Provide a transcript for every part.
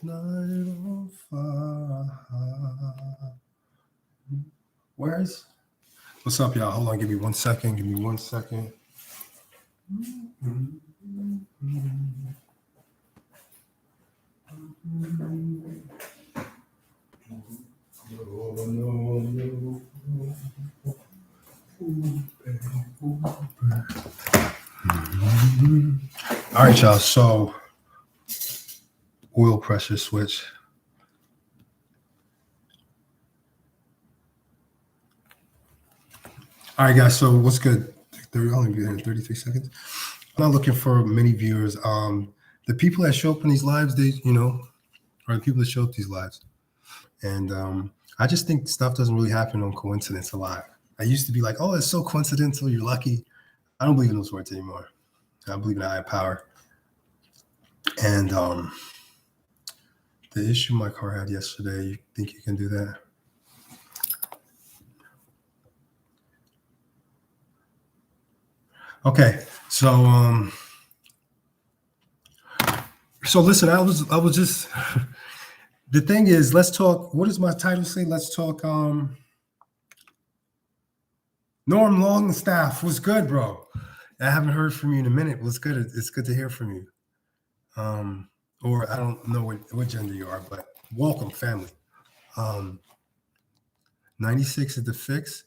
Night on fire. Where's what's up, y'all? Hold on, give me 1 second. Give me 1 second. All right, y'all. So oil pressure switch. All right, guys. So what's good? Only be here in 33 seconds. I'm not looking for many viewers. The people that show up in these lives, they, are the people that show up these lives. And I just think stuff doesn't really happen on coincidence a lot. I used to be like, oh, it's so coincidental. You're lucky. I don't believe in those words anymore. I believe in a higher power. And the issue my car had yesterday, you think you can do that? Okay, so listen, I was just the thing is, let's talk. What does my title say? Let's talk. Norm Longstaff, what's good, bro? I haven't heard from you in a minute. What's good? It's good to hear from you. Or I don't know what gender you are, but welcome, family. 96 is the fix.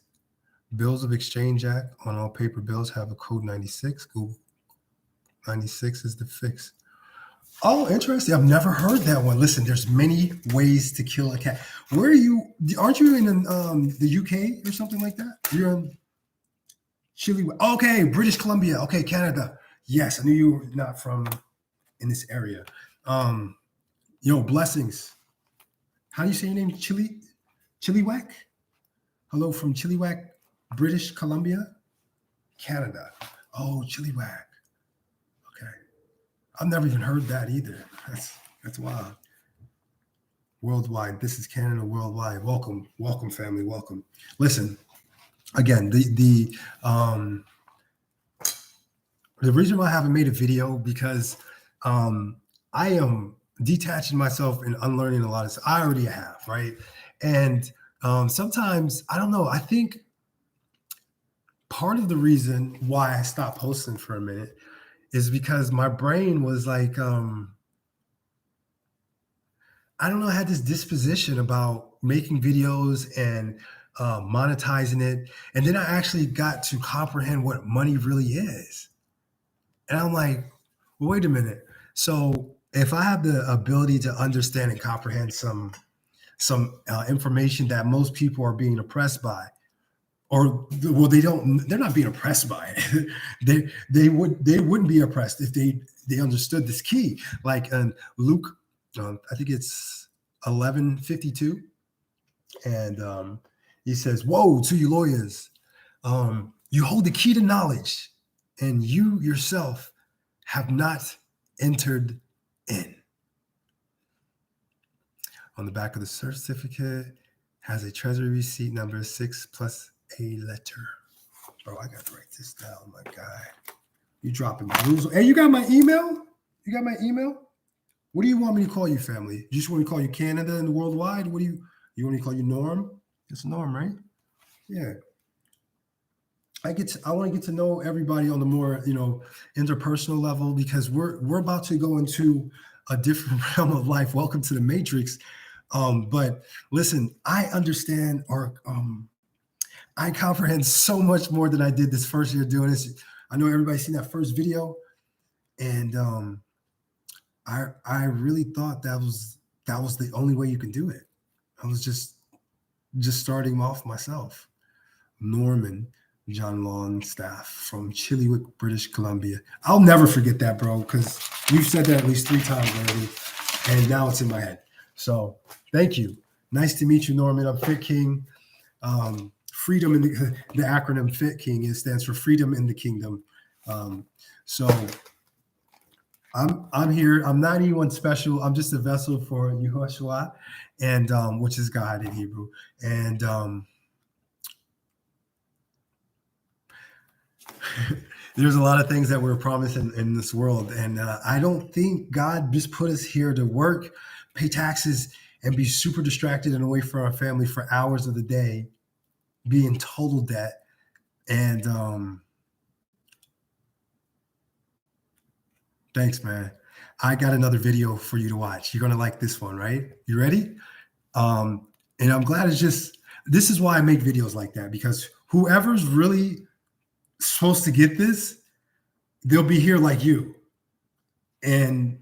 Bills of Exchange Act on all paper bills have a code 96. Google 96 is the fix. Oh, interesting. I've never heard that one. Listen, there's many ways to kill a cat. Where are you? Aren't you in the UK or something like that? You're in Chile. Okay, British Columbia. Okay, Canada. Yes, I knew you were not from in this area. Blessings. How do you say your name? Chilliwack? Hello from Chilliwack, British Columbia, Canada. Oh, Chilliwack. Okay. I've never even heard that either. That's wild. Worldwide. This is Canada worldwide. Welcome, family. Welcome. Listen, again, the reason why I haven't made a video because I am detaching myself and unlearning a lot of stuff. I already have, right? And sometimes, I don't know, I think part of the reason why I stopped posting for a minute is because my brain was like, I don't know, I had this disposition about making videos and monetizing it. And then I actually got to comprehend what money really is. And I'm like, well, wait a minute. So if I have the ability to understand and comprehend some information that most people are being oppressed by, or well, they're not being oppressed by it. they wouldn't be oppressed if they understood this key. Like in Luke, I think it's 11:52, and he says, "Woe to you lawyers! You hold the key to knowledge, and you yourself have not entered in." On the back of the certificate has a treasury receipt number 6 plus a letter. Bro, I got to write this down, my guy. You dropping the rules. Hey, you got my email? You got my email? What do you want me to call you, family? You just want me to call you Canada and worldwide? What do you want me to call you Norm? It's Norm, right? Yeah. I want to get to know everybody on the more, interpersonal level, because we're about to go into a different realm of life. Welcome to the Matrix. But listen, I understand I comprehend so much more than I did this first year doing this. I know everybody's seen that first video, and I really thought that was the only way you can do it. I was just starting off myself. Norman John Longstaff from Chilliwack, British Columbia. I'll never forget that, bro, because you've said that at least 3 times already, and now it's in my head. So thank you. Nice to meet you, Norman. I'm Fit King. Freedom in the acronym Fit King, it stands for Freedom in the Kingdom. So I'm here. I'm not anyone special. I'm just a vessel for Yahushua, and which is God in Hebrew. And there's a lot of things that we're promised in this world, and I don't think God just put us here to work, pay taxes and be super distracted and away from our family for hours of the day, be in total debt. And thanks, man. I got another video for you to watch. You're gonna like this one, right? You ready? And I'm glad this is why I make videos like that, because whoever's really supposed to get this, they'll be here like you. And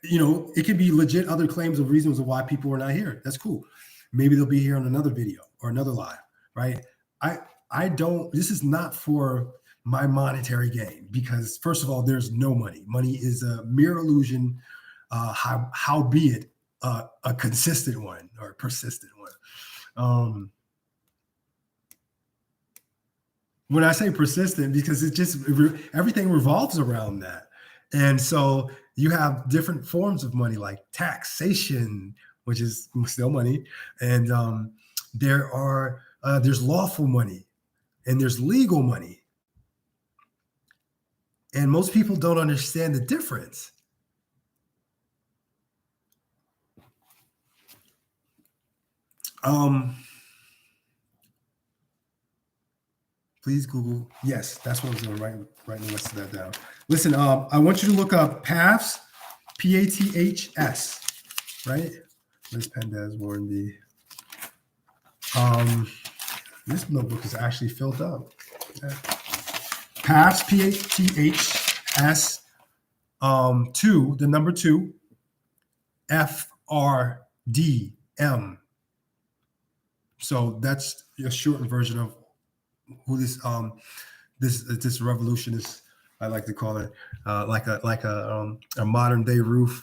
it could be legit other claims of reasons of why people are not here. That's cool. Maybe they'll be here on another video or another live, right? I don't, this is not for my monetary gain, because first of all, there's no money. Money is a mere illusion, how be it a consistent one or a persistent one. When I say persistent, because everything revolves around that. And so you have different forms of money, like taxation, which is still money. And there's lawful money and there's legal money. And most people don't understand the difference. Please Google. Yes, that's what I was doing. Right now, let's that down. Listen, I want you to look up PATHS, PATHS, right? Liz Pendez, Warren D. This notebook is actually filled up. Yeah. PATHS, PATHS, 2, the number 2, FRDM. So that's a shortened version of who this revolution is. I like to call it like a modern day Ruth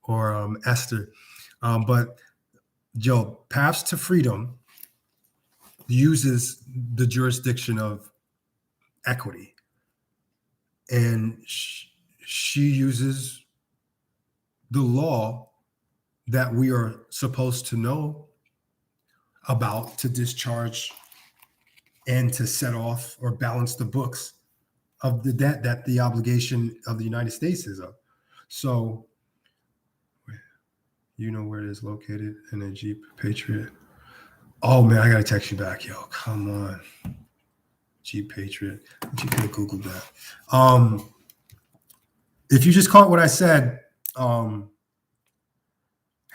or Esther. But Joe, Paths to Freedom uses the jurisdiction of equity, and she uses the law that we are supposed to know about to discharge and to set off or balance the books of the debt that the obligation of the United States is of. So, you know where it is located in a Jeep Patriot. Oh man, I gotta text you back, yo. Come on, Jeep Patriot. You could have Googled that. If you just caught what I said, head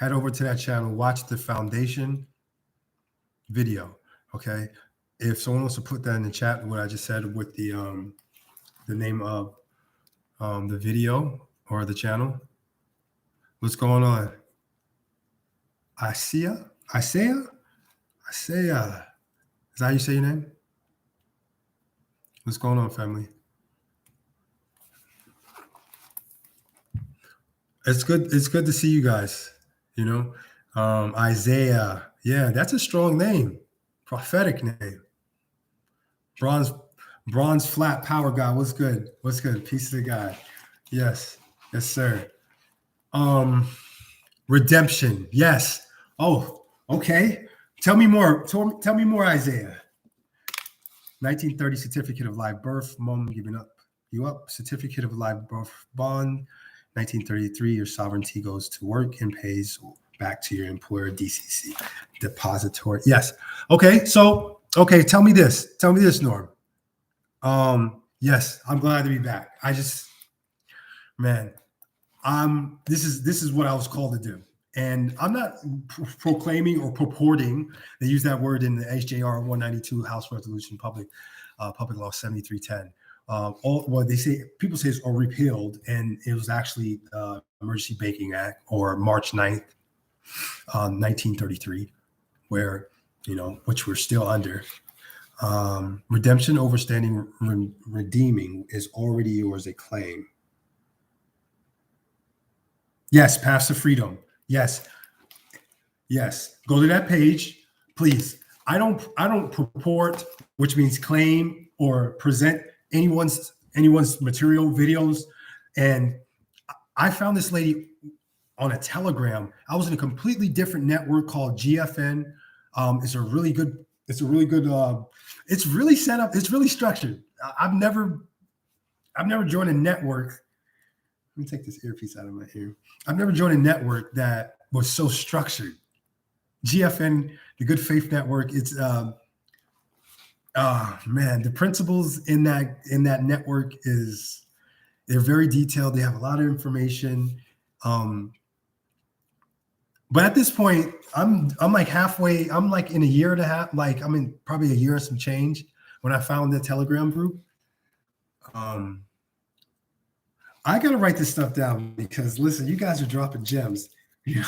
over to that channel. Watch the foundation video. Okay. If someone wants to put that in the chat, what I just said with the name of the video or the channel. What's going on? Isaiah? Is that how you say your name? What's going on, family? It's good to see you guys. Isaiah. Yeah, that's a strong name. Prophetic name. Bronze flat power guy. What's good? Peace of God. Yes, sir. Redemption. Yes. Oh, okay. Tell me more. Tell me more, Isaiah. 1930 certificate of live birth. Mom giving you up. Certificate of live birth bond. 1933, your sovereignty goes to work and pays back to your employer, DCC, depository. Yes. Okay. So, tell me this, Norm. Yes, I'm glad to be back. This is what I was called to do. And I'm not proclaiming or purporting, they use that word in the HJR 192 House Resolution Public Law 7310. People say it's all repealed, and it was actually Emergency Banking Act, or March 9th, 1933, where, which we're still under. Redemption, overstanding, redeeming is already yours, a claim. Yes, Paths to Freedom. Yes. Go to that page, please. I don't purport, which means claim or present anyone's material, videos. And I found this lady on a Telegram. I was in a completely different network called GFN. It's really set up. It's really structured. I've never joined a network. Let me take this earpiece out of my ear. I've never joined a network that was so structured. GFN, the Good Faith Network. It's man, the principles in that network they're very detailed. They have a lot of information. But at this point, I'm like halfway. I'm like in a year and a half. Like I'm in probably a year and some change when I found the Telegram group. I gotta write this stuff down because listen, you guys are dropping gems. You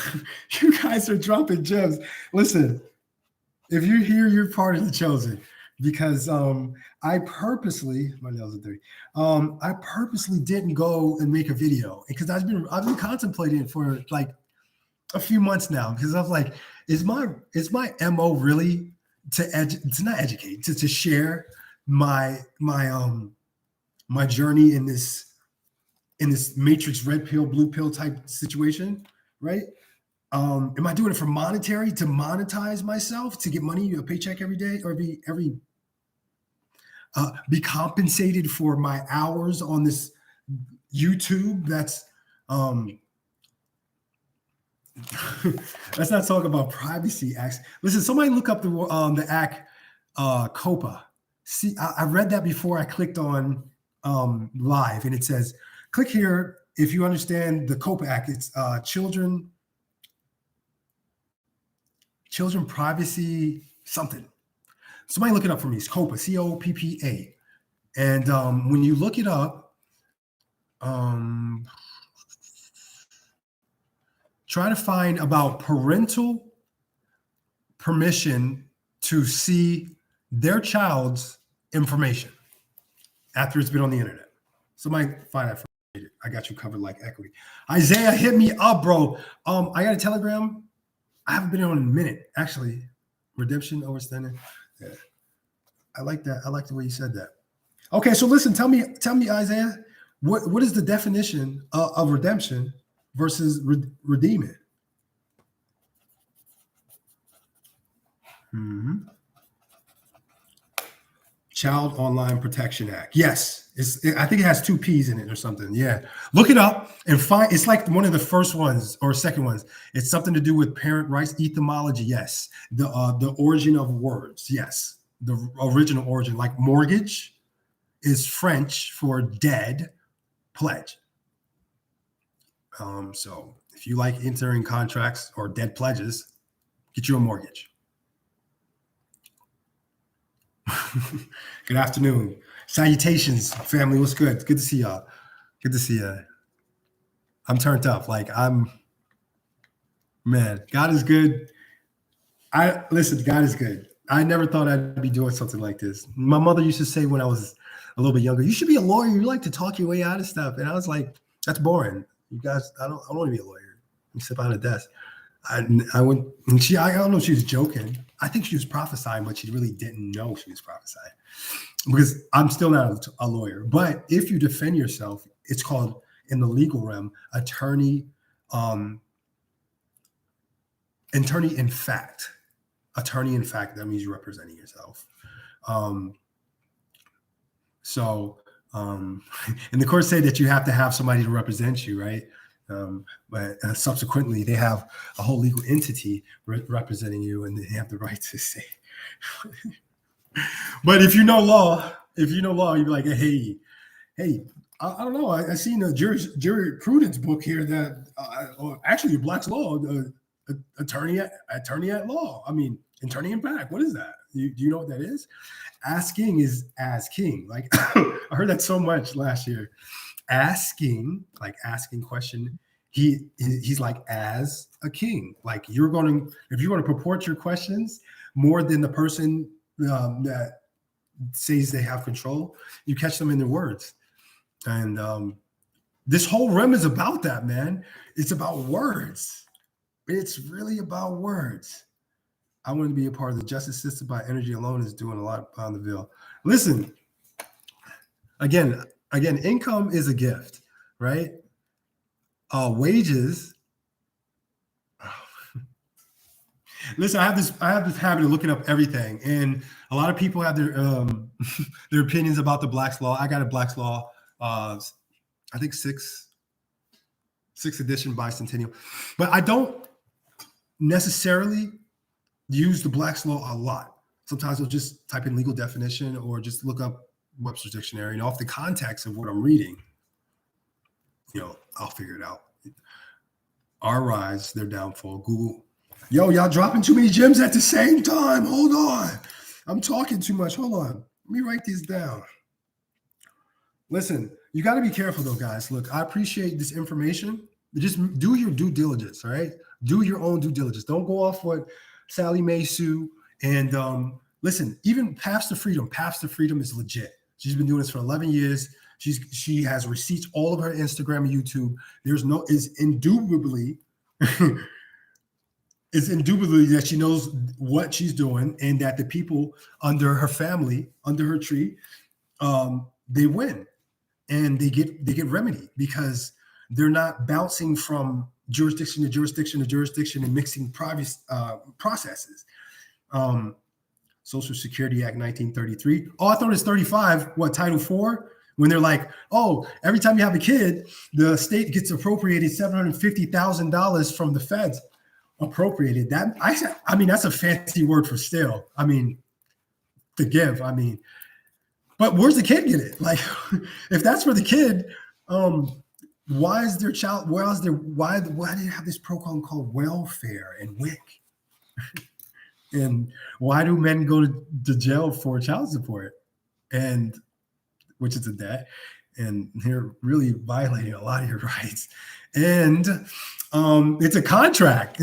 guys are dropping gems. Listen, if you're here, you're part of the chosen. Because I purposely, my nails are dirty. I purposely didn't go and make a video because I've been contemplating it for like a few months now because I was like, is my MO really to not educate, to share my journey in this matrix red pill, blue pill type situation, right? Am I doing it for monetary to monetize myself, to get money, a paycheck every day, or be compensated for my hours on this YouTube? That's let's not talk about privacy acts. Listen, somebody look up the act COPA. See, I read that before I clicked on live, and it says, click here if you understand the COPA Act. It's children privacy something. Somebody look it up for me. It's COPA, COPPA. And when you look it up, try to find about parental permission to see their child's information after it's been on the internet. Somebody find that for me. I got you covered like equity. Isaiah, hit me up, bro. I got a Telegram. I haven't been on in a minute, actually. Redemption, overstanding. Yeah. I like that. I like the way you said that. Okay, so listen, tell me, Isaiah, what is the definition of redemption versus redeeming? Child Online Protection Act. Yes, I think it has 2 P's in it or something. Yeah, look it up and find. It's like one of the first ones or second ones. It's something to do with parent rights, etymology. Yes, the origin of words. Yes, the original origin, like mortgage, is French for dead, pledge. So if you like entering contracts or dead pledges, get you a mortgage. Good afternoon. Salutations, family. What's good? Good to see y'all. Good to see you. I'm turned up. Like man, God is good. Listen, God is good. I never thought I'd be doing something like this. My mother used to say when I was a little bit younger, you should be a lawyer. You like to talk your way out of stuff. And I was like, that's boring. You guys, I don't want to be a lawyer. You sit behind a desk. I went, and I don't know if she was joking. I think she was prophesying, but she really didn't know she was prophesying because I'm still not a lawyer. But if you defend yourself, it's called in the legal realm, attorney in fact. Attorney in fact, that means you're representing yourself. And the court say that you have to have somebody to represent you, right? But subsequently, they have a whole legal entity representing you, and they have the right to say. But if you know law, you'd be like, hey, I don't know. I seen a jurisprudence book here that actually Black's law, attorney at law. I mean, attorney in fact. What is that? Do you know what that is? Asking is as king. Like I heard that so much last year. Asking question. He's like as a king. Like if you're going to purport your questions more than the person that says they have control, you catch them in their words. And this whole realm is about that, man. It's about words. It's really about words. I want to be a part of the justice system by energy alone is doing a lot on the Ville. Listen, again, income is a gift, right? Wages. Listen, I have this habit of looking up everything, and a lot of people have their their opinions about the Black's Law. I got a Black's Law, I think sixth edition bicentennial, but I don't necessarily use the Black's Law a lot. Sometimes I'll just type in legal definition or just look up Webster's dictionary, and off the context of what I'm reading, I'll figure it out. Our rise, their downfall. Google. Yo, y'all dropping too many gems at the same time. Hold on. I'm talking too much. Hold on. Let me write these down. Listen, you got to be careful though, guys. Look, I appreciate this information. Just do your due diligence, all right? Do your own due diligence. Don't go off what Sally Mae Sue. And listen, even Paths to Freedom. Paths to Freedom is legit. She's been doing this for 11 years. She has receipts all of her Instagram and YouTube. Is indubitably that she knows what she's doing, and that the people under her family, under her tree, they win and they get remedy because they're not bouncing from jurisdiction to jurisdiction to jurisdiction and mixing private processes. Social Security Act 1933. Oh, I thought it was 35. What, Title IV? When they're like, oh, every time you have a kid, the state gets appropriated $750,000 from the feds. Appropriated. I mean, that's a fancy word for still. I mean, to give. I mean, but where's the kid get it? Like, if that's for the kid, why is their child? Why do they have this program called welfare and WIC? And why do men go to jail for child support? And which is a debt, and they're really violating a lot of your rights. And it's a contract.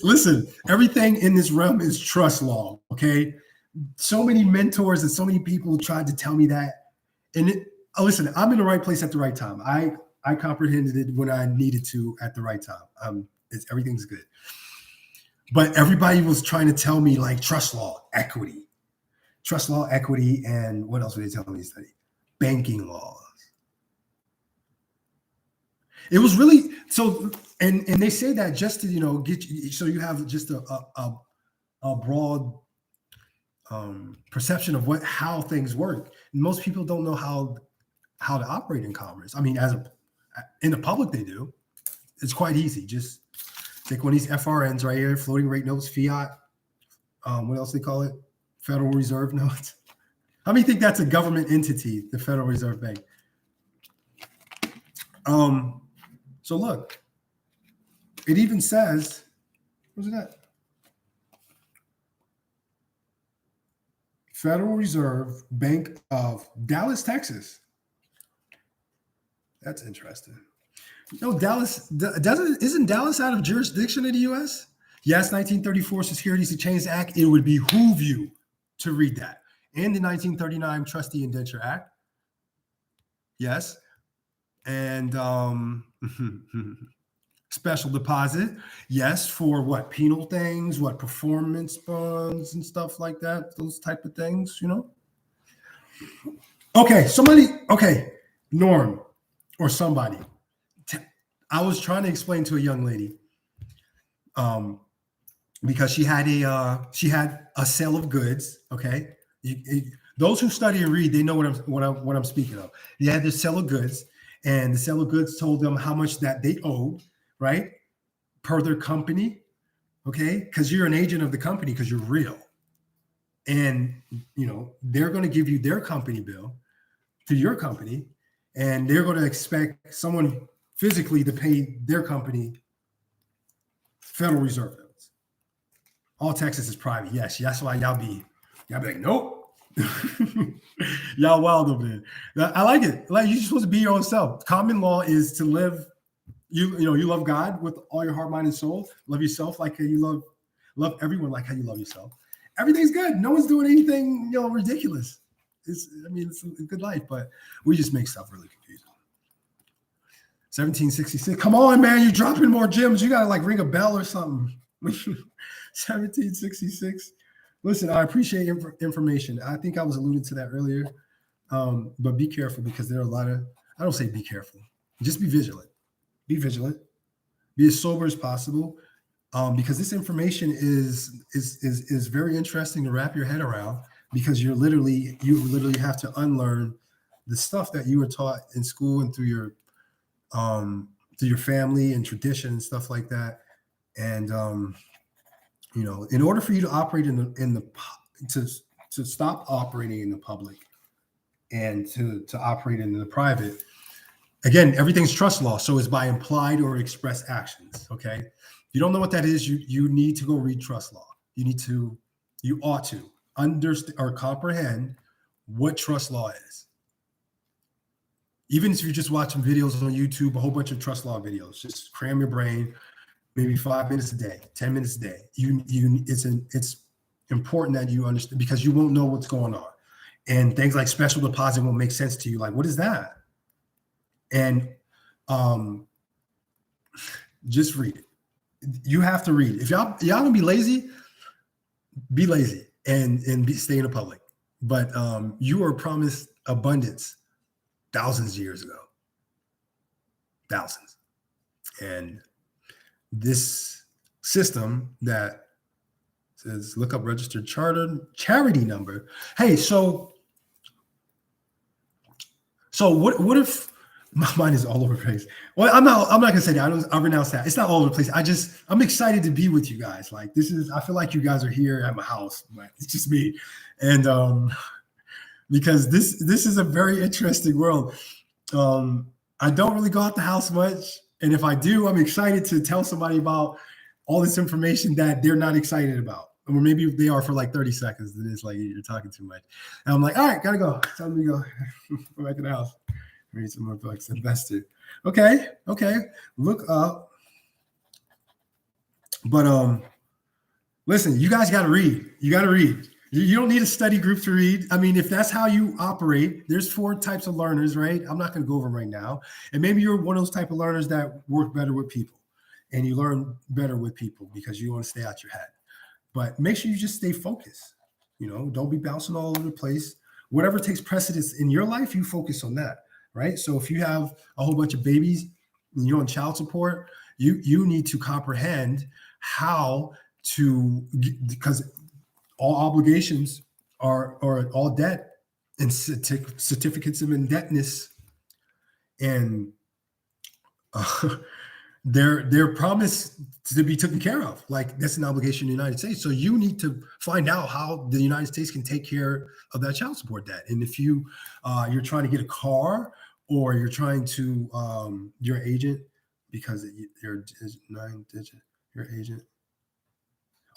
Listen, everything in this realm is trust law. Okay, so many mentors and so many people tried to tell me that. And listen, I'm in the right place at the right time. I comprehended it when I needed to at the right time. Everything's good. But everybody was trying to tell me like trust law, equity, and what else were they telling me to study? Banking laws. It was really so, and they say that just to get you, so you have just a broad perception of how things work. And most people don't know how to operate in commerce. I mean, in the public they do. It's quite easy. Just take one of these FRNs right here, floating rate notes, fiat. What else they call it? Federal Reserve notes. How many think that's a government entity, the Federal Reserve Bank? So look, it even says, what's that? Federal Reserve Bank of Dallas, Texas. That's interesting. No, Dallas isn't Dallas out of jurisdiction in the U.S.? Yes, 1934 Securities Exchange Act. It would behoove you to read that. And the 1939 Trustee Indenture Act. Yes. And special deposit. Yes, for what? Penal things, what? Performance bonds and stuff like that. Those type of things, Okay, Norm or somebody. I was trying to explain to a young lady, because she had a sale of goods. Okay, those who study and read, they know what I'm speaking of. They had this sale of goods, and the sale of goods told them how much that they owed, right, per their company. Okay, because you're an agent of the company because you're real, and they're going to give you their company bill to your company, and they're going to expect someone physically to pay their company Federal Reserve notes. All Texas is private. Yes, that's why y'all be like, nope. Y'all wild over there. I like it. Like, you're supposed to be your own self. Common law is to live. You love God with all your heart, mind, and soul. Love yourself like how you love everyone like how you love yourself. Everything's good. No one's doing anything ridiculous. It's a good life, but we just make stuff really confusing. 1766. Come on, man. You're dropping more gems. You got to ring a bell or something. 1766. Listen, I appreciate information. I think I was alluding to that earlier. But be careful, because there are a lot of, I don't say be careful. Just be vigilant. Be vigilant. Be as sober as possible. Because this information is very interesting to wrap your head around, because you literally have to unlearn the stuff that you were taught in school and through your family and tradition and stuff like that. And in order for you to operate to stop operating in the public and to operate in the private, again, everything's trust law, so it's by implied or express actions. Okay, if you don't know what that is, you need to go read trust law. You ought to understand or comprehend what trust law is. Even if you're just watching videos on YouTube, a whole bunch of trust law videos, just cram your brain, maybe 5 minutes a day, 10 minutes a day. It's important that you understand, because you won't know what's going on. And things like special deposit won't make sense to you. Like, what is that? And just read it. You have to read. If y'all gonna be lazy and stay in the public. But you were promised abundance thousands of years ago. Thousands. And this system that says look up registered charity number. Hey, so what if my mind is all over the place? Well, I'm not gonna say that. I renounce that. It's not all over the place. I'm excited to be with you guys. Like, I feel like you guys are here at my house. Like, it's just me. And because this is a very interesting world. I don't really go out the house much. And if I do, I'm excited to tell somebody about all this information that they're not excited about. Or maybe they are for like 30 seconds. And it's like, you're talking too much. And I'm like, all right, gotta go. It's time to go. Go back to the house. Read some more books. Invested. Okay. Look up. But listen, you guys gotta read. You gotta read. You don't need a study group to read. I mean, if that's how you operate, there's 4 types of learners, right? I'm not going to go over them right now. And maybe you're one of those type of learners that work better with people, and you learn better with people because you want to stay out your head. But make sure you just stay focused. Don't be bouncing all over the place. Whatever takes precedence in your life, you focus on that, right? So if you have a whole bunch of babies and you're on child support, you need to comprehend how to, because all obligations are all debt and certificates of indebtedness, and they're promised to be taken care of. Like, that's an obligation in the United States. So you need to find out how the United States can take care of that child support debt. And if you're trying to get a car, or you're trying to your agent, because you're 9-digit, your agent.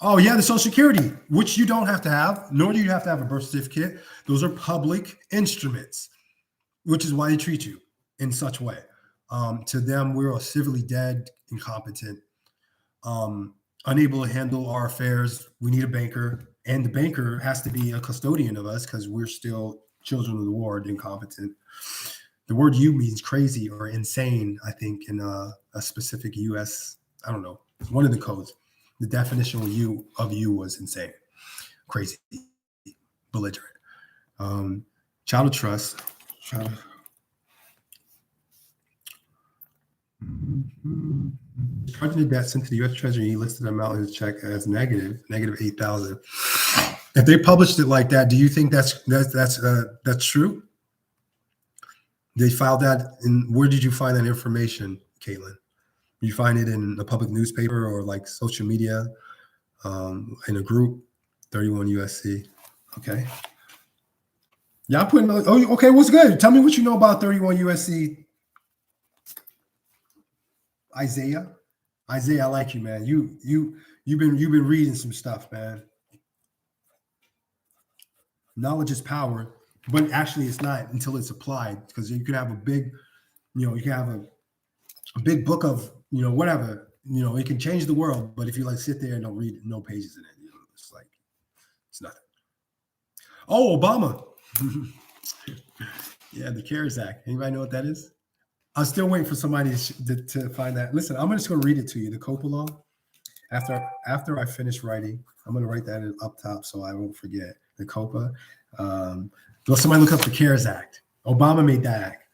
Oh, yeah, the Social Security, which you don't have to have, nor do you have to have a birth certificate. Those are public instruments, which is why they treat you in such a way. To them, we're all civilly dead, incompetent, unable to handle our affairs. We need a banker, and the banker has to be a custodian of us because we're still children of the ward, incompetent. The word "you" means crazy or insane, I think, in a specific U.S., I don't know, it's one of the codes. The definition of you was insane, crazy, belligerent. Child of trust. Charging the debt sent to the U.S. Treasury, he listed the amount of his check as negative $8,000. If they published it like that, do you think that's true? They filed that in. Where did you find that information, Caitlin? You find it in a public newspaper or like social media, in a group, 31 USC. Okay. Yeah, I'm putting. Oh, okay. What's good? Tell me what you know about 31 USC. Isaiah, I like you, man. You've been reading some stuff, man. Knowledge is power, but actually, it's not until it's applied. Because you could have a big, you can have a big book of whatever. It can change the world, but if you like sit there and don't read no pages in it, it's like it's nothing. Oh, Obama. Yeah, the CARES Act. Anybody know what that is? I'm still waiting for somebody to find that. Listen, I'm just going to read it to you. The COPA law. After I finish writing, I'm going to write that up top so I won't forget. The COPA. Somebody look up the CARES Act. Obama made that act.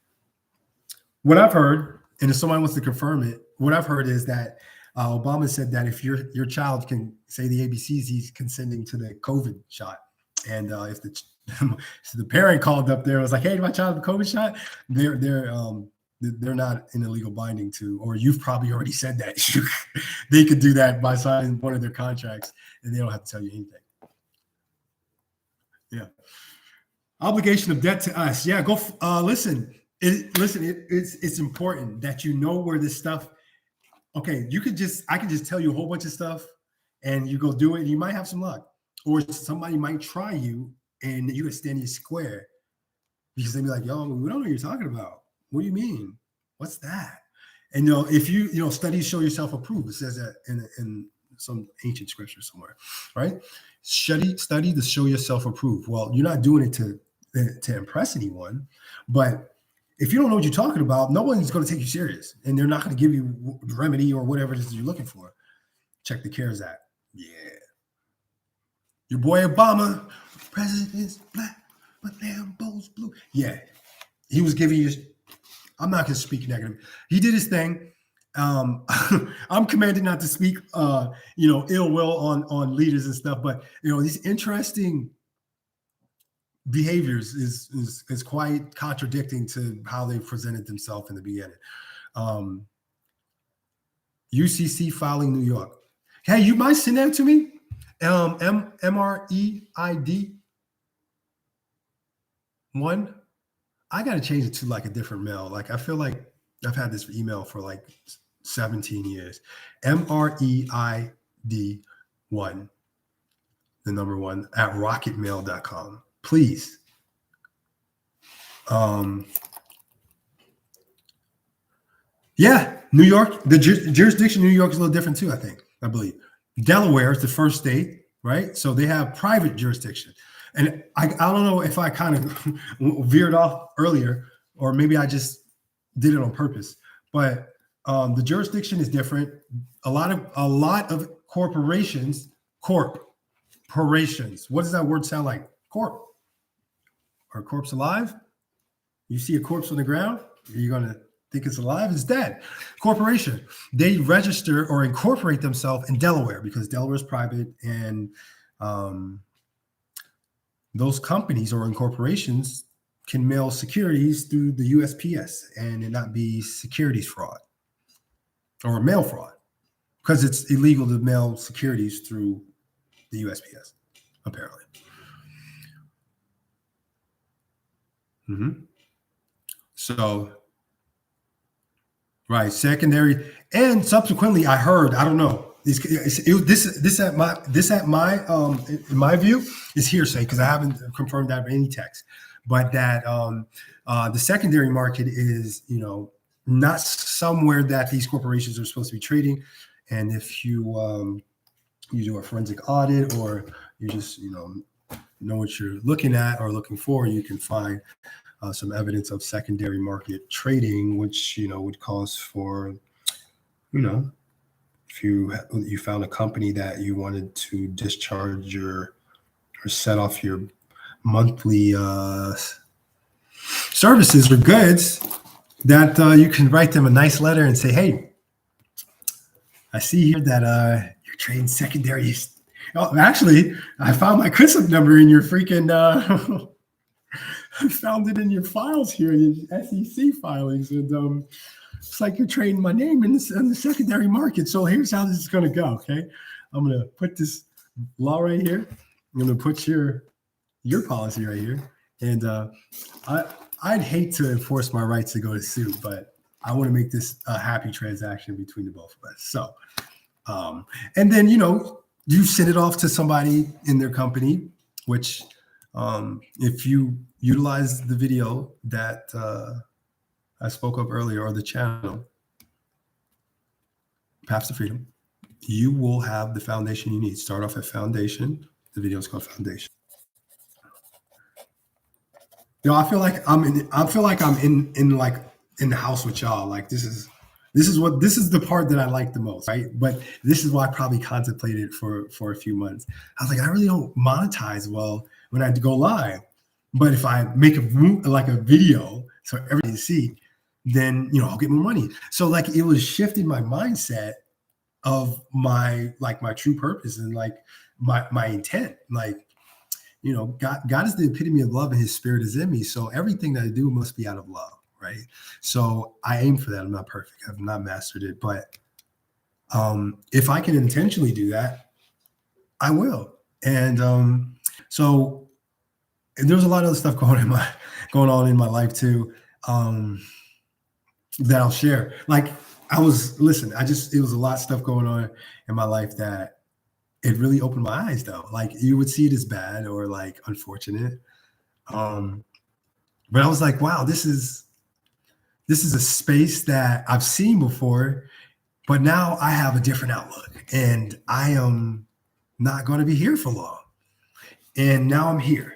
What I've heard, and if somebody wants to confirm it, what I've heard is that Obama said that if your child can say the ABCs, he's consenting to the COVID shot. And if the parent called up there and was like, "Hey, my child have a COVID shot," they're They're not in a legal binding to, or you've probably already said that. They could do that by signing one of their contracts, and they don't have to tell you anything. Yeah. Obligation of debt to us. Yeah, go. Listen. It's important that you know where this stuff. Okay, I could just tell you a whole bunch of stuff, and you go do it. And you might have some luck, or somebody might try you, and you could stand your square because they'd be like, "Yo, we don't know what you're talking about. What do you mean? What's that?" And if you studies show yourself approved. It says that in some ancient scripture somewhere, right? Study to show yourself approved. Well, you're not doing it to impress anyone, but if you don't know what you're talking about, no one's going to take you serious, and they're not going to give you remedy or whatever it is you're looking for. Check the CARES Act. Yeah, your boy Obama, president's black, but Lambo's blue. Yeah, he was giving you. I'm not going to speak negative. He did his thing. I'm commanded not to speak, ill will on leaders and stuff. But these interesting behaviors is quite contradicting to how they presented themselves in the beginning. UCC filing New York. Hey, you might send that to me. MREID 1. I got to change it to like a different mail. Like I feel like I've had this email for like 17 years. MREID 1, the number 1 at rocketmail.com. Please. Yeah, New York, the jurisdiction in New York is a little different too, I believe. Delaware is the first state, right? So they have private jurisdiction. And I don't know if I kind of veered off earlier, or maybe I just did it on purpose. But the jurisdiction is different. A lot of corporations. What does that word sound like? Corp. Are corpse alive? You see a corpse on the ground, are you going to think it's alive? It's dead. Corporation. They register or incorporate themselves in Delaware because Delaware is private, and those companies or incorporations can mail securities through the USPS and it not be securities fraud or mail fraud, because it's illegal to mail securities through the USPS, apparently. So, right, secondary, and subsequently, I heard, I don't know, this at my in my view is hearsay because I haven't confirmed that with any text, but that the secondary market is not somewhere that these corporations are supposed to be trading, and if you do a forensic audit or you just know what you're looking at or looking for, you can find some evidence of secondary market trading, which would cause for if you found a company that you wanted to discharge or set off your monthly services or goods, that you can write them a nice letter and say, hey, I see here that you're trading secondaries. Oh, actually, I found my CRISP number in your freaking I found it in your files here, your SEC filings, and it's like you're trading my name in the secondary market. So here's how this is going to go. Okay, I'm going to put this law right here. I'm going to put your policy right here, and I'd hate to enforce my rights to go to sue, but I want to make this a happy transaction between the both of us. So, and then you send it off to somebody in their company, which if you utilize the video that I spoke of earlier, or the channel, Paths to Freedom, you will have the foundation you need. Start off at foundation. The video is called Foundation. I feel like I'm in the house with y'all. Like this is the part that I like the most, right? But this is why I probably contemplated for a few months. I was like, I really don't monetize well when I go live, but if I make a video so everybody can see, then I'll get more money. So like it was shifting my mindset of my true purpose and like my intent. Like God is the epitome of love, and His Spirit is in me. So everything that I do must be out of love, right? So I aim for that. I'm not perfect. I've not mastered it, but if I can intentionally do that, I will. And so there's a lot of other stuff going on in my life too, um, that I'll share. Like listen, it was a lot of stuff going on in my life that it really opened my eyes though. Like you would see it as bad or like unfortunate. Um, but I was like, wow, this is a space that I've seen before, but now I have a different outlook and I am not going to be here for long. And now I'm here.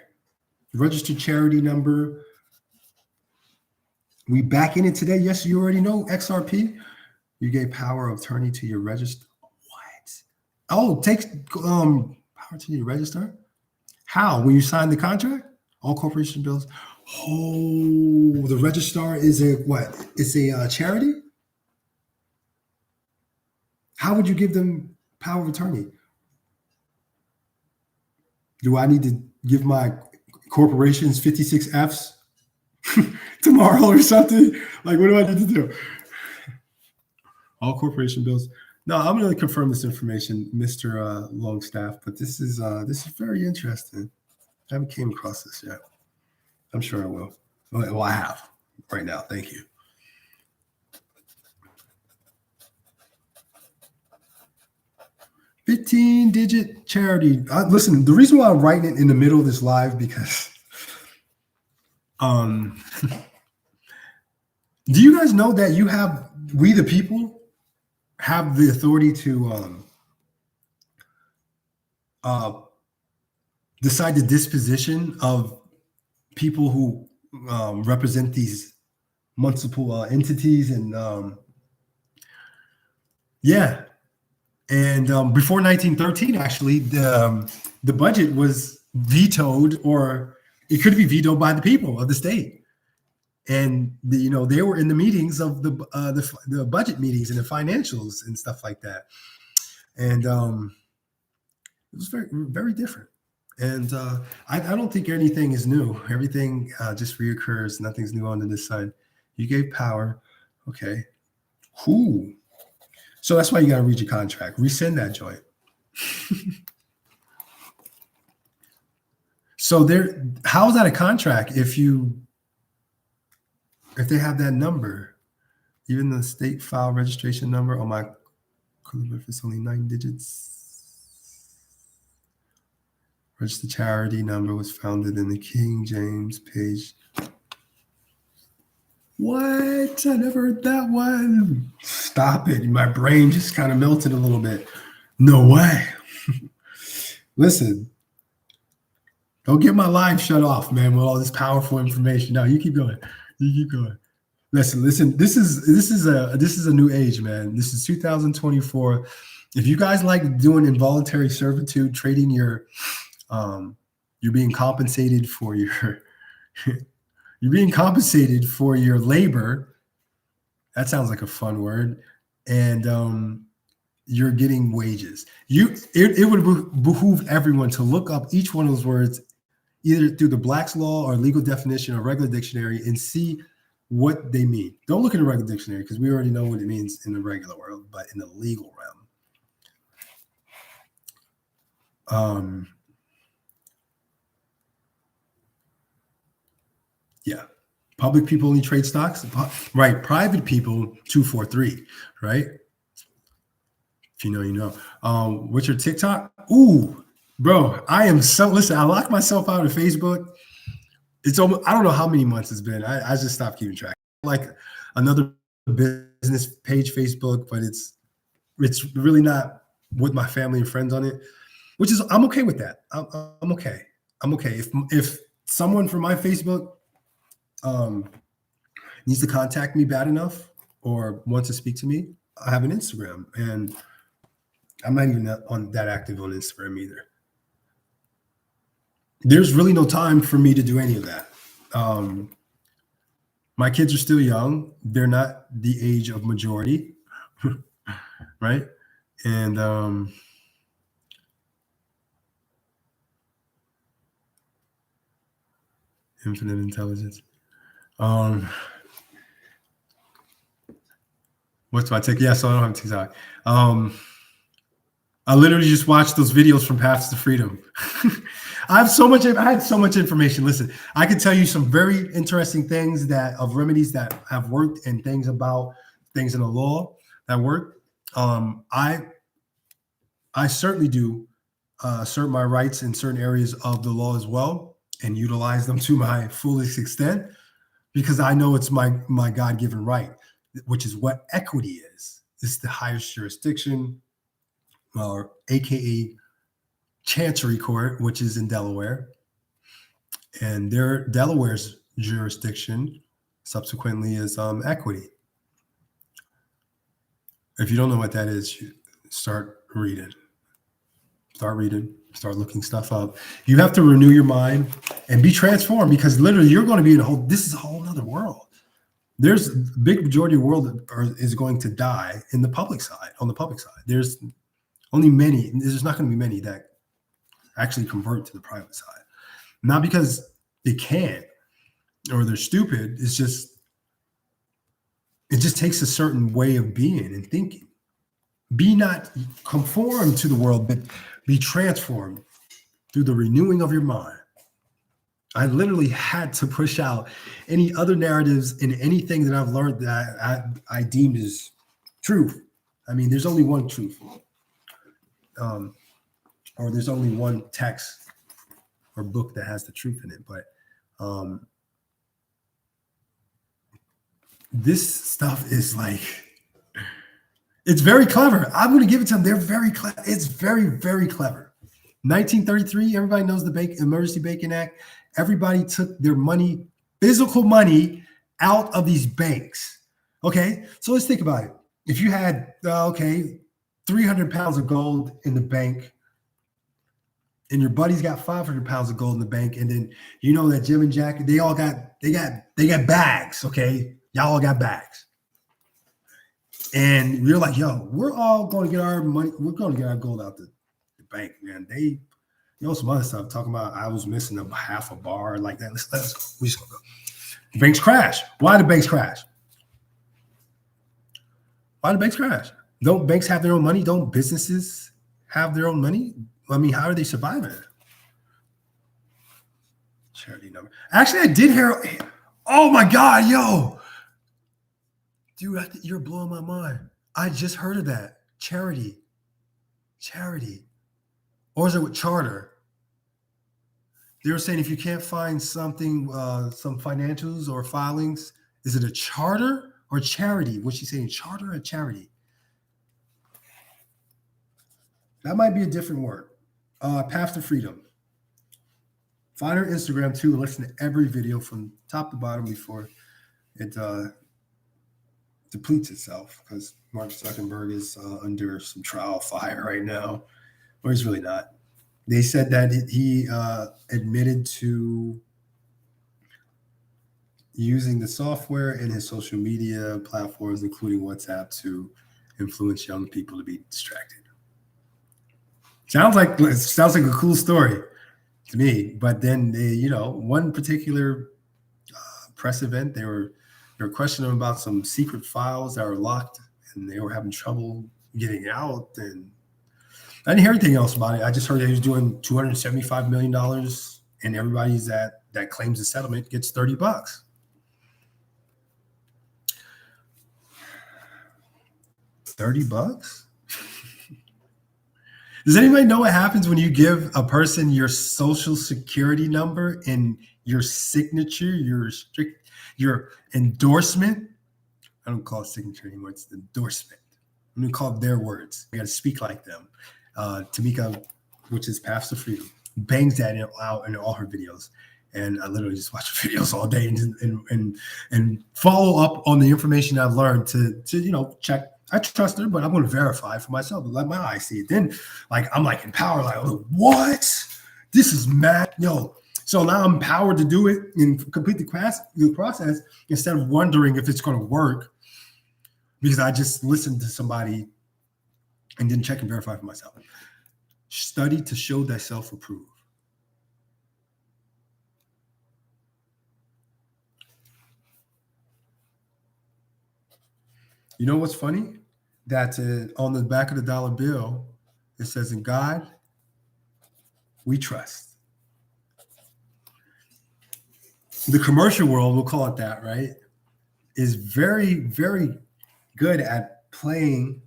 Registered charity number. We back in it today. Yes, you already know XRP. You gave power of attorney to your register. What? Oh, takes power to your register. How? When you sign the contract? All corporation bills. Oh, the registrar is a what? It's a charity. How would you give them power of attorney? Do I need to give my corporations 56 Fs tomorrow or something? Like, what do I need to do? All corporation bills. No, I'm going to confirm this information, Mr. Longstaff. But this is very interesting. I haven't came across this yet. I'm sure I will. Well, I have right now. Thank you. $15-digit charity. Listen, the reason why I'm writing it in the middle of this live because, do you guys know that we the people have the authority to decide the disposition of people who represent these multiple entities and yeah. And before 1913, actually, the budget was vetoed, or it could be vetoed by the people of the state. And they were in the meetings of the budget meetings and the financials and stuff like that. And it was very very different. And I don't think anything is new. Everything just reoccurs. Nothing's new under the sun. You gave power, okay. Who? So that's why you got to read your contract. Rescind that joint. So how's that a contract if they have that number, even the state file registration number on my if it's only 9 digits. Registered charity number was founded in the King James page. What? I never heard that one. Stop it. My brain just kind of melted a little bit. No way. Listen, don't get my live shut off, man, with all this powerful information. No, you keep going. You keep going. Listen. This is a new age, man. This is 2024. If you guys like doing involuntary servitude, trading you're being compensated for your you're being compensated for your labor. That sounds like a fun word. And you're getting wages. It would behoove everyone to look up each one of those words either through the Black's Law or legal definition or regular dictionary and see what they mean. Don't look in the regular dictionary because we already know what it means in the regular world, but in the legal realm. Yeah. Public people only trade stocks, right? Private people 243, right? If you know, you know. What's your TikTok? Ooh, bro, listen, I locked myself out of Facebook. It's almost, I don't know how many months it's been. I just stopped keeping track. Like another business page, Facebook, but it's really not with my family and friends on it, which is, I'm okay with that. I'm okay. I'm okay. If someone from my Facebook needs to contact me bad enough or wants to speak to me, I have an Instagram, and I'm not even that active on Instagram either. There's really no time for me to do any of that. My kids are still young. They're not the age of majority, right? And infinite intelligence. What's my TikTok? Yeah, so I don't have TikTok. I literally just watched those videos from Paths to Freedom. I have so much. I had so much information. Listen, I could tell you some very interesting things that of remedies that have worked and things about things in the law that work. I certainly do assert my rights in certain areas of the law as well and utilize them to my fullest extent because I know it's my God given right, which is what equity is. It's the highest jurisdiction, or AKA Chancery Court, which is in Delaware, and their Delaware's jurisdiction subsequently is equity. If you don't know what that is, you start reading. Start looking stuff up. You have to renew your mind and be transformed because literally you're going to be in this is a whole other world. There's a big majority of the world is going to die in the public side, on the public side. There's not going to be many that actually convert to the private side. Not because they can't or they're stupid. It just takes a certain way of being and thinking. Be not conformed to the world, but be transformed through the renewing of your mind. I literally had to push out any other narratives in anything that I've learned that I deemed as truth. I mean, there's only one truth, or there's only one text or book that has the truth in it. But this stuff is like, it's very clever. I'm going to give it to them. They're very clever. It's very, very clever. 1933, everybody knows the Emergency Banking Act. Everybody took their money, physical money, out of these banks. Okay, so let's think about it. If you had, 300 pounds of gold in the bank, and your buddy's got 500 pounds of gold in the bank, and then you know that Jim and Jack, they got bags. Okay, y'all all got bags. And you're like, yo, we're all going to get our money. We're going to get our gold out the bank, man. They, some other stuff talking about I was missing a half a bar like that. Let's go. We just gonna go. The banks crash. Why do banks crash? Why do banks crash? Don't banks have their own money? Don't businesses have their own money? I mean, how are they surviving? Charity number. Actually, I did hear. Oh my God, yo. Dude, you're blowing my mind. I just heard of that. Charity. Or is it with charter? They were saying if you can't find something, some financials or filings, is it a charter or charity? What's she saying? Charter or charity? That might be a different word. Path to Freedom. Find her Instagram too and listen to every video from top to bottom before it depletes itself because Mark Zuckerberg is under some trial fire right now. Or he's really not. They said that he admitted to using the software in his social media platforms, including WhatsApp, to influence young people to be distracted. Sounds like a cool story to me. But then, one particular press event, they were questioning him about some secret files that were locked, and they were having trouble getting out. And I didn't hear anything else about it. I just heard that he was doing $275 million, and everybody that claims the settlement gets $30. $30? Does anybody know what happens when you give a person your social security number and your signature, your endorsement? I don't call it signature anymore. It's endorsement. I'm going to call it their words. I got to speak like them. Tamika, which is Paths to Freedom, bangs that out in all her videos. And I literally just watch videos all day and follow up on the information I've learned to check. I trust her, but I'm going to verify for myself and let my eyes see it. Then, I'm empowered. What? This is mad, yo. So now I'm empowered to do it and complete the process instead of wondering if it's going to work because I just listened to somebody and didn't check and verify for myself. Study to show thyself approved. You know what's funny? That on the back of the dollar bill, it says, "In God we trust." The commercial world, we'll call it that, right, is very, very good at playing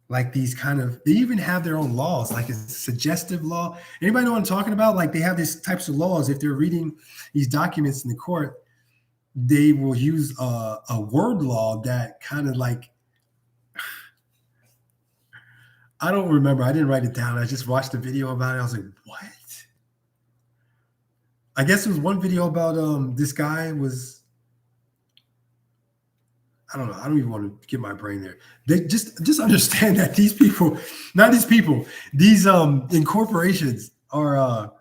like these kind of, they even have their own laws, like a suggestive law. Anybody know what I'm talking about? Like they have these types of laws. If they're reading these documents in the court, they will use a word law that kind of like, I don't remember. I didn't write it down. I just watched a video about it. I was like, what? I guess there was one video about this guy was, I don't know. I don't even want to get my brain there. They just understand that these people, not these people, these incorporations are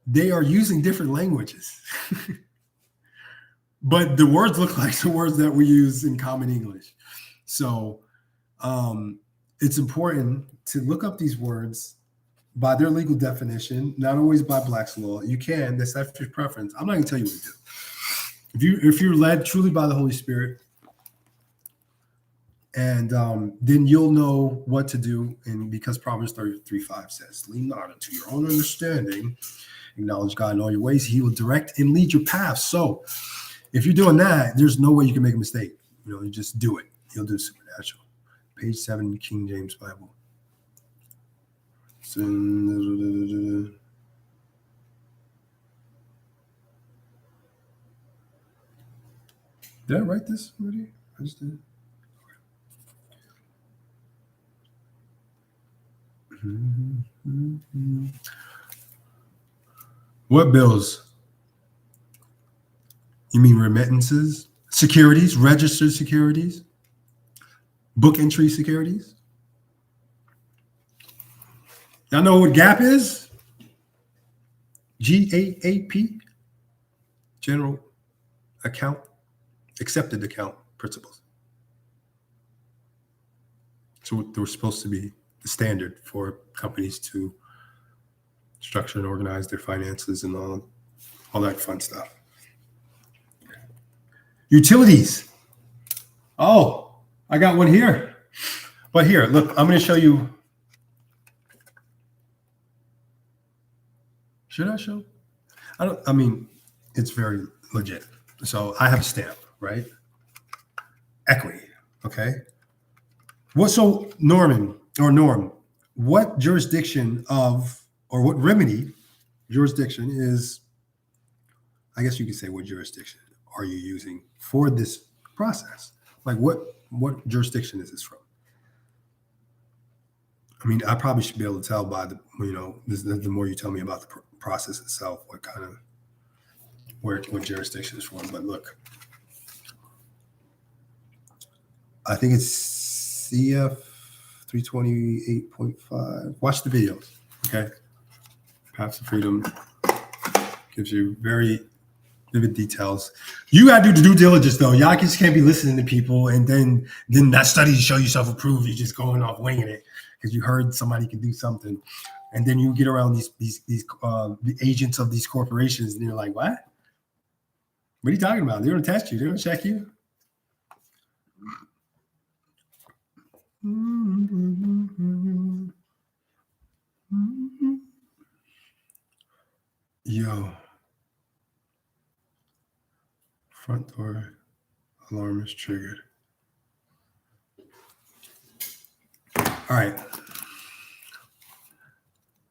they are using different languages. But the words look like the words that we use in common English. So it's important to look up these words by their legal definition, not always by Black's law. You can, that's your preference. I'm not gonna tell you what to do. If you're led truly by the Holy Spirit, and then you'll know what to do. And because Proverbs 33:5 says, "Lean not into your own understanding, acknowledge God in all your ways, He will direct and lead your path." So if you're doing that, there's no way you can make a mistake. You just do it. You'll do supernatural. Page 7, King James Bible. Did I write this already? I just did. What bills? You mean remittances? Securities, registered securities, book entry securities? Y'all know what GAAP is? GAAP, General Account, Accepted Account Principles. So they're supposed to be the standard for companies to structure and organize their finances and all that fun stuff. Utilities. Oh, I got one here. But here, look, I'm going to show you. Should I show? I mean, it's very legit. So I have a stamp, right? Equity. Okay. So Norm, what jurisdiction or what remedy jurisdiction is, I guess you could say, what jurisdiction are you using for this process? Like what jurisdiction is this from? I mean, I probably should be able to tell by the more you tell me about the process itself, what kind of, what jurisdiction is from. But look, I think it's CF 328.5. Watch the videos, okay? Paths of Freedom gives you very vivid details. You got to do the due diligence, though. Y'all just can't be listening to people and then that study to show yourself approved. You're just going off winging it because you heard somebody can do something, and then you get around these the agents of these corporations, and you're like, what? What are you talking about? They're going to test you. They're going to check you. Yo. Front door alarm is triggered. All right.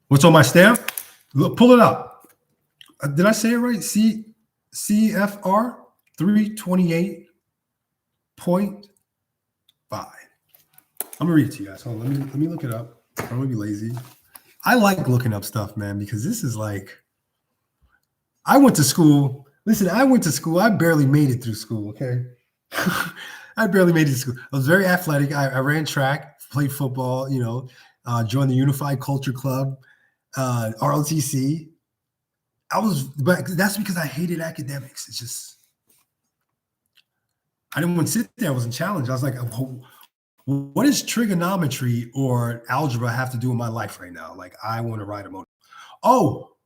What's on my stamp? Look, pull it up. Did I say it right? CFR 328.5. I'm gonna read it to you guys. Hold on, let me look it up. I'm gonna be lazy. I like looking up stuff, man, because this is like, I went to school. Listen, I went to school. I barely made it through school. Okay. I barely made it to school. I was very athletic. I ran track, played football, joined the Unified Culture Club, ROTC. But that's because I hated academics. It's just, I didn't want to sit there. I wasn't challenged. I was like, what does trigonometry or algebra have to do with my life right now? Like, I want to ride a motor. Oh.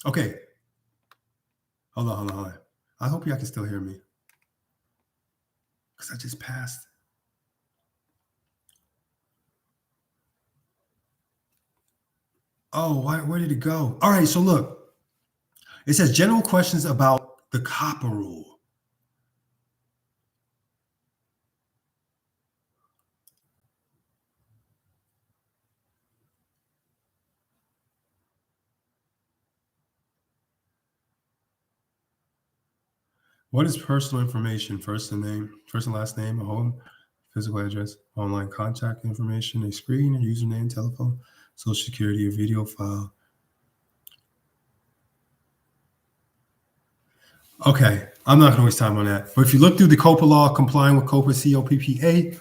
Okay. Hold on. I hope y'all can still hear me. because I just passed. Oh, where did it go? All right, so look, it says general questions about the copper rule. What is personal information? First and last name, a home, physical address, online contact information, a screen, a username, telephone, social security, a video file. Okay, I'm not going to waste time on that. But if you look through the COPA law, complying with COPA, COPPA,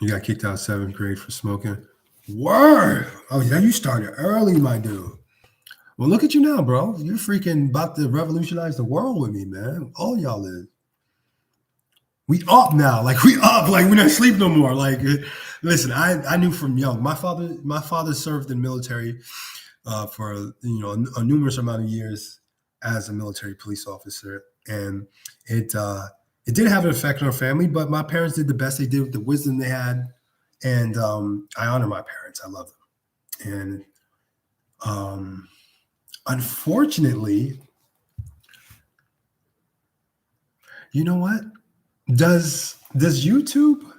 you got kicked out of 7th grade for smoking. Word! Oh, yeah, you started early, my dude. Well, look at you now, bro. You're freaking about to revolutionize the world with me, man. All y'all is. We up now. Like, we up. Like, we not sleep no more. Like, listen, I knew from young. My father served in the military for a numerous amount of years as a military police officer, and it did have an effect on our family. But my parents did the best they did with the wisdom they had, and I honor my parents. I love them, and unfortunately, you know what? Does YouTube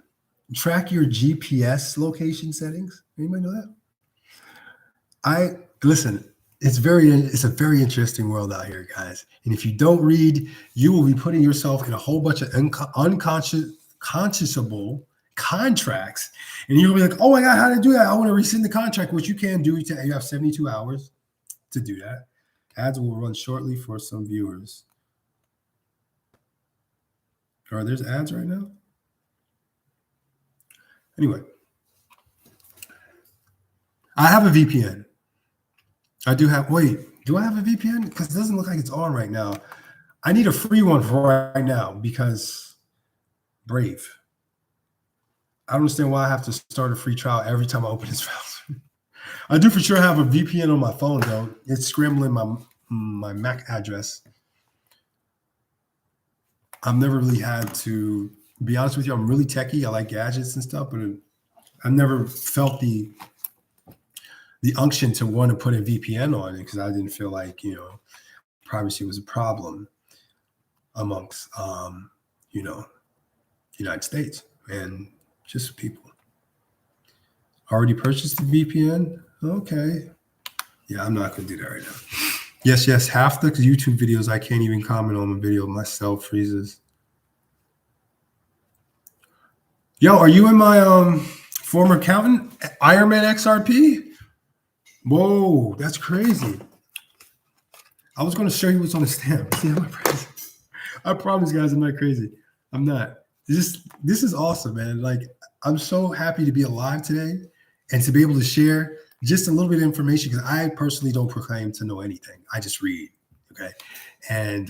track your GPS location settings? Anybody know that? I listen. It's a very interesting world out here, guys. And if you don't read, you will be putting yourself in a whole bunch of unconscionable contracts, and you'll be like, "Oh my God, how to do that? I want to rescind the contract," which you can do. You have 72 hours to do that. Ads will run shortly for some viewers. Or there's ads right now? Anyway, I have a VPN. I do have, wait, do I have a VPN? Because it doesn't look like it's on right now. I need a free one for right now because Brave. I don't understand why I have to start a free trial every time I open this browser. I do for sure have a VPN on my phone, though. It's scrambling my MAC address. I've never really had to be honest with you. I'm really techie. I like gadgets and stuff, but I've never felt the unction to want to put a VPN on it because I didn't feel like privacy was a problem amongst United States and just people. Already purchased the VPN? Okay. Yeah, I'm not going to do that right now. Yes. Half the YouTube videos I can't even comment on the video. My cell freezes. Yo, are you in my former accountant, Ironman XRP? Whoa, that's crazy. I was going to show you what's on the stamp. See how crazy? I promise, guys, I'm not crazy. I'm not. This is awesome, man. Like, I'm so happy to be alive today and to be able to share just a little bit of information because I personally don't proclaim to know anything. I just read, okay? And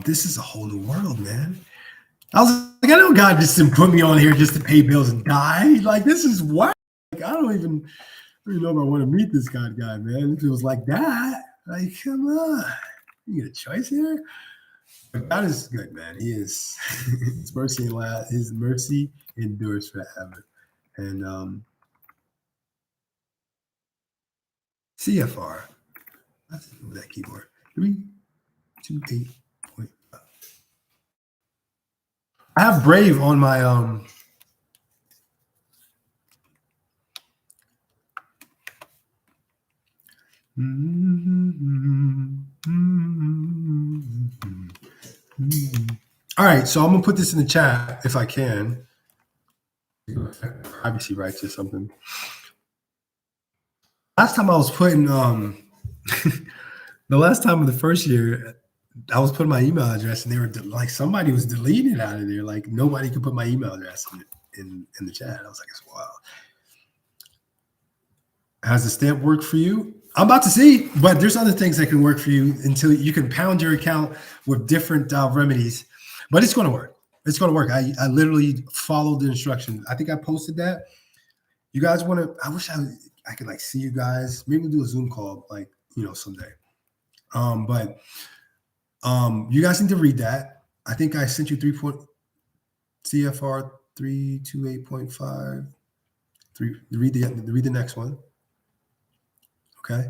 this is a whole new world, man. I was like, I know God just didn't put me on here just to pay bills and die. Like, this is wild. Like, I don't even know if I want to meet this guy, man. If it was like that, like, come on. You get a choice here? But God is good, man. He is. His mercy endures forever. And CFR. Let's move that keyboard. 328.5. I have Brave on my All right, so I'm gonna put this in the chat if I can. Privacy rights or something. Last time I was putting the last time of the first year, I was putting my email address, and they were like, somebody was deleting it out of there. Like, nobody could put my email address in the chat. I was like, it's wild. Has the stamp worked for you? I'm about to see, but there's other things that can work for you until you can pound your account with different remedies. But it's going to work. It's going to work. I literally followed the instructions. I think I posted that. You guys want to? I wish I could like see you guys. Maybe we'll do a Zoom call like someday. But you guys need to read that. I think I sent you CFR 328.5. Read the next one. Okay.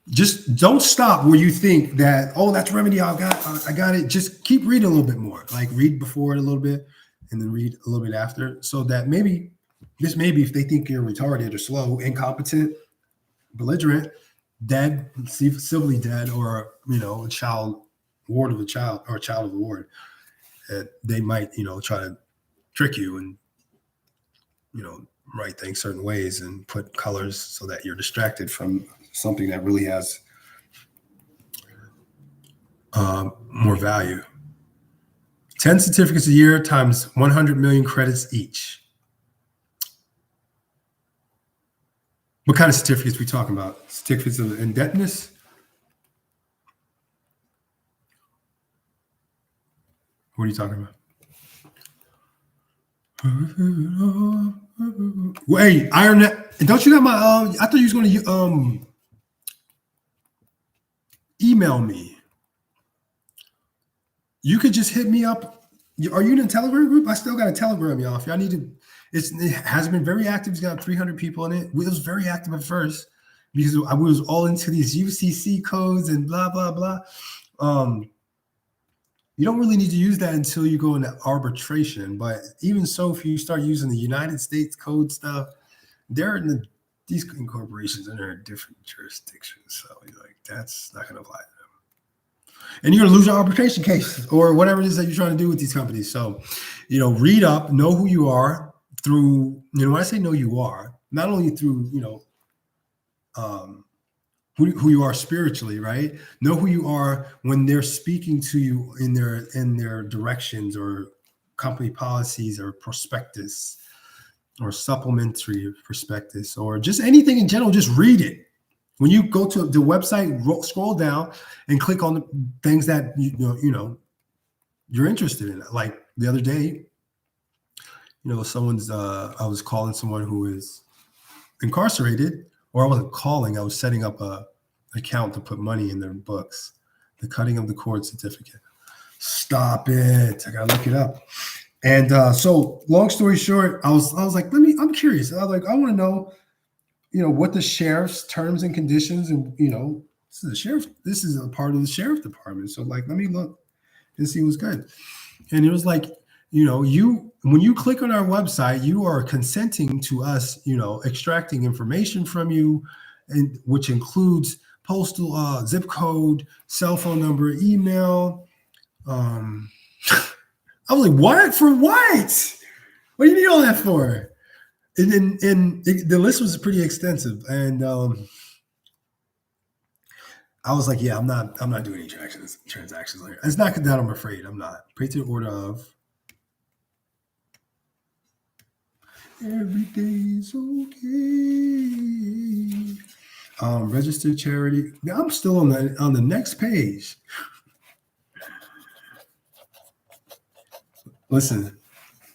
Just don't stop where you think that, oh, that's remedy. I got it. Just keep reading a little bit more. Like read before it a little bit, and then read a little bit after, so that maybe if they think you're retarded or slow, incompetent, belligerent, dead, civilly dead, or a child ward of a child or a child of the ward, they might try to trick you and write things certain ways and put colors so that you're distracted from something that really has more value. 10 certificates a year times 100 million credits each. What kind of certificates are we talking about? Certificates of indebtedness? What are you talking about? Wait, IronNet. Don't you got my? I thought you was going to email me. You could just hit me up. Are you in a Telegram group? I still got a Telegram, y'all. If y'all need to, it has been very active. It's got 300 people in it. It was very active at first because I was all into these UCC codes and blah blah blah. You don't really need to use that until you go into arbitration. But even so, if you start using the United States code stuff, these corporations are in different jurisdictions. So that's not going to apply to them. And you're going to lose your arbitration case or whatever it is that you're trying to do with these companies. So, read up, know who you are through, when I say know you are, not only through, who you are spiritually, right? Know who you are when they're speaking to you in their directions or company policies or prospectus or supplementary prospectus or just anything in general. Just read it. When you go to the website, scroll down and click on the things that you're interested in. Like the other day, someone's. I was calling someone who is incarcerated, or I wasn't calling. I was setting up a account to put money in their books. The cutting of the cord certificate. Stop it! I gotta look it up. And so, long story short, I was like, I'm curious. I was like, I want to know, what the sheriff's terms and conditions, and this is the sheriff. This is a part of the sheriff department. So let me look and see what's good. And it was like, when you click on our website, you are consenting to us, extracting information from you, and which includes postal zip code, cell phone number, email. I was like, what? For what? What do you need all that for? And the list was pretty extensive. And I was like, yeah, I'm not doing any transactions here. It's not that I'm afraid. I'm not. Pray to the order of every day's okay. Registered charity. I'm still on the next page. Listen,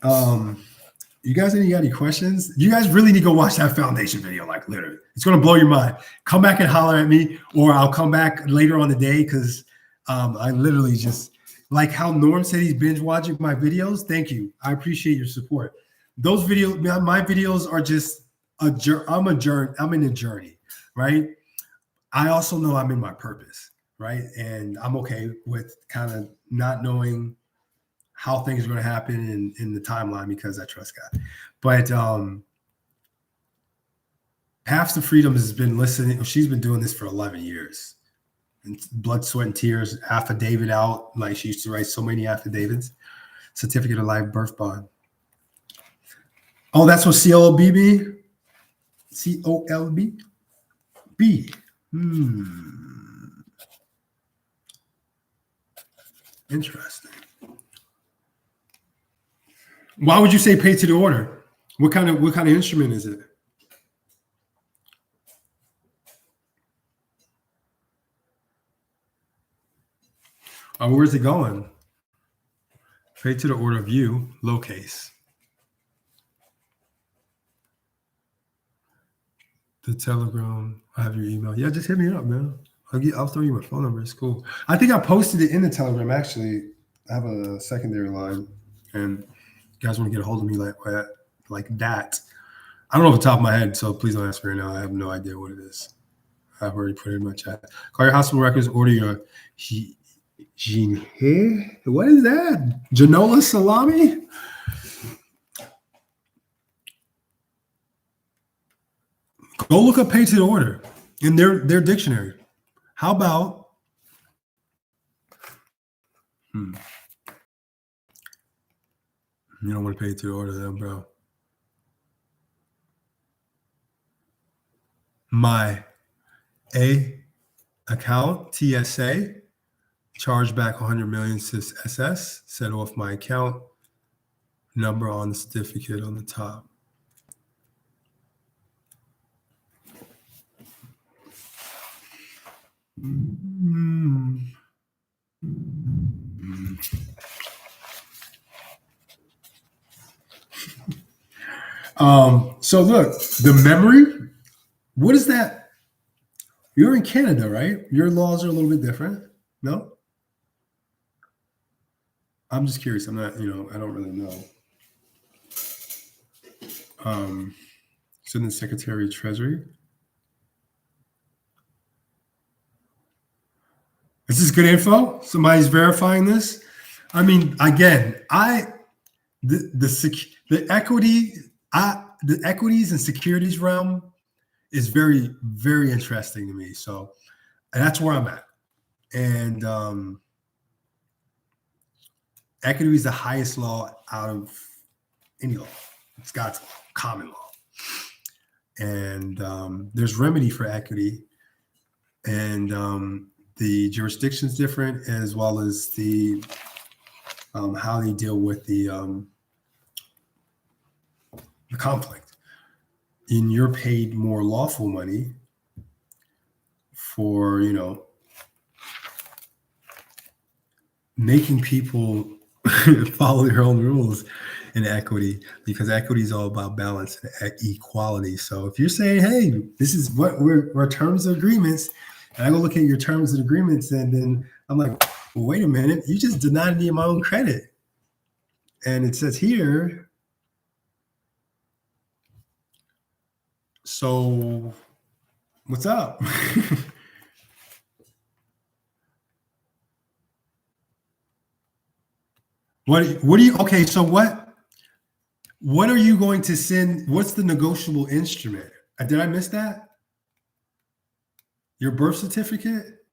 you guys got any questions? You guys really need to go watch that foundation video, like literally. It's going to blow your mind. Come back and holler at me, or I'll come back later on the day because I literally just, like how Norm said he's binge watching my videos. Thank you. I appreciate your support. Those videos, my videos are just I'm in a journey, right? I also know I'm in my purpose, right? And I'm okay with kind of not knowing how things are going to happen in the timeline because I trust God. But Paths to Freedom has been listening. She's been doing this for 11 years. And blood, sweat, and tears, affidavit out. Like she used to write so many affidavits. Certificate of Life, birth bond. Oh, that's what COLB be? COLB? B. Interesting. Why would you say pay to the order? What kind of instrument is it? Oh, where's it going? Pay to the order of you, lowercase. The Telegram. I have your email. Yeah, just hit me up, man. I'll throw you my phone number. It's cool. I think I posted it in the Telegram. Actually, I have a secondary line, and you guys want to get a hold of me like that. I don't know off the top of my head, so please don't ask me right now. I have no idea what it is. I've already put it in my chat. Call your hospital records. Order your what is that? Genola salami? Go look up pay to the order in their dictionary. How about you don't want to pay to the order then, bro. My account, TSA, charge back 100 million to SS, set off my account number on the certificate on the top. So look, the memory, what is that? You're in Canada, right? Your laws are a little bit different. No? I'm just curious. I'm not, I don't really know. Assistant Secretary of Treasury. Is this good info? Somebody's verifying this? I mean, again, the equities and securities realm is very, very interesting to me. So that's where I'm at. And equity is the highest law out of any law. It's God's law, common law. And there's remedy for equity. And the jurisdiction's different, as well as the how they deal with the conflict. And you're paid more lawful money for, making people follow their own rules in equity, because equity is all about balance and equality. So if you're saying, hey, this is what our terms of agreements, and I go look at your terms and agreements, and then I'm like, well, wait a minute, you just denied me my own credit. And it says here, so what's up? What do you, okay, so what are you going to send? What's the negotiable instrument? Did I miss that? Your birth certificate?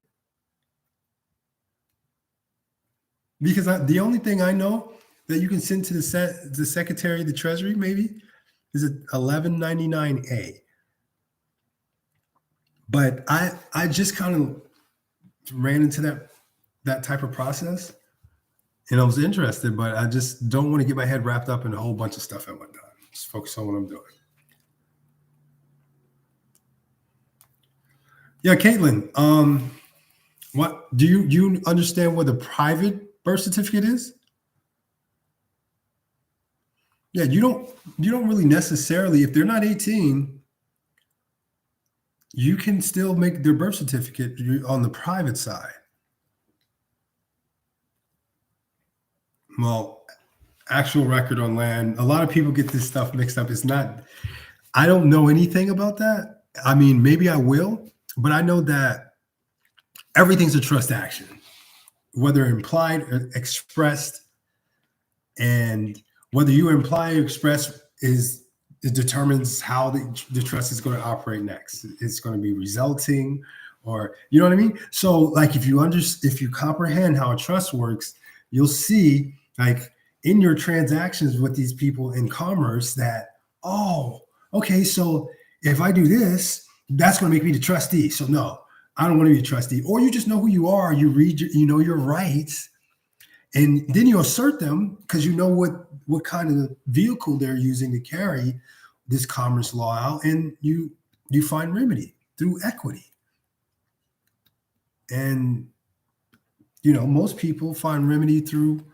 Because the only thing I know that you can send to the Secretary of the Treasury maybe is it 1199A. But I just kind of ran into that type of process, and I was interested, but I just don't want to get my head wrapped up in a whole bunch of stuff at one time. Just focus on what I'm doing. Yeah, Caitlin, what do you understand what the private birth certificate is? Yeah, you don't really necessarily, if they're not 18, you can still make their birth certificate on the private side. Well, actual record on land, a lot of people get this stuff mixed up. It's not, I don't know anything about that. I mean, maybe I will, but I know that everything's a trust action, whether implied or expressed, and whether you imply or express it determines how the trust is going to operate next. It's going to be resulting, or you know what I mean. So, like, if you comprehend how a trust works, you'll see, like, in your transactions with these people in commerce, that, oh, okay, so if I do this, that's going to make me the trustee. So no, I don't want to be a trustee. Or you just know who you are. You read, you know your rights, and then you assert them because you know what kind of vehicle they're using to carry this commerce law out, and you find remedy through equity. And most people find remedy through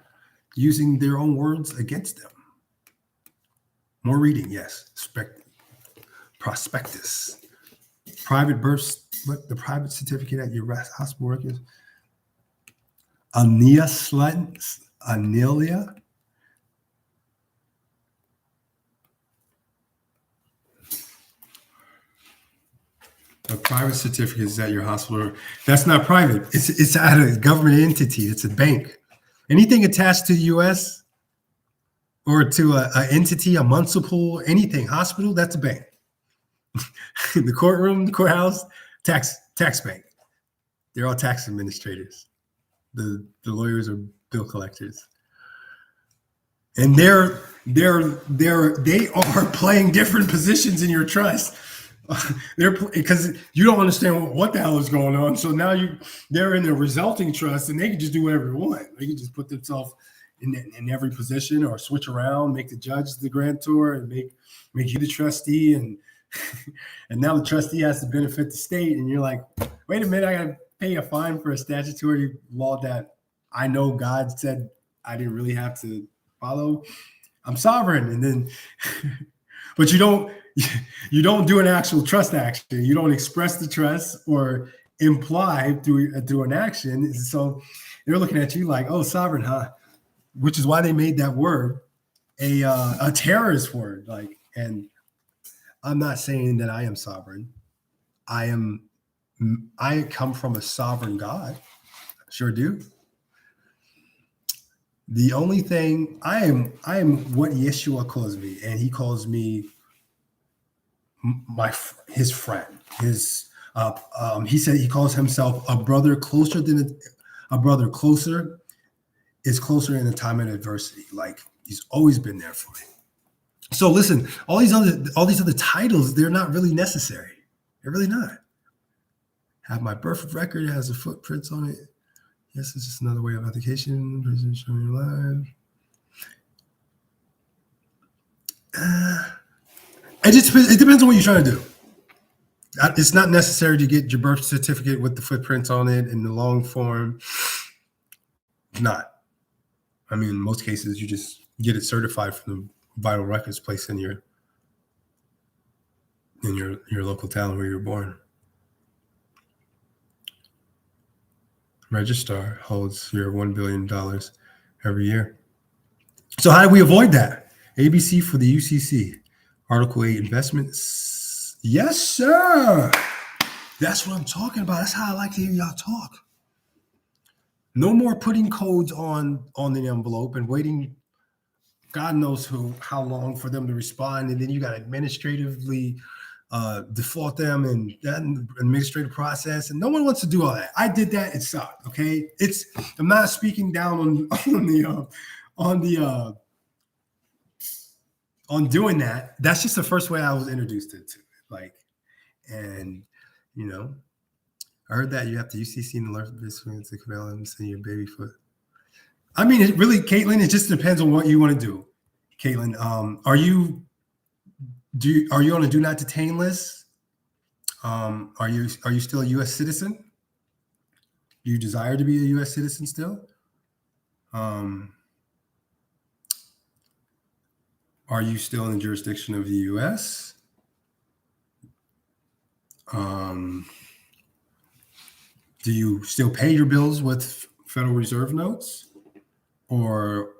using their own words against them. More reading, yes. Prospectus. private birth, what the private certificate at your hospital work is? Anelia. A private certificate is at your hospital. That's not private. It's at a government entity. It's a bank. Anything attached to the U.S. or to an entity, a municipal, anything, hospital, that's a bank. The courtroom, the courthouse, tax bank. They're all tax administrators. The lawyers are bill collectors. And they are playing different positions in your trust. They're because you don't understand what the hell is going on. So now they're in the resulting trust, and they can just do whatever they want. They can just put themselves in every position, or switch around, make the judge the grantor, and make you the trustee, and and now the trustee has to benefit the state. And you're like, wait a minute, I got to pay a fine for a statutory law that I know God said I didn't really have to follow. I'm sovereign, and then, but you don't do an actual trust action. You don't express the trust or imply through an action. So they're looking at you like, oh, sovereign, huh? Which is why they made that word a terrorist word. Like, and I'm not saying that I am sovereign. I come from a sovereign God. Sure do. The only thing I am what Yeshua calls me, and he calls me his friend. He said he calls himself a brother closer is closer in a time of adversity. Like, he's always been there for me. So listen, all these other titles, they're not really necessary. They're really not. Have my birth record, it has the footprints on it. Yes, it's just another way of authentication. Person showing your life. It depends on what you're trying to do. It's not necessary to get your birth certificate with the footprints on it in the long form. It's not. I mean, in most cases, you just get it certified from the vital records place in your local town where you were born. Registrar holds your $1 billion every year. So how do we avoid that? ABC for the UCC. Article 8 investments. Yes, sir. That's what I'm talking about. That's how I like to hear y'all talk. No more putting codes on the envelope and waiting God knows how long for them to respond. And then you got to administratively default them, and that administrative process. And no one wants to do all that. I did that. It sucked. Okay. I'm not speaking down on doing that. That's just the first way I was introduced to it. Like, and I heard that you have to UCC and learn this to surveillance and your baby foot. I mean, it really, Caitlin, it just depends on what you want to do. Caitlin, are you on a do not detain list? Are you still a U.S. citizen? Do you desire to be a U.S. citizen still? Are you still in the jurisdiction of the U.S.? Do you still pay your bills with Federal Reserve notes? Or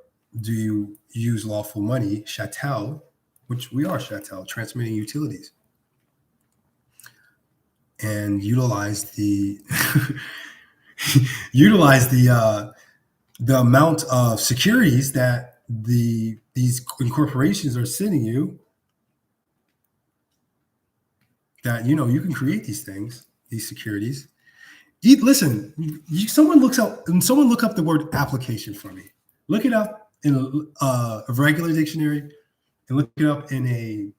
do you use lawful money, chattel, which we are chattel, transmitting utilities, and utilize the amount of securities that these corporations are sending you, that you can create these things, these securities. Listen, someone look up the word application for me. Look it up in a regular dictionary, and look it up in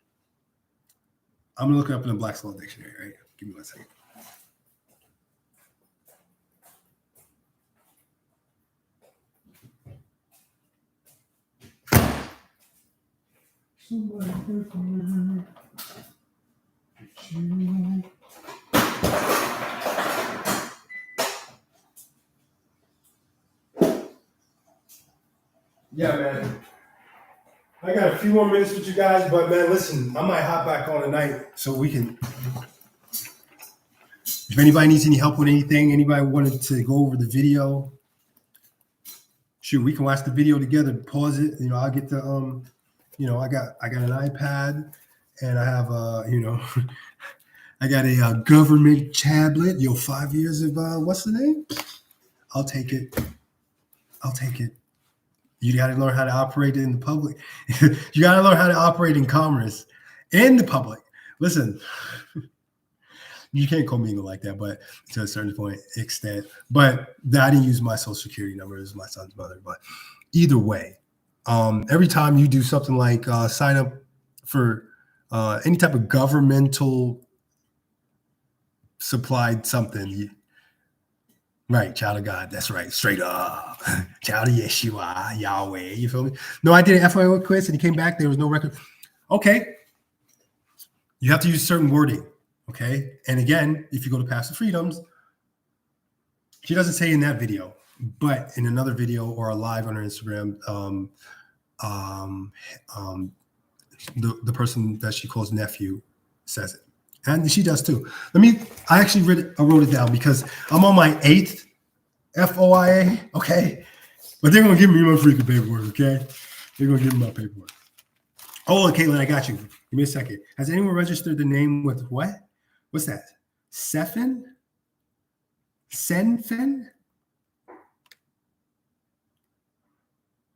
I'm going to look it up in a Black's Law dictionary, right? Give me 1 second. Somebody pray for me. Yeah, man. I got a few more minutes with you guys, but man, listen, I might hop back on tonight so we can If anybody needs any help with anything, anybody wanted to go over the video, shoot, we can watch the video together. Pause it. I'll get the I got an iPad, and I have I got a government tablet. 5 years of what's the name? I'll take it. You got to learn how to operate in the public. You got to learn how to operate in commerce in the public. Listen, you can't commingle like that, but to a certain extent. But I didn't use my social security number as my son's mother. But either way, every time you do something like sign up for any type of governmental supplied something, right, child of God, that's right, straight up, child of Yeshua, Yahweh, you feel me? No, I did an FYO quiz and he came back, there was no record. Okay, you have to use certain wording, okay? And again, if you go to Pastor Freedoms, she doesn't say in that video, but in another video or a live on her Instagram, the person that she calls nephew says it. And she does too. I actually wrote it down because I'm on my 8th FOIA, okay? But they're going to give me my freaking paperwork, okay? They're going to give me my paperwork. Oh, Caitlin, I got you. Give me a second. Has anyone registered the name with what? What's that? Senfen?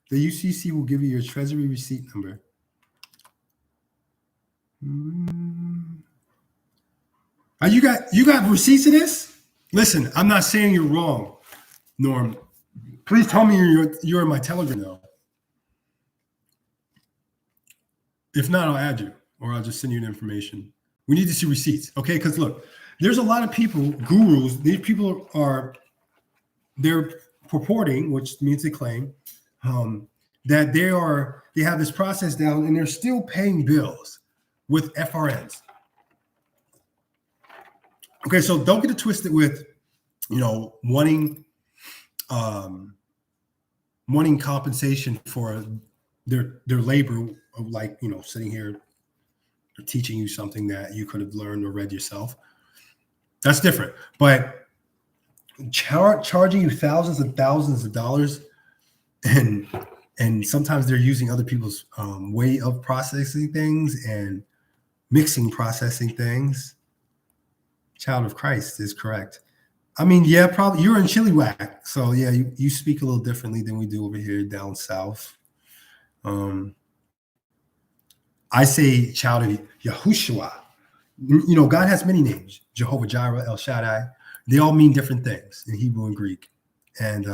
The UCC will give you your treasury receipt number. You got receipts of this? Listen, I'm not saying you're wrong, Norm. Please tell me you're in my Telegram though. If not, I'll add you, or I'll just send you the information. We need to see receipts, okay? Because look, there's a lot of people, gurus. These people they're purporting, which means they claim, that they have this process down, and they're still paying bills with FRNs. Okay, so don't get it twisted with, wanting compensation for their labor of sitting here teaching you something that you could have learned or read yourself. That's different. But charging you thousands and thousands of dollars, and sometimes they're using other people's way of processing things and processing things. Child of Christ is correct. I mean, yeah, probably you're in Chilliwack, so yeah, you speak a little differently than we do over here down south. I say child of Yahushua. God has many names: Jehovah Jireh, El Shaddai. They all mean different things in Hebrew and Greek. And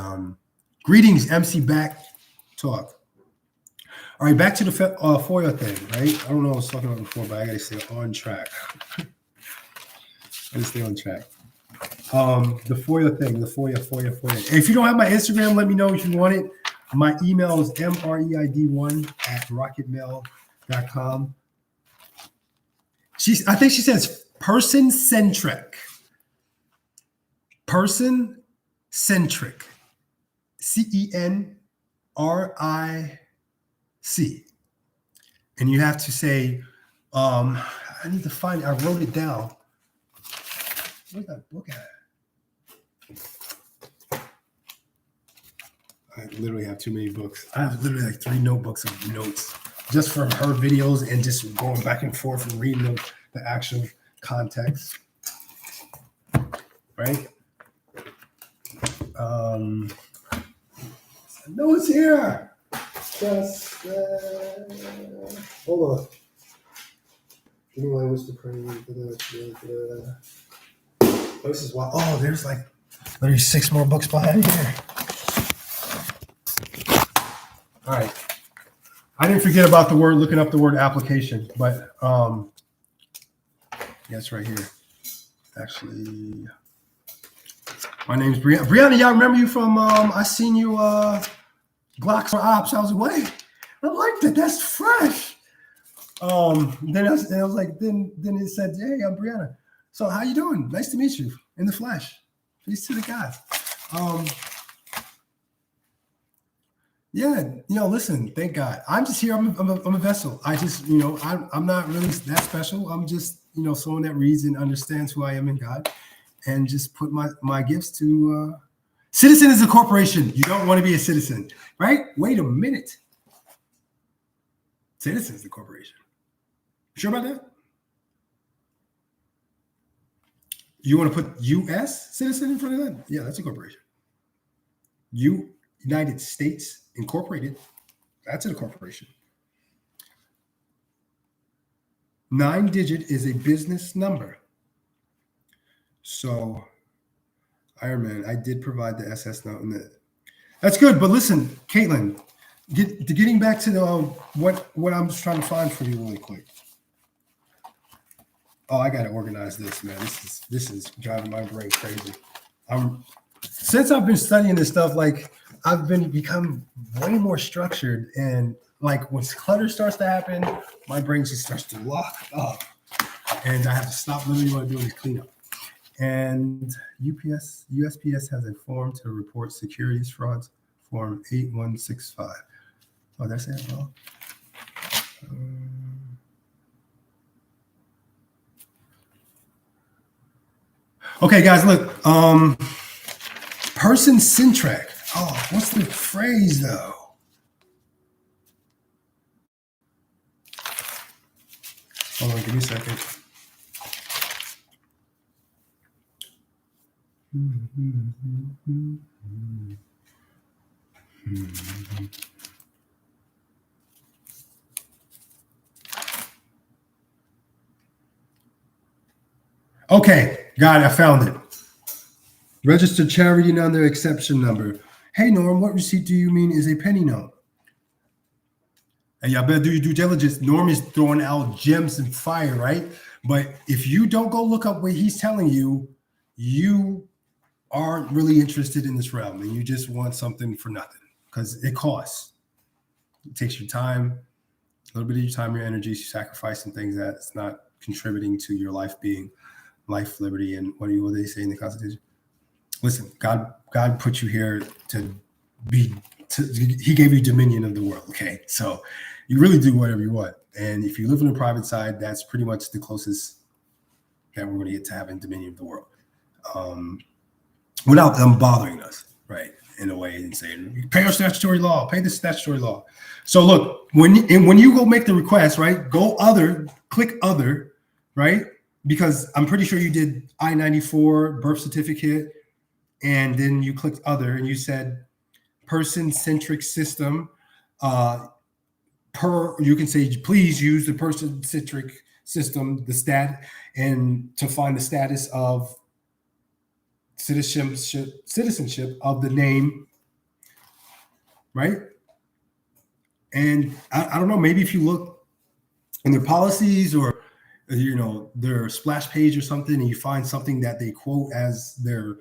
greetings, MC Back Talk. All right, back to the FOIA thing, right? I don't know what I was talking about before, but I got to stay on track. The FOIA thing, the FOIA. If you don't have my Instagram, let me know if you want it. My email is mreid1@rocketmail.com. I think she says person-centric. Person-centric. CENRIC. And you have to say, I need to find it. I wrote it down. Where's that book at? I literally have too many books. I have literally like 3 notebooks of notes just for her videos and just going back and forth and reading the actual context. Right? No, it's here. Just hold on. Anyway, what's the prayer? This is why. Oh, there's like literally 6 more books behind here. All right. I didn't forget about looking up the word application, but yeah, it's right here. Actually, my name's Brianna. Brianna, y'all remember you from? I seen you Glocks for Ops. I was like, wait, I liked it. That's fresh. Then I was like, then it said, hey, I'm Brianna. So how you doing? Nice to meet you in the flesh. Peace to the gods. Yeah, listen, thank God. I'm just here. I'm a vessel. I just, I'm not really that special. I'm just, someone that reads and understands who I am in God. and just put my gifts to citizen is a corporation. You don't want to be a citizen, right? Wait a minute. Citizen is the corporation. Sure about that? You want to put U.S. citizen in front of that? Yeah, that's a corporation. United States Incorporated. That's a corporation. 9-digit is a business number. So, Iron Man, I did provide the SS note in that. That's good. But listen, Caitlin, getting back to the what I'm just trying to find for you really quick. Oh, I got to organize this, man. This is driving my brain crazy. Since I've been studying this stuff, like I've become way more structured, and like when clutter starts to happen, my brain just starts to lock up, and I have to stop literally what I'm doing is clean up. And USPS has a form to report securities frauds, form 8165. Oh, that's it. Well, okay, guys, look. Person-centric. Oh, what's the phrase though? Hold on, give me a second. Okay, got it. I found it. Registered charity number, exception number. Hey, Norm, what receipt do you mean is a penny note? And y'all better do your due diligence. Norm is throwing out gems and fire, right? But if you don't go look up what he's telling you, you aren't really interested in this realm, and you just want something for nothing because it costs. It takes your time, a little bit of your time, your energy, sacrificing things that it's not contributing to your life being life, liberty, and what do they say in the Constitution? Listen, God put you here to be. He gave you dominion of the world. Okay, so you really do whatever you want, and if you live on the private side, that's pretty much the closest that we're going to get to having dominion of the world, without them bothering us, right? In a way, and saying, "Pay our statutory law, pay the statutory law." So look, when you go make the request, right? Go click other, right? Because I'm pretty sure you did I-94 birth certificate, and then you clicked other, and you said person-centric system. You can say, please use the person-centric system, the stat, and to find the status of citizenship of the name, right? And I don't know, maybe if you look in their policies or their splash page or something, and you find something that they quote as their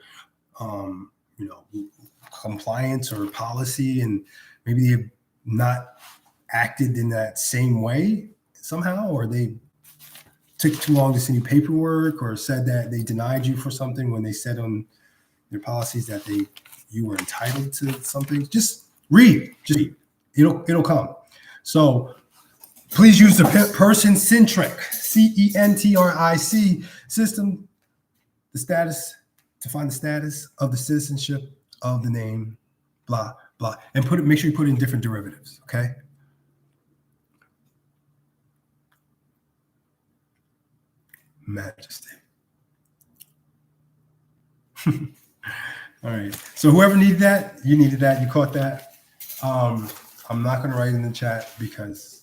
compliance or policy, and maybe they've not acted in that same way somehow, or they took too long to send you paperwork, or said that they denied you for something when they said on their policies that you were entitled to something. Just read. It'll come. So please use the person-centric, CENTRIC system, the status, to find the status of the citizenship of the name, blah, blah. And make sure you put in different derivatives, okay? Majesty. All right. So whoever needed that, you needed that. You caught that. I'm not going to write in the chat because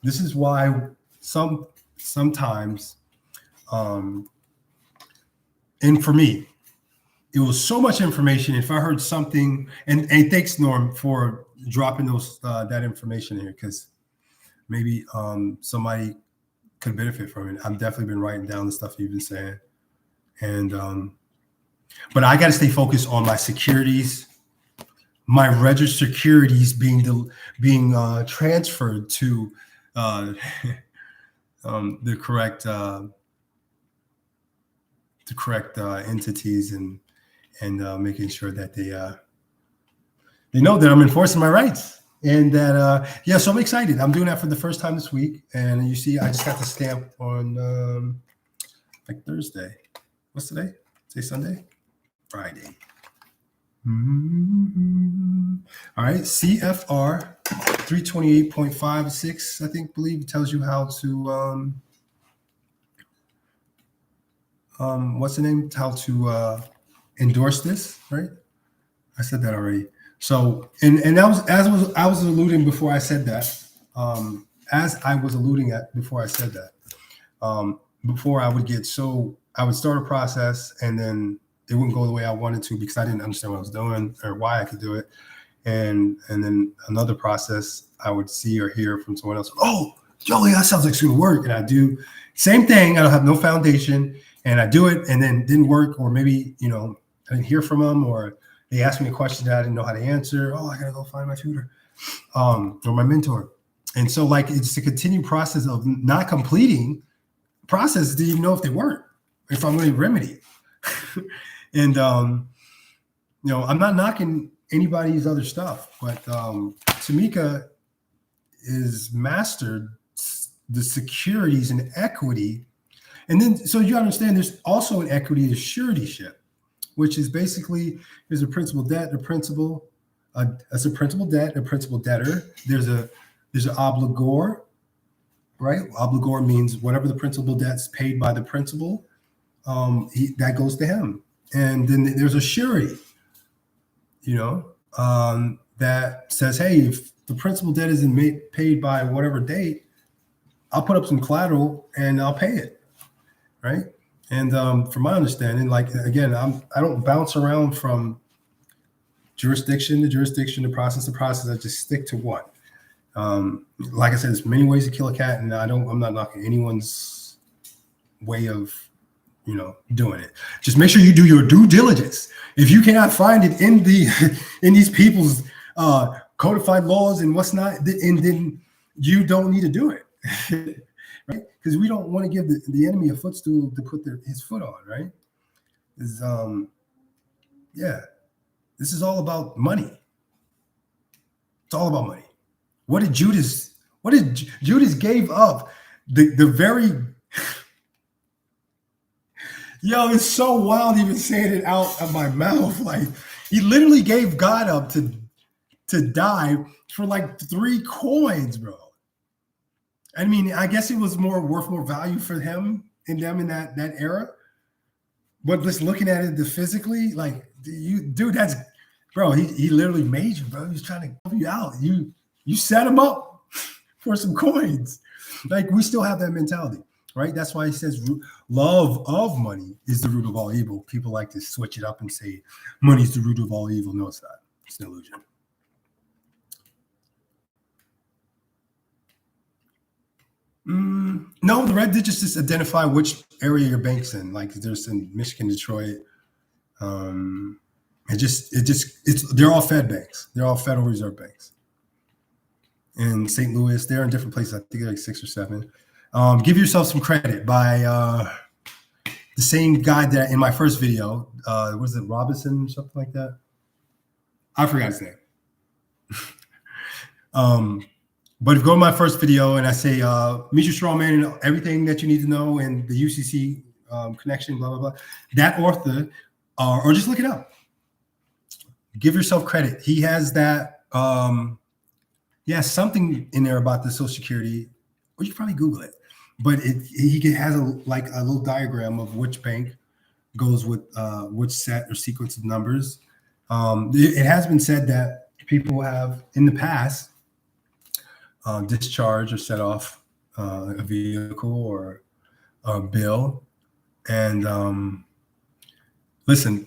this is why sometimes, and for me, it was so much information. If I heard something, and thanks, Norm, for dropping that information here, because maybe somebody could benefit from it. I've definitely been writing down the stuff you've been saying, and but I got to stay focused on my securities, my registered securities being transferred to the correct entities, and making sure that they know that I'm enforcing my rights, and that so I'm excited. I'm doing that for the first time this week, and you see, I just got the stamp on like Thursday. What's today? Say Sunday? Friday. Mm-hmm. All right. CFR 328.56, I think, believe tells you how to what's the name? How to endorse this, right? I said that already. So, and that was I was alluding before I said that. As I was alluding at before I said that. Before I would start a process and then it wouldn't go the way I wanted to because I didn't understand what I was doing or why I could do it. And then another process I would see or hear from someone else. Oh, Joey, that sounds like it's gonna work. And I do same thing. I don't have no foundation, and I do it, and then it didn't work, or maybe I didn't hear from them, or they asked me a question that I didn't know how to answer. Oh, I gotta go find my tutor, or my mentor. And so, like, it's a continued process of not completing processes to even know if they work, if I'm going to remedy. And I'm not knocking anybody's other stuff, but Tamika is mastered the securities and equity. And then, so you understand there's also an equity to suretyship, which is basically there's a principal debt, a principal, as a principal debt, a principal debtor. There's an obligor, right? Obligor means whatever the principal debt's paid by the principal, that goes to him. And then there's a surety, that says, hey, if the principal debt isn't paid by whatever date, I'll put up some collateral and I'll pay it, right? And from my understanding, like, again, I don't bounce around from jurisdiction to jurisdiction, to process to process. I just stick to one. Like I said, there's many ways to kill a cat, and I'm not knocking anyone's way of, doing it. Just make sure you do your due diligence. If you cannot find it in these people's codified laws and what's not, and then you don't need to do it, right? Because we don't want to give the enemy a footstool to put his foot on, right? This is all about money. It's all about money. What did Judas gave up? The very it's so wild even saying it out of my mouth. Like, he literally gave God up to die for like 3 coins, bro. I mean, I guess it was worth more value for him and them in that era. But just looking at it physically, like, that's, bro, he literally made you, bro. He was trying to help you out. You set him up for some coins. Like, we still have that mentality, right? That's why he says love of money is the root of all evil. People like to switch it up and say money is the root of all evil. No, it's not. It's an illusion. No, the red digits just identify which area your bank's in. Like, there's in Michigan, Detroit. They're all Fed banks. They're all Federal Reserve banks. In St. Louis, they're in different places. I think they're like 6 or 7. Give yourself some credit by the same guy that in my first video, was it Robinson or something like that? I forgot his name. But if you go to my first video and I say, meet your strong man and everything that you need to know and the UCC connection, blah, blah, blah, that author, or just look it up. Give yourself credit. He has that, he has something in there about the Social Security, or you can probably Google it. But he has a little diagram of which bank goes with which set or sequence of numbers. It has been said that people have in the past discharged or set off a vehicle or a bill. And listen,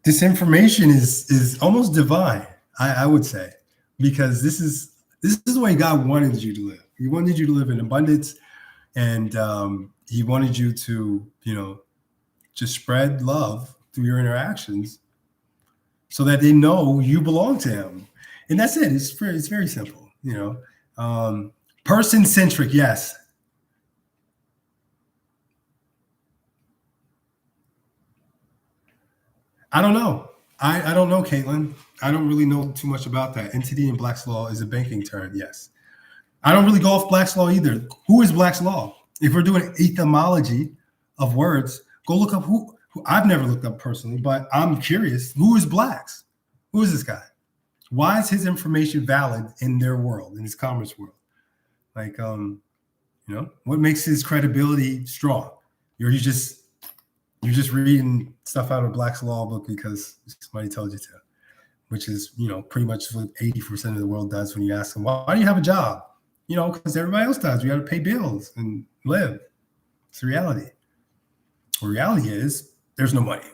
this information is almost divine, I would say, because this is the way God wanted you to live. He wanted you to live in abundance, and he wanted you to, just spread love through your interactions so that they know you belong to him. And that's it. It's very simple, person-centric, yes. I don't know. I don't know, Caitlin. I don't really know too much about that. Entity in Black's Law is a banking term, yes. I don't really go off Black's Law either. Who is Black's Law? If we're doing etymology of words, go look up who who I've never looked up personally, but I'm curious. Who is Blacks? Who is this guy? Why is his information valid in their world, in his commerce world? Like, what makes his credibility strong? You're just reading stuff out of Black's law book because somebody told you to, which is, pretty much what 80% of the world does when you ask them, why do you have a job? Because everybody else does. We got to pay bills and live. It's the reality. The reality is there's no money.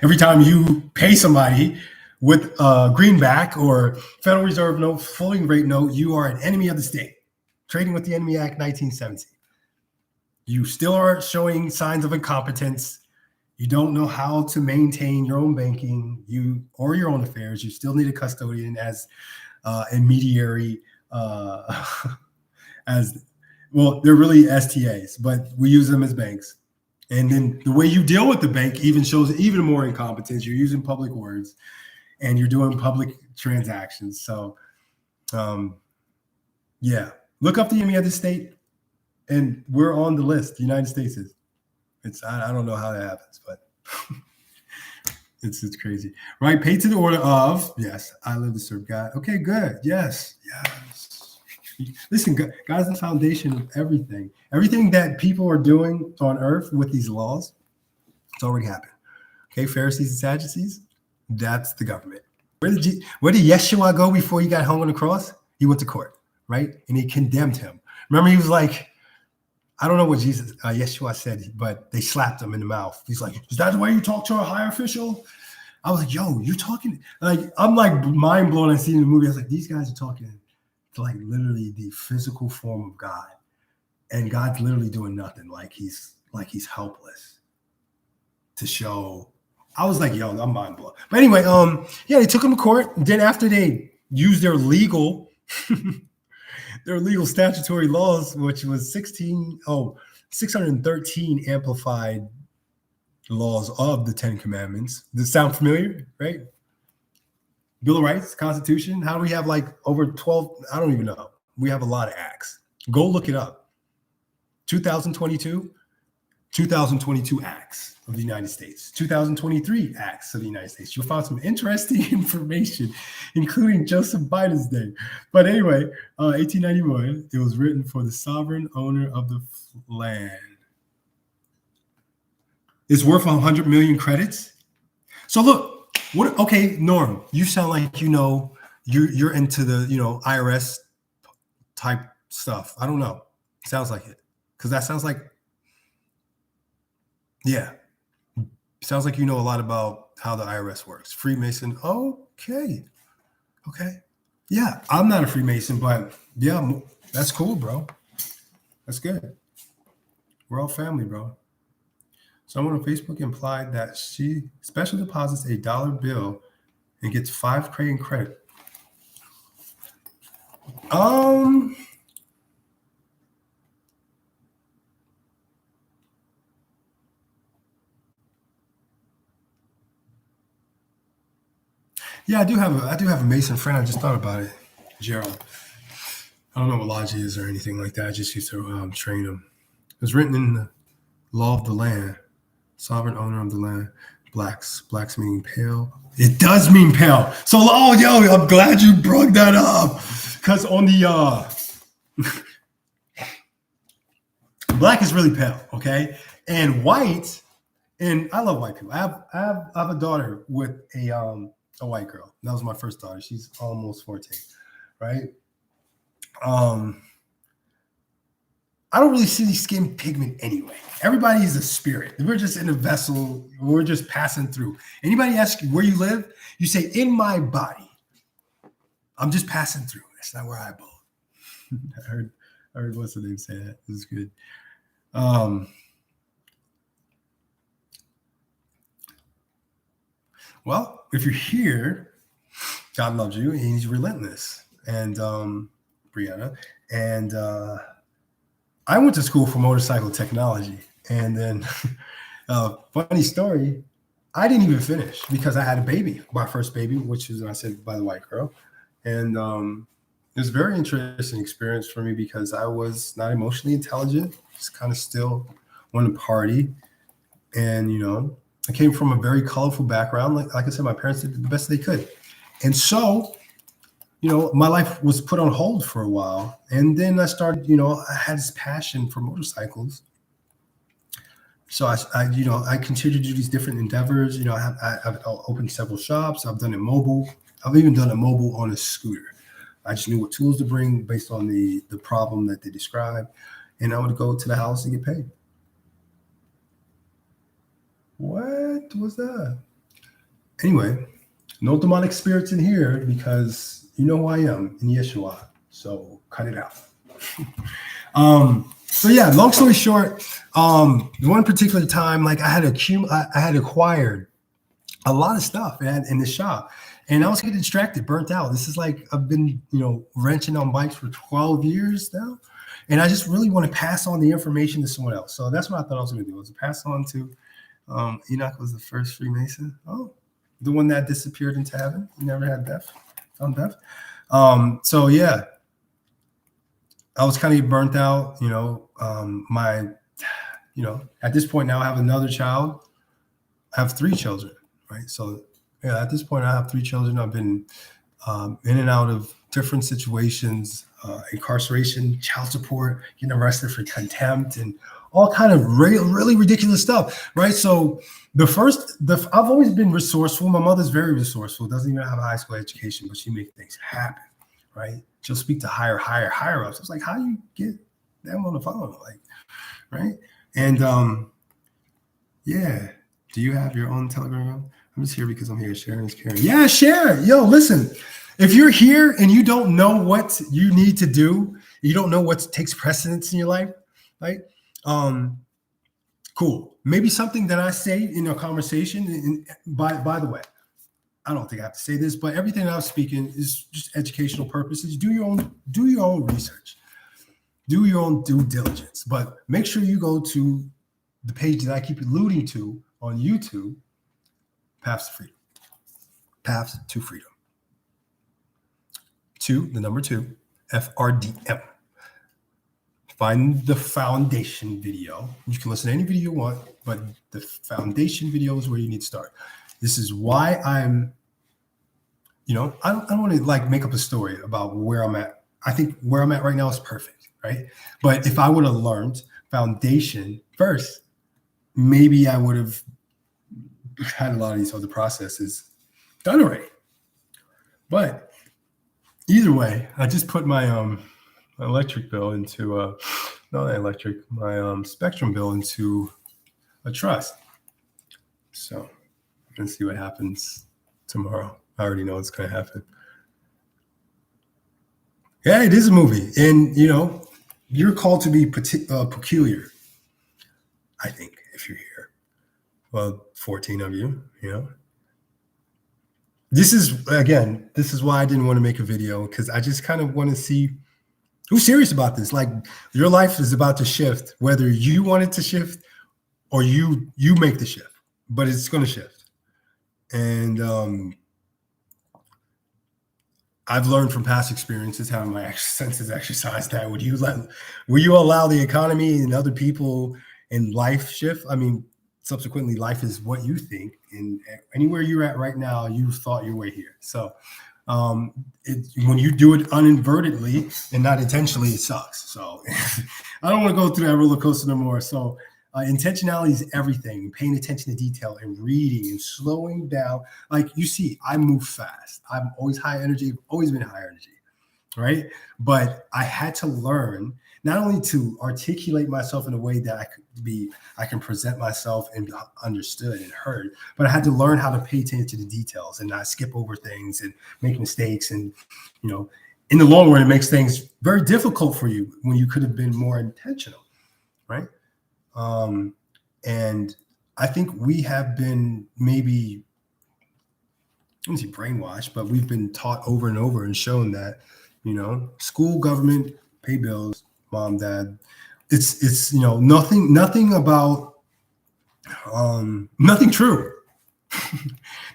Every time you pay somebody with a greenback or Federal Reserve note, floating rate note, you are an enemy of the state. Trading with the Enemy Act 1970. You still are showing signs of incompetence. You don't know how to maintain your own banking, or your own affairs. You still need a custodian as intermediary, as well. They're really STAs, but we use them as banks. And then the way you deal with the bank even shows even more incompetence. You're using public words, and you're doing public transactions. So, yeah, look up the enemy of the state, and we're on the list. The United States is. I don't know how that happens, but it's crazy, right? Paid to the order of, yes, I live to serve God. Okay, good. Yes. Listen, God is the foundation of everything. Everything that people are doing on earth with these laws, it's already happened. Okay, Pharisees and Sadducees, that's the government. Where did Yeshua go before he got hung on the cross? He went to court, right? And he condemned him. Remember, he was like, I don't know what Yeshua said, but they slapped him in the mouth. He's like, is that the way you talk to a higher official? I was like, yo, you're talking, like, I'm like mind blown. I see in the movie, I was like, these guys are talking to like literally the physical form of God. And God's literally doing nothing. Like he's helpless to show. I was like, yo, I'm mind blown. But anyway, they took him to court. Then after they used their legal statutory laws, which was 613 amplified laws of the 10 Commandments. Does this sound familiar, right? Bill of Rights, Constitution. How do we have like over 12? I don't even know. We have a lot of acts. Go look it up. 2022 acts of the United States, 2023 acts of the United States. You'll find some interesting information, including Joseph Biden's name. But anyway, 1891, it was written for the sovereign owner of the land. It's worth 100 million credits. So look, Norm, you sound like you're into the IRS type stuff. I don't know. Sounds like it, because that sounds like, yeah. Sounds like you know a lot about how the IRS works. Freemason. Okay. Yeah, I'm not a Freemason, but yeah, that's cool, bro. That's good. We're all family, bro. Someone on Facebook implied that she special deposits a dollar bill and gets 5 Crayon credit. Yeah, I do have a Mason friend. I just thought about it, Gerald. I don't know what lodge he is or anything like that. I just used to train him. It was written in the law of the land, sovereign owner of the land. Blacks meaning pale. It does mean pale. So, I'm glad you brought that up, because on the black is really pale, okay, and white. And I love white people. I have a daughter with a white girl. That was my first daughter. She's almost 14, right? I don't really see skin pigment anyway. Everybody is a spirit. We're just in a vessel. We're just passing through. Anybody ask you where you live, you say, in my body. I'm just passing through. That's not where I belong. I heard what's the name say that. This is good. Well, if you're here, God loves you and he's relentless. And Brianna. And I went to school for motorcycle technology. And then, funny story, I didn't even finish because I had a baby, my first baby, which is, I said, by the white girl. And it was a very interesting experience for me because I was not emotionally intelligent, just kind of still wanted to party. And, I came from a very colorful background. Like I said, my parents did the best they could. And so, my life was put on hold for a while. And then I started, I had this passion for motorcycles. So I continue to do these different endeavors. I've opened several shops. I've done it mobile. I've even done it mobile on a scooter. I just knew what tools to bring based on the problem that they described. And I would go to the house and get paid. What was that? Anyway, no demonic spirits in here because you know who I am in Yeshua. So cut it out. So yeah, long story short, one particular time, like I had acquired a lot of stuff in the shop, and I was getting distracted, burnt out. This is like I've been, wrenching on bikes for 12 years now, and I just really want to pass on the information to someone else. So that's what I thought I was going to do, was to pass on to Enoch was the first Freemason. Oh, the one that disappeared into heaven. He never had death, found death. So yeah, I was kind of burnt out, at this point now I have another child. I have 3 children, right? So yeah, at this point I have 3 children. I've been in and out of different situations, incarceration, child support, getting arrested for contempt, and all kind of really ridiculous stuff, right? So I've always been resourceful. My mother's very resourceful, doesn't even have a high school education, but she makes things happen, right? She'll speak to higher ups. It's like, how do you get them on the phone? Like, right? And yeah. Do you have your own Telegram? I'm just here because I'm here. Sharing is caring. Yeah, share. Yo, listen. If you're here and you don't know what you need to do, you don't know what takes precedence in your life, right? Cool. Maybe something that I say in a conversation. And by the way, I don't think I have to say this, but everything that I'm speaking is just educational purposes. Do your own research. Do your own due diligence. But make sure you go to the page that I keep alluding to on YouTube, Paths to Freedom. Paths to Freedom. 2, the number 2, FRDM. Find the foundation video. You can listen to any video you want, but the foundation video is where you need to start. This is why I'm, I don't want to make up a story about where I'm at. I think where I'm at right now is perfect, right? But if I would have learned foundation first, maybe I would have had a lot of these other processes done already. But either way, I just put my electric bill into my Spectrum bill into a trust. So I'm gonna see what happens tomorrow. I already know what's gonna happen. Yeah, it is a movie, and you're called to be peculiar. I think if you're here, well, 14 of you, This is why I didn't want to make a video, because I just kind of want to see who's serious about this. Like, your life is about to shift, whether you want it to shift or you make the shift, but it's going to shift. And I've learned from past experiences how my senses exercise that. Will you allow the economy and other people in life shift? I mean, subsequently, life is what you think, and anywhere you're at right now, you've thought your way here. So when you do it uninadvertently and not intentionally, it sucks. So I don't want to go through that roller coaster no more. So intentionality is everything. Paying attention to detail and reading and slowing down. Like, you see, I move fast. I'm always high energy. I've always been high energy, right? But I had to learn not only to articulate myself in a way that I can present myself and be understood and heard, but I had to learn how to pay attention to the details and not skip over things and make mistakes. And, in the long run, it makes things very difficult for you when you could have been more intentional, right? And I think we have been maybe, I don't say brainwashed, but we've been taught over and over and shown that, school, government, pay bills, mom, dad. It's nothing about nothing true.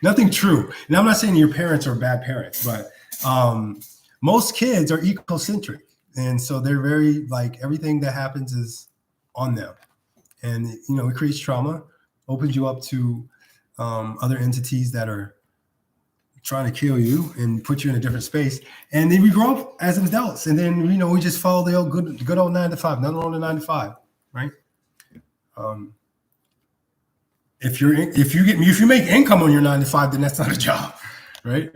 Nothing true. And I'm not saying your parents are bad parents, but most kids are ecocentric. And so they're very, like, everything that happens is on them. And it creates trauma, opens you up to other entities that are trying to kill you and put you in a different space. And then we grow up as adults, and then we just follow the old good old 9 to 5. Nothing wrong with 9 to 5, right? If you make income on your 9 to 5, then that's not a job, right?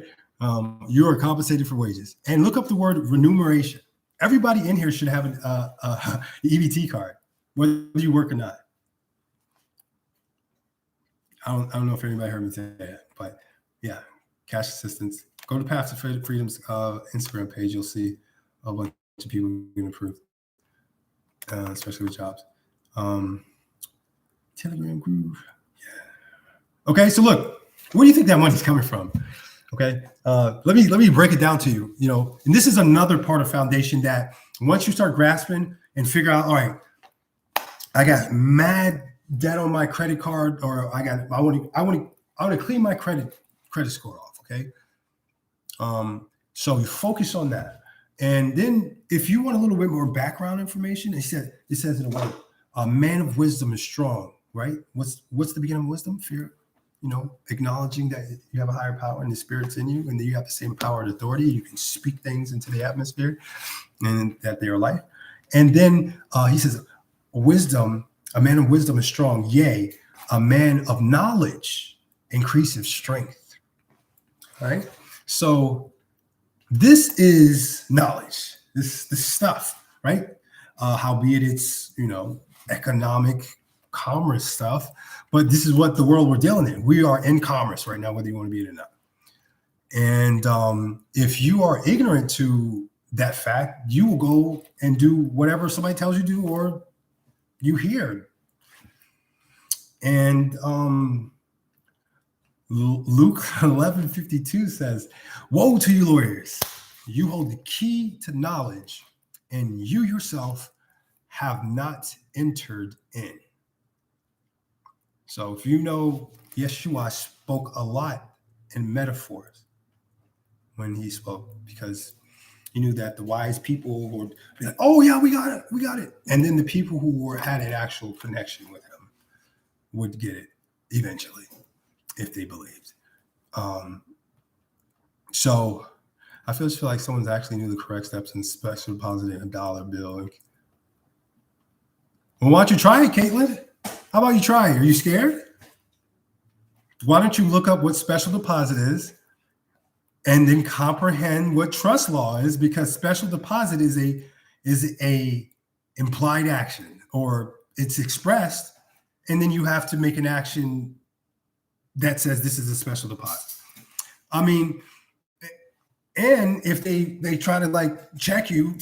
You are compensated for wages. And look up the word remuneration. Everybody in here should have an EBT card, whether you work or not. I don't know if anybody heard me say that, but yeah, cash assistance. Go to Path to Freedom's Instagram page. You'll see a bunch of people getting approved, especially with jobs. Telegram group. Yeah. Okay, so look, where do you think that money's coming from? Okay, let me break it down to you. And this is another part of foundation that once you start grasping and figure out, all right, I got mad debt on my credit card, or I want to clean my credit score off. Okay, so you focus on that, and then if you want a little bit more background information, it says in a way, a man of wisdom is strong. Right? What's the beginning of wisdom? Fear. Acknowledging that you have a higher power and the spirit's in you, and that you have the same power and authority. You can speak things into the atmosphere, and that they are life. And then he says, wisdom, a man of wisdom is strong. Yea, a man of knowledge increases strength. All right. So this is knowledge. This stuff, right? Howbeit it's economic, commerce stuff, but this is what the world we're dealing in. We are in commerce right now, whether you want to be it or not. And if you are ignorant to that fact, you will go and do whatever somebody tells you to do, or you hear. And Luke 11:52 says, "Woe to you, lawyers! You hold the key to knowledge, and you yourself have not entered in." So if Yeshua spoke a lot in metaphors when he spoke, because he knew that the wise people would be like, "Oh yeah, we got it," and then the people who had an actual connection with him would get it eventually if they believed. So I feel like someone's actually knew the correct steps in special depositing a dollar bill. Well, why don't you try it, Caitlin? How about you try it? Are you scared? Why don't you look up what special deposit is and then comprehend what trust law is? Because special deposit is a implied action, or it's expressed, and then you have to make an action that says this is a special deposit. I mean, and if they try to check you,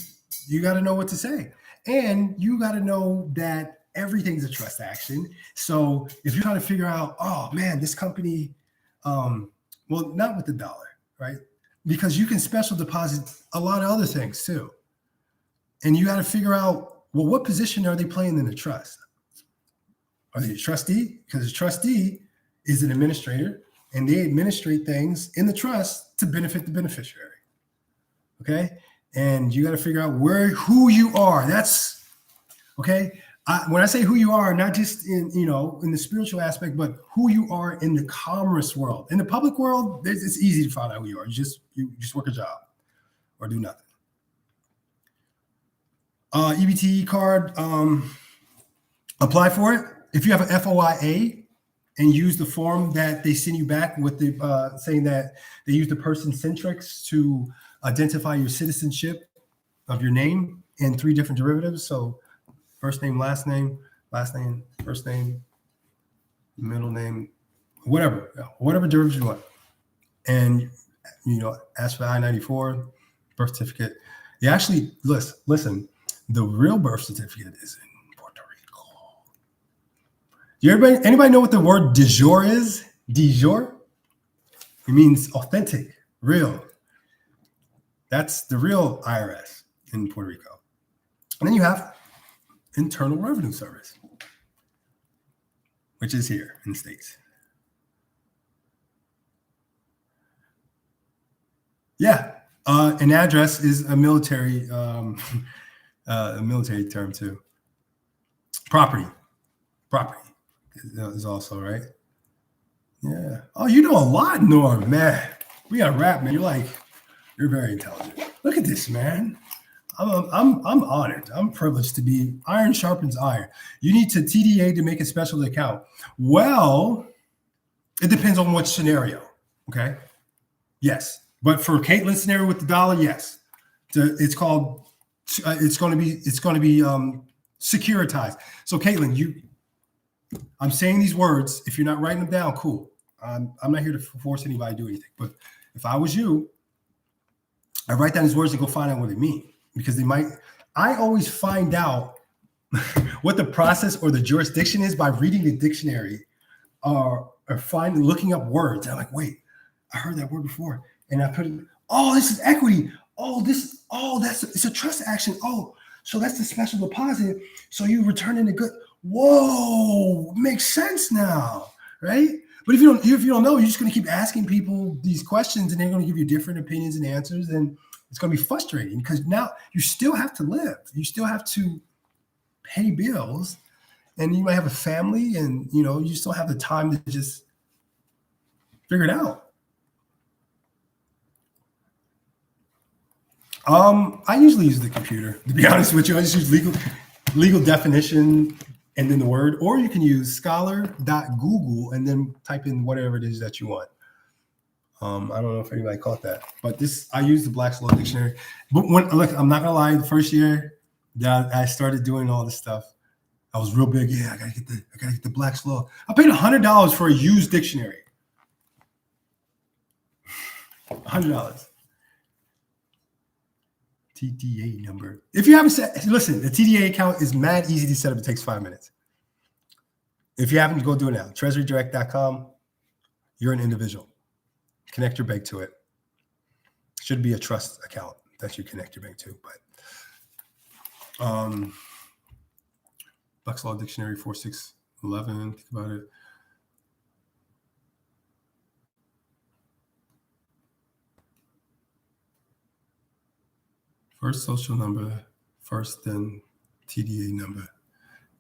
you got to know what to say. And you got to know that everything's a trust action. So if you're trying to figure out, oh man, this company, well, not with the dollar, right? Because you can special deposit a lot of other things too. And you got to figure out, well, what position are they playing in the trust? Are they a trustee? Because a trustee is an administrator, and they administrate things in the trust to benefit the beneficiary. Okay. And you got to figure out who you are. That's okay. When I say who you are, not just in the spiritual aspect, but who you are in the commerce world. In the public world, it's easy to find out who you are. You just work a job or do nothing. EBT card, apply for it. If you have an FOIA and use the form that they send you back with the saying that they use the person centrics to identify your citizenship of your name in 3 different derivatives. So first name, first name, middle name, whatever derivative you want. And, ask for I-94, birth certificate. You actually, listen, the real birth certificate is in Puerto Rico. Anybody know what the word de jure is? De jure? It means authentic, real. That's the real IRS in Puerto Rico. And then you have Internal Revenue Service, which is here in the States. Yeah. An address is a military term too. Property. Property is also, right? Yeah. Oh, you know a lot, Norm, man. We got to rap, man. You're very intelligent. Look at this, man. I'm honored. I'm privileged to be iron sharpens iron. You need to TDA to make a special account. Well, it depends on what scenario. Okay. Yes. But for Caitlin's scenario with the dollar, yes. It's called, it's going to be securitized. So Caitlin, I'm saying these words. If you're not writing them down, cool. I'm not here to force anybody to do anything. But if I was you, I write down these words and go find out what they mean, because they might. I always find out what the process or the jurisdiction is by reading the dictionary, or looking up words. And I'm like, wait, I heard that word before, and I put it. Oh, this is equity. It's a trust action. Oh, so that's the special deposit. So you return in a good. Whoa, makes sense now, right? But if you don't know, you're just going to keep asking people these questions, and they're going to give you different opinions and answers, and it's going to be frustrating, because now you still have to live. You still have to pay bills, and you might have a family, and you still have the time to just figure it out. I usually use the computer, to be honest with you. I just use legal definition and then the word, or you can use scholar.google and then type in whatever it is that you want. I don't know if anybody caught that, but I use the Black's Law Dictionary. But I'm not gonna lie, the first year that I started doing all this stuff, I was real big. Yeah, I gotta get the Black's Law. I paid $100 for a used dictionary. $100. TDA number. If you haven't listen, the TDA account is mad easy to set up. It takes 5 minutes. If you haven't, go do it now. TreasuryDirect.com. You're an individual. Connect your bank to it. Should be a trust account that you connect your bank to. But Black's Law Dictionary 4611. Think about it. First social number, first, then TDA number.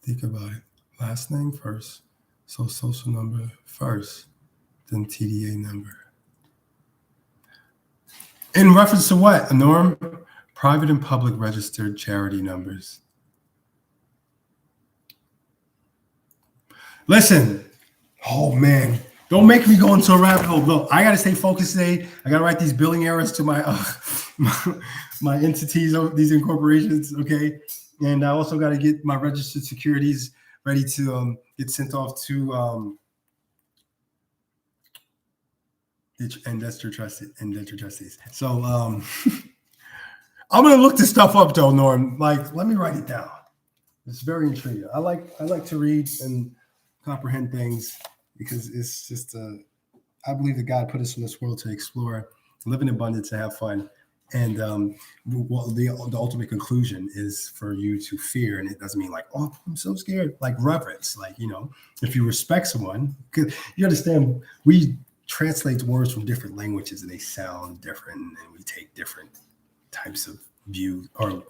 Think about it. Last name first, so social number first, then TDA number. In reference to what, Norm? Private and public registered charity numbers. Listen, oh man, don't make me go into a rabbit hole. Look, I got to stay focused today. I got to write these billing errors to my my entities, these incorporations, okay? And I also got to get my registered securities ready to get sent off to investor trustees. So I'm gonna look this stuff up though, Norm. Like, let me write it down. It's very intriguing. I like to read and comprehend things, because it's just I believe that God put us in this world to explore, live in abundance, to have fun. And the ultimate conclusion is for you to fear. And it doesn't mean like, oh, I'm so scared. Like reverence, like, if you respect someone, because you understand, we translate words from different languages and they sound different, and we take different types of view, or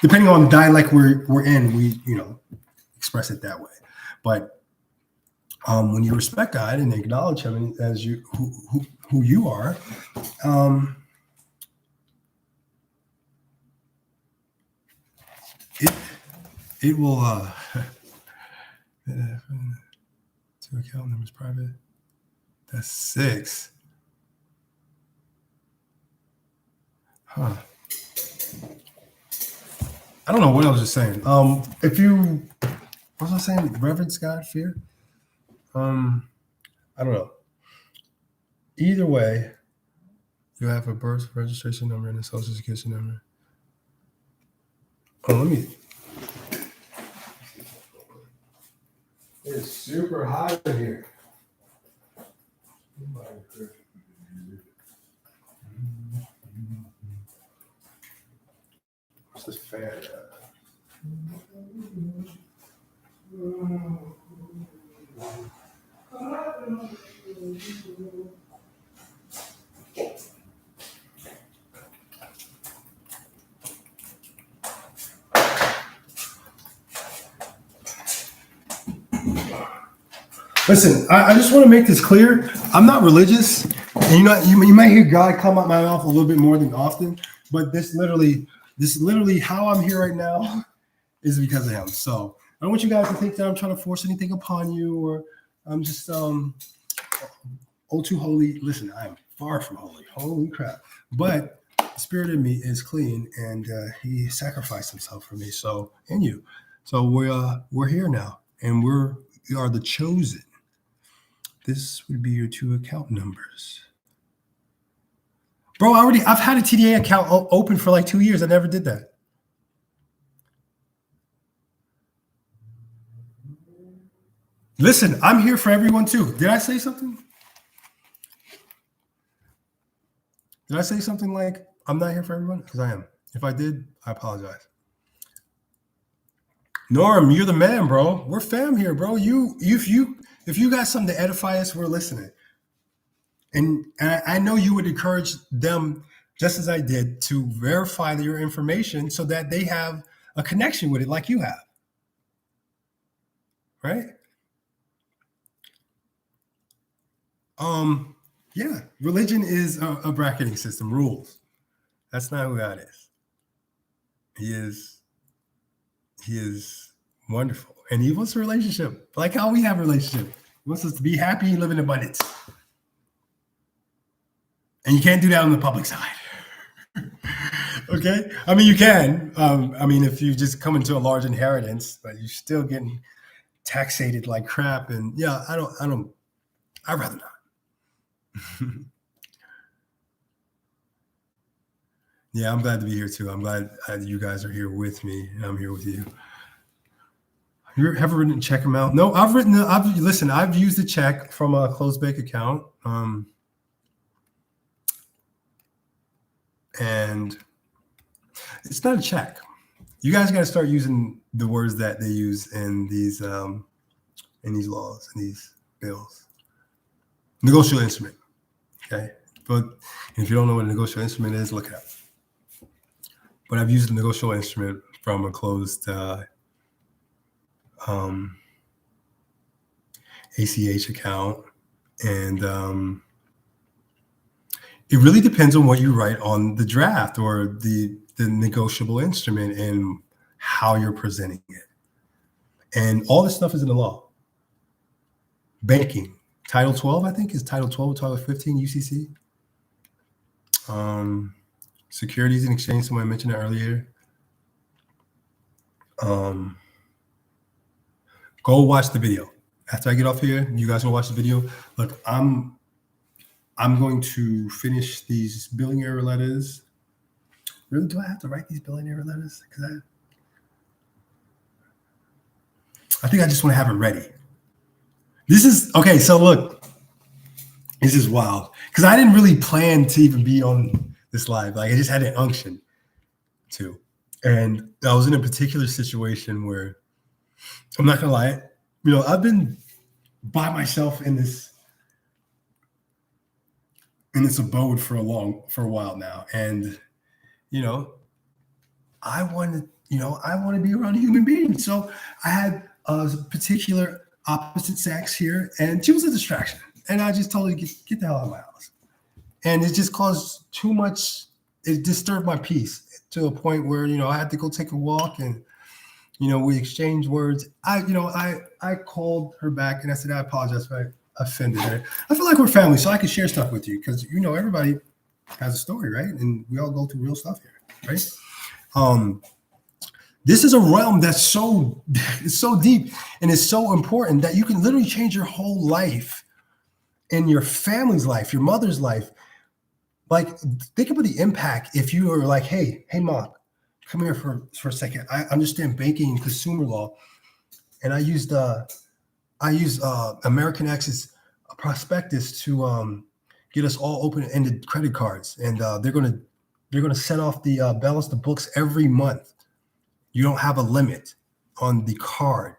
depending on the dialect we're in, we express it that way. But when you respect God and acknowledge Him as you who you are, it will two account numbers private. That's 6. Huh. I don't know what I was just saying. What was I saying? Reverence God, fear? I don't know. Either way, you have a birth registration number and a social security number. Oh, let me. It's super hot in here. What's this fan? Listen, I just want to make this clear. I'm not religious, and you might hear God come out my mouth a little bit more than often, but this literally how I'm here right now is because of Him. So I don't want you guys to think that I'm trying to force anything upon you, or I'm just oh too holy. Listen, I am far from holy. Holy crap! But the spirit in me is clean, and He sacrificed Himself for me. So and you, so we're here now, and we are the chosen. This would be your two account numbers. Bro, I've had a TDA account open for like 2 years. I never did that. Listen, I'm here for everyone too. Did I say something? Did I say something like I'm not here for everyone? Because I am. If I did, I apologize. Norm, you're the man, bro. We're fam here, bro. If you got something to edify us, we're listening. And I know you would encourage them, just as I did, to verify your information so that they have a connection with it like you have. Right? Yeah, religion is a bracketing system, rules. That's not who God is. He is wonderful. And He wants a relationship, like how we have a relationship. He wants us to be happy and live in abundance. And you can't do that on the public side. Okay? I mean, you can. If you just come into a large inheritance, but you're still getting taxated like crap. And yeah, I'd rather not. Yeah, I'm glad to be here too. I'm glad you guys are here with me, and I'm here with you. You ever written a check amount? No, I've used a check from a closed bank account. And it's not a check. You guys got to start using the words that they use in these laws, in these bills. Negotiable instrument. Okay. But if you don't know what a negotiable instrument is, look it up. But I've used a negotiable instrument from a closed ACH account. And it really depends on what you write on the draft or the negotiable instrument and how you're presenting it. And all this stuff is in the law. Banking, Title 12, I think, is Title 12 or Title 15 UCC. Securities and exchange, someone mentioned that earlier. Go watch the video. After I get off here, you guys will watch the video. Look, I'm going to finish these billing error letters. Really, do I have to write these billing error letters? Because I think I just want to have it ready. This is okay. So look, this is wild because I didn't really plan to even be on this live. Like I just had an unction to, and I was in a particular situation where I'm not gonna lie. I've been by myself in this abode for a while now, and I want to be around a human being. So I had a particular opposite sex here, and she was a distraction. And I just told her, get the hell out of my house. And it just caused too much. It disturbed my peace to a point where, I had to go take a walk and, we exchanged words. I called her back and I said, I apologize if I offended her. I feel like we're family, so I can share stuff with you because, everybody has a story, right? And we all go through real stuff here, right? This is a realm that's so deep and it's so important that you can literally change your whole life and your family's life, your mother's life. Like, think about the impact if you are like, hey, Mom, come here for a second. I understand banking and consumer law, and I used American Access prospectus to get us all open-ended credit cards, and they're gonna set off the balance the books every month. You don't have a limit on the card.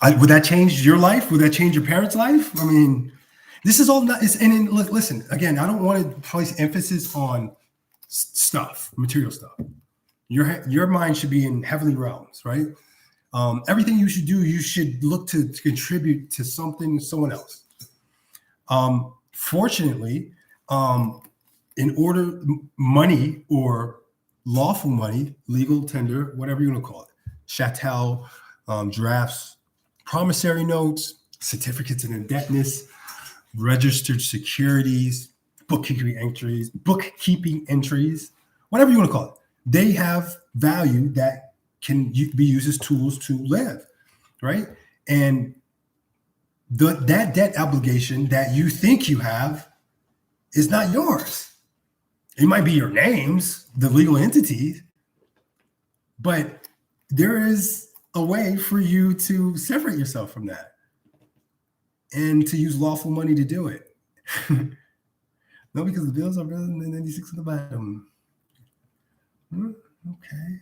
Would that change your life? Would that change your parents' life? I mean, this is all not. Listen, again, I don't want to place emphasis on stuff, material stuff. Your mind should be in heavenly realms, right? Everything you should do, you should look to contribute to something, someone else. Fortunately, in order, money or lawful money, legal tender, whatever you want to call it, chattel, drafts, promissory notes, certificates of indebtedness, registered securities, bookkeeping entries, whatever you want to call it. They have value that can be used as tools to live, right? And that debt obligation that you think you have is not yours. It might be your names, the legal entities, but there is a way for you to separate yourself from that and to use lawful money to do it. No, because the bills are better than 96 at the bottom. Okay.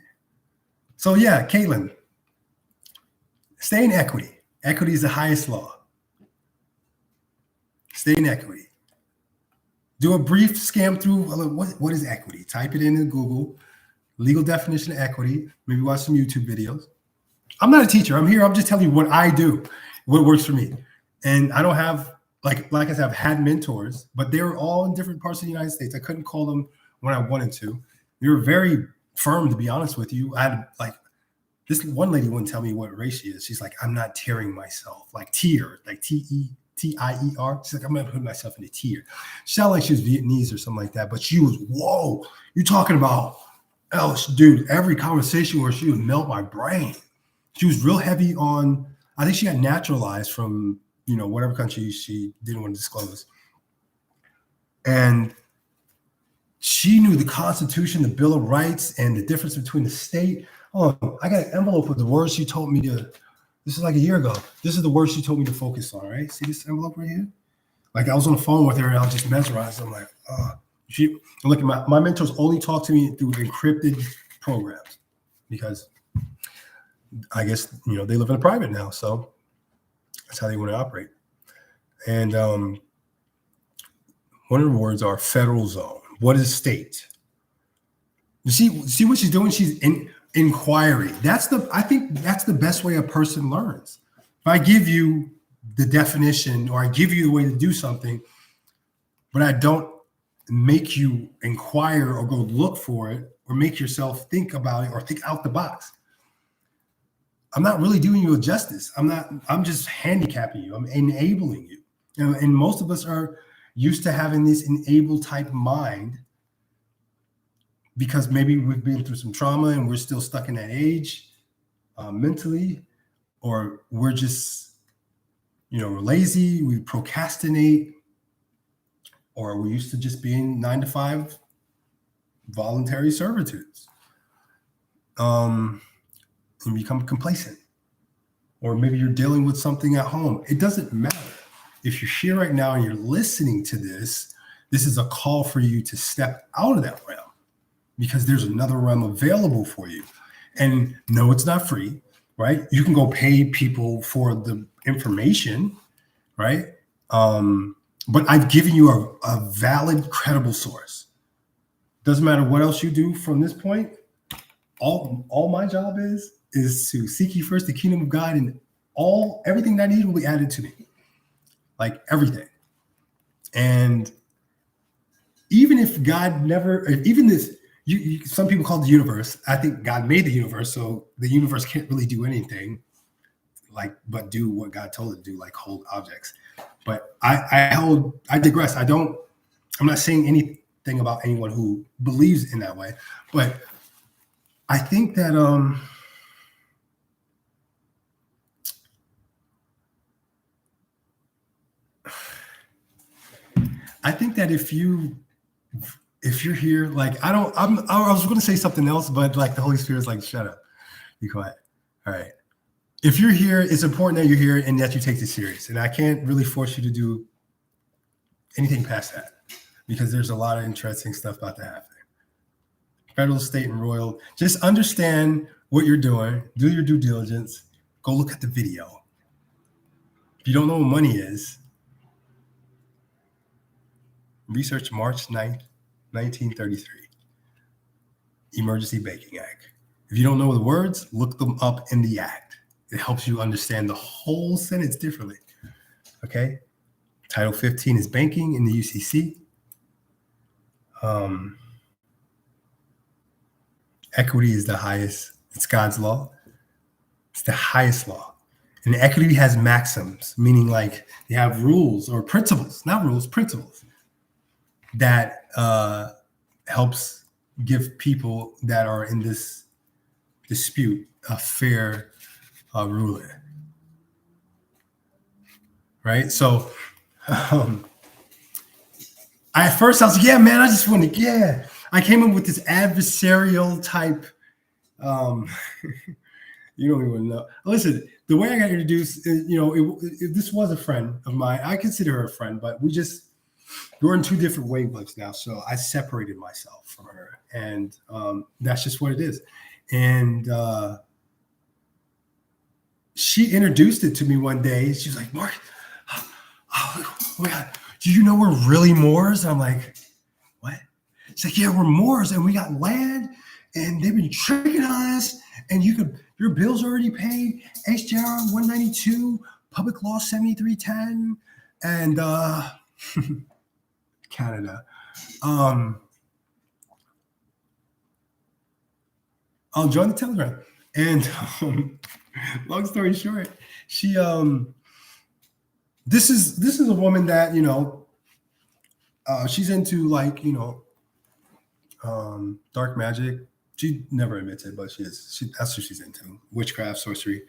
So yeah, Caitlin, stay in equity. Equity is the highest law. Stay in equity. Do a brief scan through what is equity. Type it into Google, legal definition of equity. Maybe watch some YouTube videos. I'm not a teacher. I'm here. I'm just telling you what I do, what works for me. And I don't have, like I said, I've had mentors, but they were all in different parts of the United States. I couldn't call them when I wanted to. They were very firm, to be honest with you. I had this one lady wouldn't tell me what race she is. She's like, I'm not tearing myself, like tier, like T-I-E-R. She's like, I'm not putting myself in a tier. She sounded like she was Vietnamese or something like that, but she was, whoa, you're talking about, dude, every conversation where she would melt my brain. She was real heavy on, I think she got naturalized from, whatever country she didn't want to disclose. And she knew the Constitution, the Bill of Rights, and the difference between the state. Oh, I got an envelope with the words she told me to, this is like a year ago. This is the words she told me to focus on, right? See this envelope right here? Like I was on the phone with her and I was just mesmerized. I'm like, look at my mentors only talk to me through encrypted programs because I guess, they live in a private now. So that's how they want to operate. And one of the words are federal zone. What is state? You see what she's doing? She's in inquiry. I think that's the best way a person learns. If I give you the definition or I give you the way to do something, but I don't make you inquire or go look for it or make yourself think about it or think out the box, I'm not really doing you a justice. I'm just handicapping you. I'm enabling you. And most of us are used to having this enable type mind because maybe we've been through some trauma and we're still stuck in that age mentally, or we're just, we're lazy, we procrastinate, or we're used to just being 9 to 5 voluntary servitudes. And become complacent. Or maybe you're dealing with something at home. It doesn't matter. If you're here right now and you're listening to this is a call for you to step out of that realm because there's another realm available for you. And no, it's not free, right? You can go pay people for the information, right? But I've given you a valid, credible source. Doesn't matter what else you do from this point. All my job is to seek ye first the kingdom of God, and everything that I need will be added to me. Like everything. And even if God some people call it the universe. I think God made the universe, so the universe can't really do anything but do what God told it to do, like hold objects. But I digress. I'm not saying anything about anyone who believes in that way, but I think that if you're here, like I was going to say something else, but like the Holy Spirit's like, shut up, be quiet. All right. If you're here, it's important that you're here and that you take this serious. And I can't really force you to do anything past that because there's a lot of interesting stuff about to happen. Federal, state, and royal. Just understand what you're doing. Do your due diligence. Go look at the video. If you don't know what money is, research March 9th, 1933. Emergency Banking Act. If you don't know the words, look them up in the act. It helps you understand the whole sentence differently. Okay. Title 15 is banking in the UCC. Equity is the highest. It's God's law. It's the highest law. And equity has maxims, meaning like they have rules or principles, not rules, principles that helps give people that are in this dispute a fair ruling. Right? So at first I was like, yeah, man, I just want to, yeah. I came in with this adversarial type. You don't even know. Listen, the way I got introduced, this was a friend of mine. I consider her a friend, but we're in two different wavelengths now. So I separated myself from her, and that's just what it is. And she introduced it to me one day. She was like, Mark, oh my God, do you know we're really Moors? I'm like, what? She's like, yeah, we're Moors, and we got land, and they've been tricking on us, and your bills already paid, HJR 192, Public Law 7310, and Canada. I'll join the Telegram. And long story short, she this is a woman that, she's into like, dark magic. She never admits it, but that's what she's into. Witchcraft, sorcery.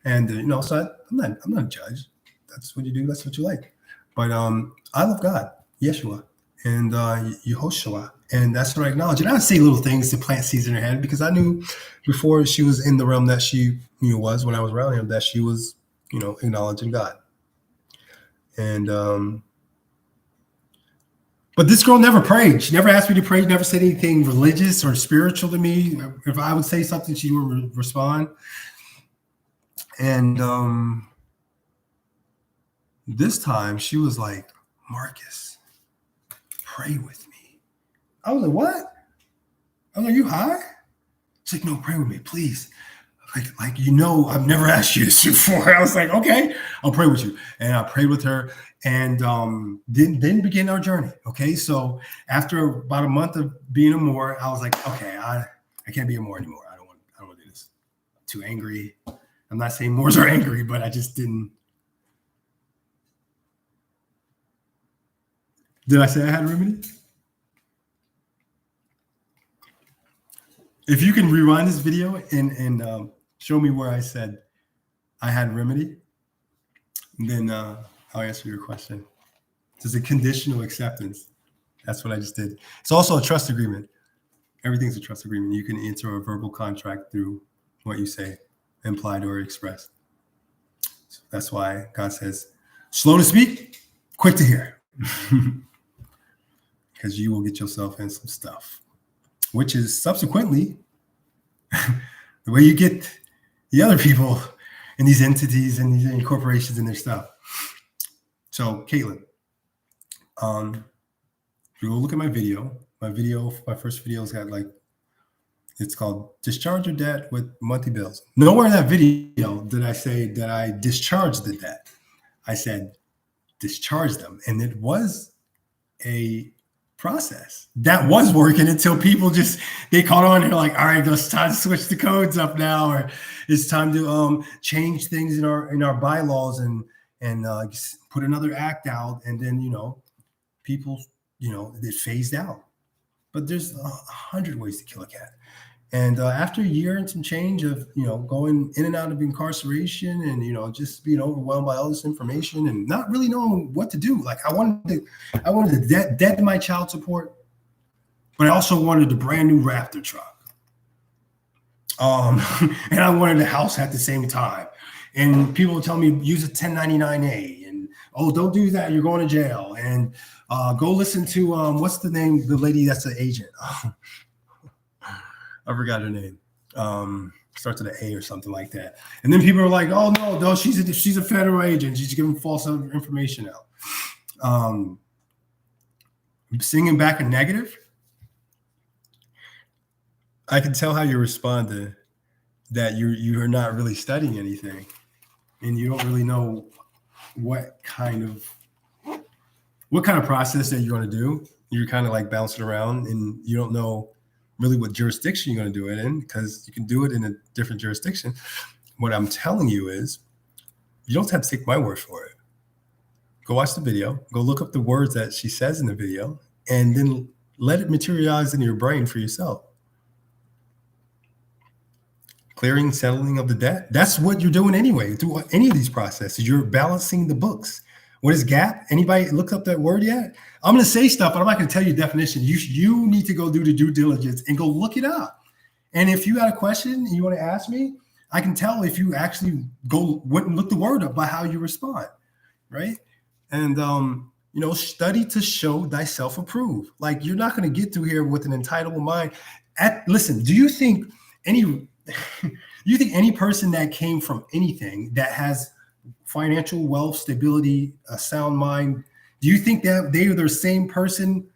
And so I'm not a judge. That's what you do, that's what you like. But I love God, Yeshua, and Yehoshua. And that's what I acknowledge. And I would say little things to plant seeds in her head, because I knew before she was in the realm that she was, when I was around her, that she was, acknowledging God. And but this girl never prayed. She never asked me to pray. Never said anything religious or spiritual to me. If I would say something, she would respond. And this time she was like, Marcus, pray with me. I was like, what? I was like, you high? She's like, no, pray with me, please. Like I've never asked you this before. I was like, okay, I'll pray with you. And I prayed with her, and then began our journey. Okay, so after about a month of being a Moor, I was like, okay, I can't be a Moor anymore. I don't want to do this. I'm too angry. I'm not saying Moors are angry, but I just didn't. Did I say I had a remedy? If you can rewind this video and show me where I said I had remedy, then I'll answer your question. It's a conditional acceptance. That's what I just did. It's also a trust agreement. Everything's a trust agreement. You can enter a verbal contract through what you say, implied or expressed. So that's why God says, slow to speak, quick to hear. Because you will get yourself in some stuff, which is subsequently the way you get the other people and these entities and these corporations and their stuff. So, Caitlin, if you go look at my first video's got it's called Discharge Your Debt with Monthly Bills. Nowhere in that video did I say that I discharged the debt. I said discharge them. And it was a process that was working until people they caught on and they're like, all right, it's time to switch the codes up now, or it's time to change things in our bylaws and put another act out. And then people it phased out. But there's 100 ways to kill a cat. And after a year and some change of going in and out of incarceration and just being overwhelmed by all this information and not really knowing what to do, like I wanted to dead my child support, but I also wanted a brand new Raptor truck, and I wanted a house at the same time. And people would tell me use a 1099A, and don't do that, you're going to jail. And go listen to what's the name, the lady that's an agent. I forgot her name. Starts with an A or something like that. And then people are like, "Oh no, she's a federal agent. She's giving false information out." Singing back a negative. I can tell how you responded that you're not really studying anything, and you don't really know what kind of process that you're going to do. You're kind of like bouncing around, and you don't know really what jurisdiction you're going to do it in, because you can do it in a different jurisdiction. What I'm telling you is, you don't have to take my word for it. Go watch the video, go look up the words that she says in the video, and then let it materialize in your brain for yourself. Clearing, settling of the debt. That's what you're doing anyway through any of these processes. You're balancing the books. What is GAAP? Anybody looked up that word yet? I'm going to say stuff, but I'm not going to tell you the definition. You need to go do the due diligence and go look it up. And if you got a question and you want to ask me, I can tell if you actually went and look the word up by how you respond, right? And study to show thyself approved. Like, you're not going to get through here with an entitled mind. Listen, do you think any person that came from anything that has financial wealth, stability, a sound mind, do you think that they are the same person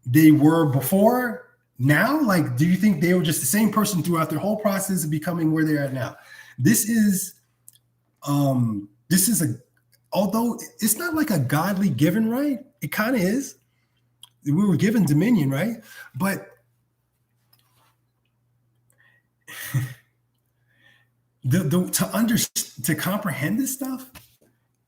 they were before now? Like, do you think they were just the same person throughout their whole process of becoming where they're at now? This is although it's not like a godly given right, it kind of is. We were given dominion, right? But to comprehend this stuff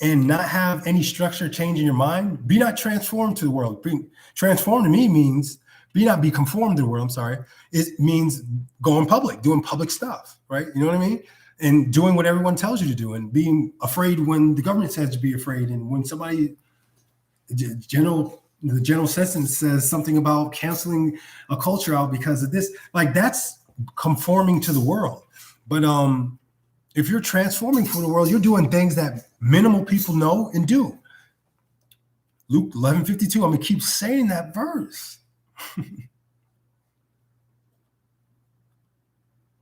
and not have any structure change in your mind, be not transformed to the world. Being transformed to me means be conformed to the world. I'm sorry. It means going public, doing public stuff, right? You know what I mean? And doing what everyone tells you to do, and being afraid when the government says to be afraid, and when somebody, the general sentence says something about canceling a culture out because of this, like, that's conforming to the world. But if you're transforming for the world, you're doing things that minimal people know and do. Luke 11:52. I'm gonna keep saying that verse.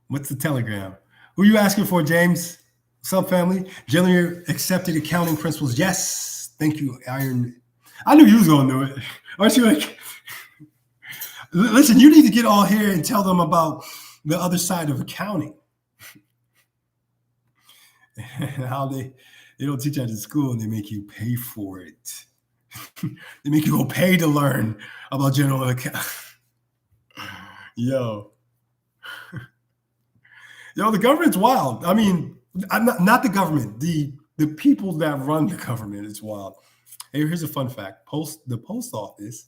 What's the telegram? Who are you asking for, James? What's up, family? Generally accepted accounting principles. Yes. Thank you, Iron. I knew you was going to do it. Aren't you like, listen, you need to get all here and tell them about the other side of accounting. And how they don't teach that in school, and they make you pay for it. They make you go pay to learn about general account. Yo, the government's wild. I mean, I'm not the government. The people that run the government is wild. Hey, here's a fun fact. The post office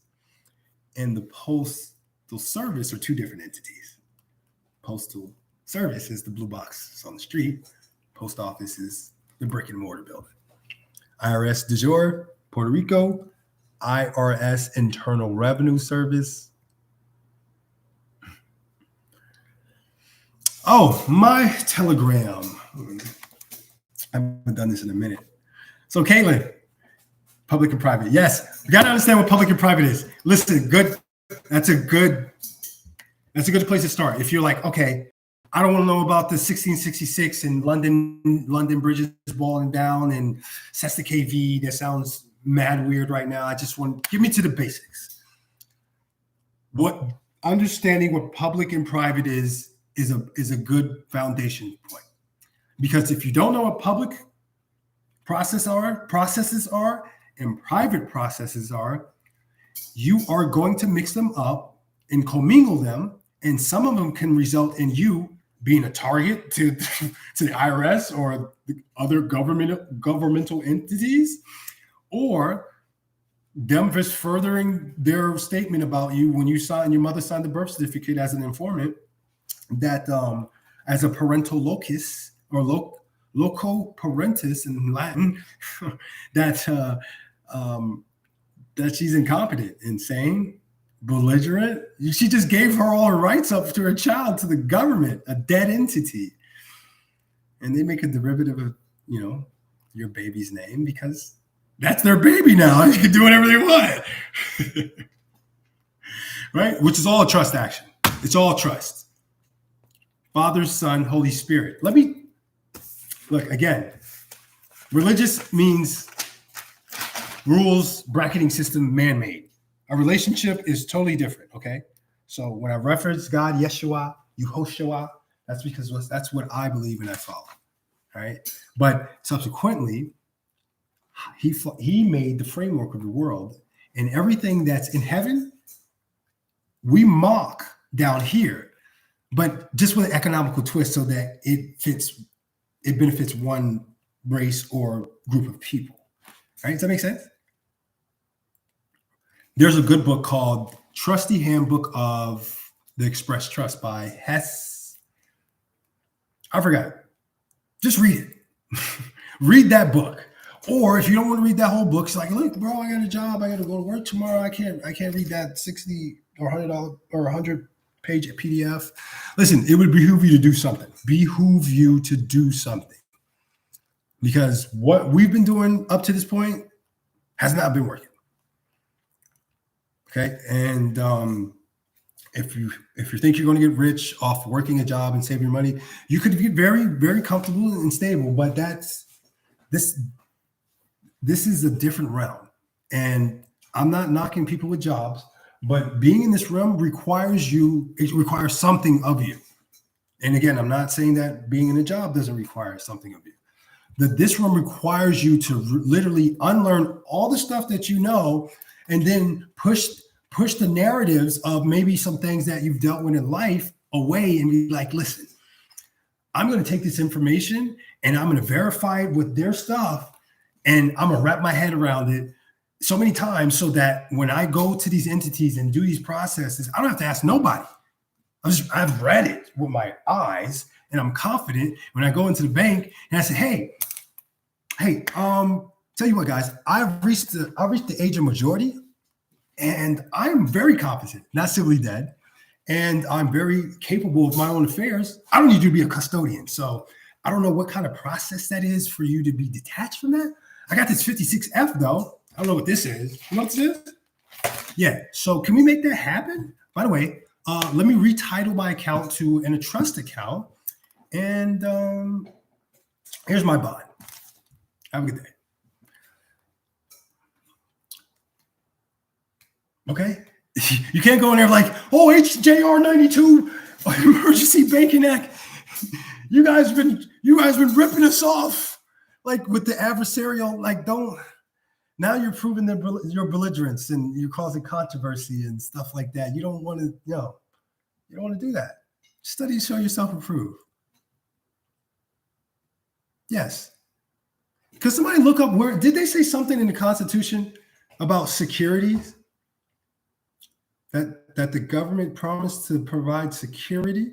and the postal service are two different entities. Postal service is the blue box. It's on the street. Post office is the brick and mortar building. IRS de jure, Puerto Rico. IRS, Internal Revenue Service. Oh, my telegram. I haven't done this in a minute. So, Caitlin, public and private. Yes, we got to understand what public and private is. Listen, good. That's a good place to start. If you're like, okay, I don't want to know about the 1666 and London bridges falling down and Cessna KV. That sounds mad weird right now. I just want, give me to the basics. Understanding what public and private is a good foundation point. Because if you don't know what public processes are and private processes are, you are going to mix them up and commingle them, and some of them can result in you being a target to the IRS or the other governmental entities, or them just furthering their statement about you when your mother signed the birth certificate as an informant, that as a parental locus or loco parentis in Latin, that she's incompetent, insane, belligerent. She just gave all her rights up to her child to the government, a dead entity. And they make a derivative of, your baby's name because that's their baby now. They can do whatever they want. Right? Which is all a trust action. It's all trust. Father, Son, Holy Spirit. Let me look again. Religious means rules, bracketing system, man-made. A relationship is totally different, okay? So when I reference God, Yeshua, Yehoshua, That's because that's what I believe and I follow. All right. But subsequently, he made the framework of the world, and everything that's in heaven, we mock down here, but just with an economical twist so that it benefits one race or group of people. Right? Does that make sense? There's a good book called Trusty Handbook of the Express Trust by Hess. I forgot. Just read it. Read that book. Or if you don't want to read that whole book, it's like, look, bro, I got a job. I got to go to work tomorrow. I can't read that $60 or $100 or 100-page PDF. Listen, it would behoove you to do something. Behoove you to do something. Because what we've been doing up to this point has not been working. Okay. And if you think you're going to get rich off working a job and saving your money, you could get very, very comfortable and stable. But this is a different realm. And I'm not knocking people with jobs, but being in this realm requires something of you. And again, I'm not saying that being in a job doesn't require something of you. That this realm requires you to literally unlearn all the stuff that you know, and then push the narratives of maybe some things that you've dealt with in life away and be like, listen, I'm going to take this information and I'm going to verify it with their stuff, and I'm going to wrap my head around it so many times so that when I go to these entities and do these processes, I don't have to ask nobody. I've read it with my eyes, and I'm confident when I go into the bank and I say, hey, tell you what, guys, I've reached the age of majority, and I'm very competent, not civilly dead, and I'm very capable of my own affairs. I don't need you to be a custodian. So I don't know what kind of process that is for you to be detached from that. I got this 56F though. I don't know what this is. You know what this is? Yeah. So can we make that happen? By the way, let me retitle my account to a trust account. And here's my bond. Have a good day. Okay. You can't go in there like, oh, HJR 92, Emergency Banking Act. You guys been ripping us off, like with the adversarial, like don't. Now you're proving your belligerence and you're causing controversy and stuff like that. You don't want to, you don't want to do that. Study, show yourself, improve. Yes. Because somebody look up where did they say something in the Constitution about securities? That the government promised to provide security?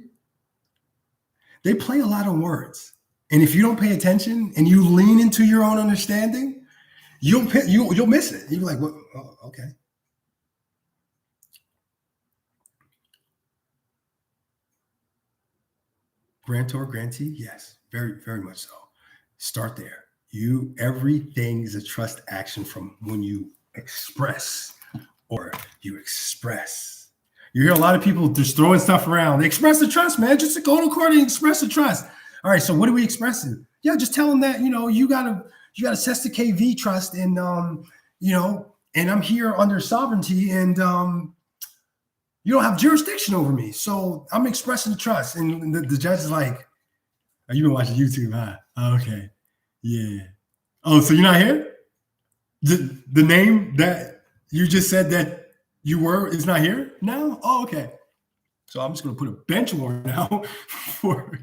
They play a lot of words. And if you don't pay attention and you lean into your own understanding, you'll miss it. You're like, well, oh, okay. Grantor, grantee, yes, very, very much so. Start there. Everything is a trust action from when you express or you express. You hear a lot of people just throwing stuff around. They express the trust, man. Just go to court and express the trust. All right, so what are we expressing? Yeah, just tell them that, you gotta assess the KV trust, and and I'm here under sovereignty, and you don't have jurisdiction over me. So I'm expressing the trust. And the judge is like, oh, you've been watching YouTube, huh? Oh, okay. Yeah. Oh, so you're not here? The name that you just said that you were is not here now? Oh, okay. So I'm just going to put a bench warrant now for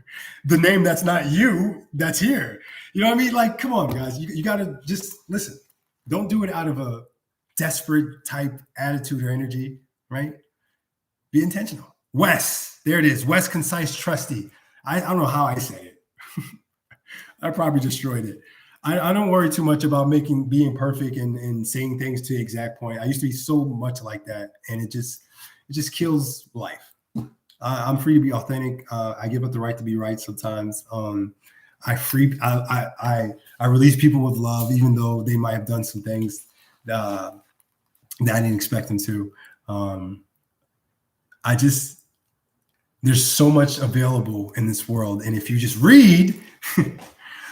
the name that's not you that's here. You know what I mean? Like, come on, guys. You got to just listen. Don't do it out of a desperate type attitude or energy, right? Be intentional. Wes, there it is. Wes Concise Trusty. I don't know how I say it. I probably destroyed it. I don't worry too much about being perfect and saying things to the exact point. I used to be so much like that, and it just kills life. I'm free to be authentic. I give up the right to be right sometimes. I release people with love, even though they might have done some things that I didn't expect them to. There's so much available in this world. And if you just read,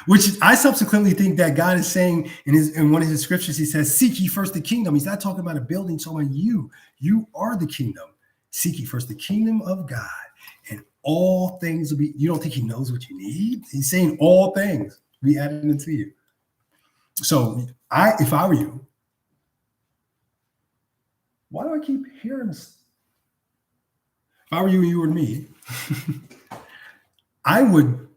which I subsequently think that God is saying in one of his scriptures, he says, seek ye first the kingdom. He's not talking about a building, he's talking about you. You are the kingdom. Seek ye first the kingdom of God, and all things will be, you don't think he knows what you need? He's saying all things will be added into you. So if I were you, why do I keep hearing this? If I were you and you were me, I would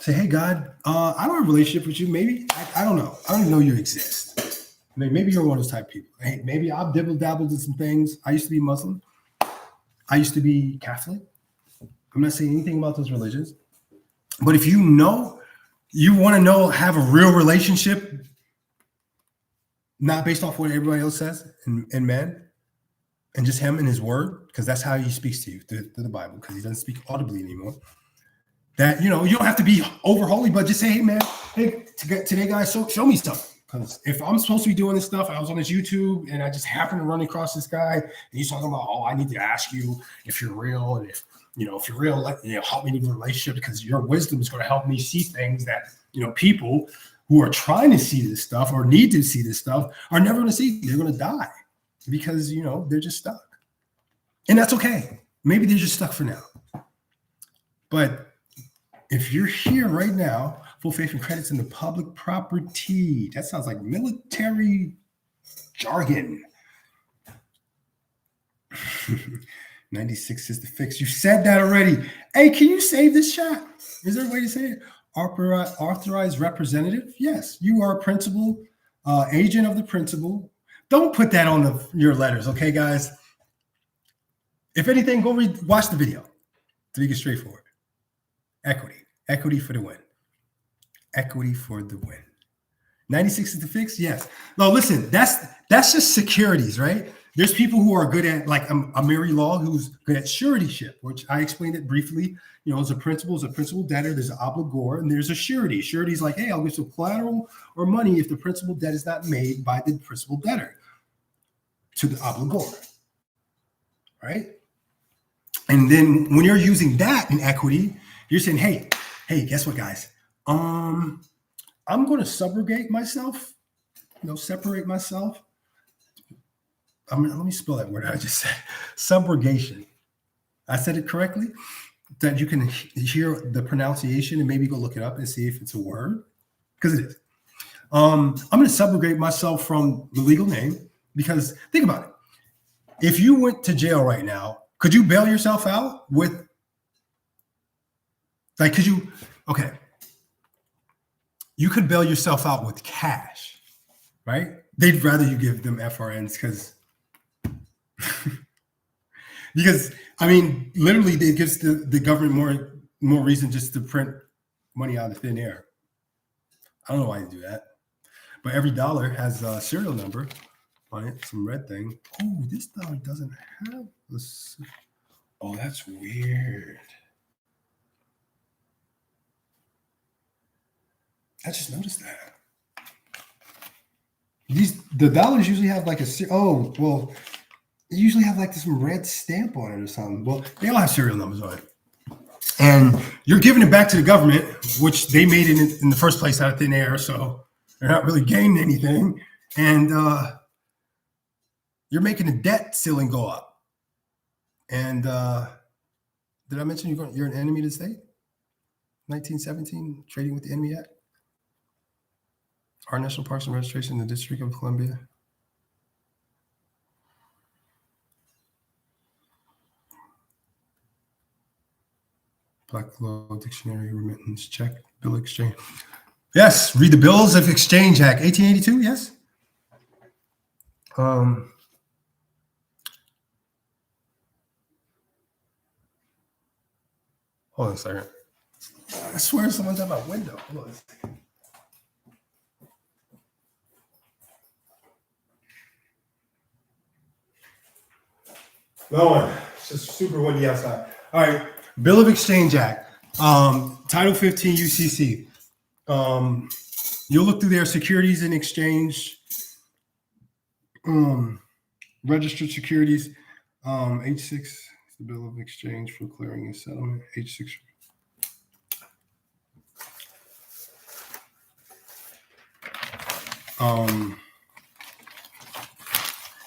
say, hey, God, I don't have a relationship with you. Maybe, I don't know. I don't even know you exist. Maybe you're one of those type of people. Hey, maybe I've dabbled in some things. I used to be Muslim. I used to be Catholic. I'm not saying anything about those religions. But if you know, you want to know, have a real relationship, not based off what everybody else says and man, and just him and his word, because that's how he speaks to you through the Bible, because he doesn't speak audibly anymore. That, you don't have to be over holy, but just say, hey, man, hey, today, guys, show me stuff. Because if I'm supposed to be doing this stuff, I was on this YouTube and I just happened to run across this guy and he's talking about, I need to ask you if you're real. And if you're real, help me in a relationship, because your wisdom is going to help me see things that, people who are trying to see this stuff or need to see this stuff are never going to see. They're going to die because, they're just stuck. And that's okay. Maybe they're just stuck for now. But if you're here right now, full faith and credits in the public property. That sounds like military jargon. 96 is the fix. You said that already. Hey, can you save this chat? Is there a way to say it? Authorized representative? Yes, you are a principal, agent of the principal. Don't put that on your letters, okay, guys? If anything, go watch the video to make it straightforward. Equity for the win. Equity for the win. 96 is the fix? Yes. No, listen, that's just securities, right? There's people who are good at, like Amiri Law, who's good at suretyship, which I explained it briefly. As a principal debtor, there's an obligor, and there's a surety. Surety is like, hey, I'll give some collateral or money if the principal debt is not made by the principal debtor to the obligor, right? And then when you're using that in equity, you're saying, hey, guess what, guys? I'm going to subrogate myself, separate myself. Let me spell that word I just said. Subrogation. I said it correctly? That you can hear the pronunciation and maybe go look it up and see if it's a word, because it is. I'm going to subrogate myself from the legal name, because think about it. If you went to jail right now, could you bail yourself out with, okay. You could bail yourself out with cash, right? They'd rather you give them FRNs because literally it gives the government more reason just to print money out of thin air. I don't know why you do that, but every dollar has a serial number on it, some red thing. Oh, this dollar doesn't have this. Oh, that's weird. I just noticed that. The dollars usually have like they usually have like some red stamp on it or something. Well, they all have serial numbers on it. And you're giving it back to the government, which they made it in the first place out of thin air, so they're not really gaining anything. And you're making the debt ceiling go up. And did I mention you're an enemy to the state? 1917, Trading with the Enemy Act. Our National Parks and Registration in the District of Columbia. Black Law Dictionary, Remittance, Check, Bill of Exchange. Yes, read the Bills of Exchange Act, 1882, yes. Hold on a second. I swear someone's at my window. Hold on a second. No one. It's just super windy outside. All right. Bill of Exchange Act. Title 15 UCC. You'll look through their securities and exchange. Registered securities. H6 is the Bill of Exchange for clearing and settlement. H6.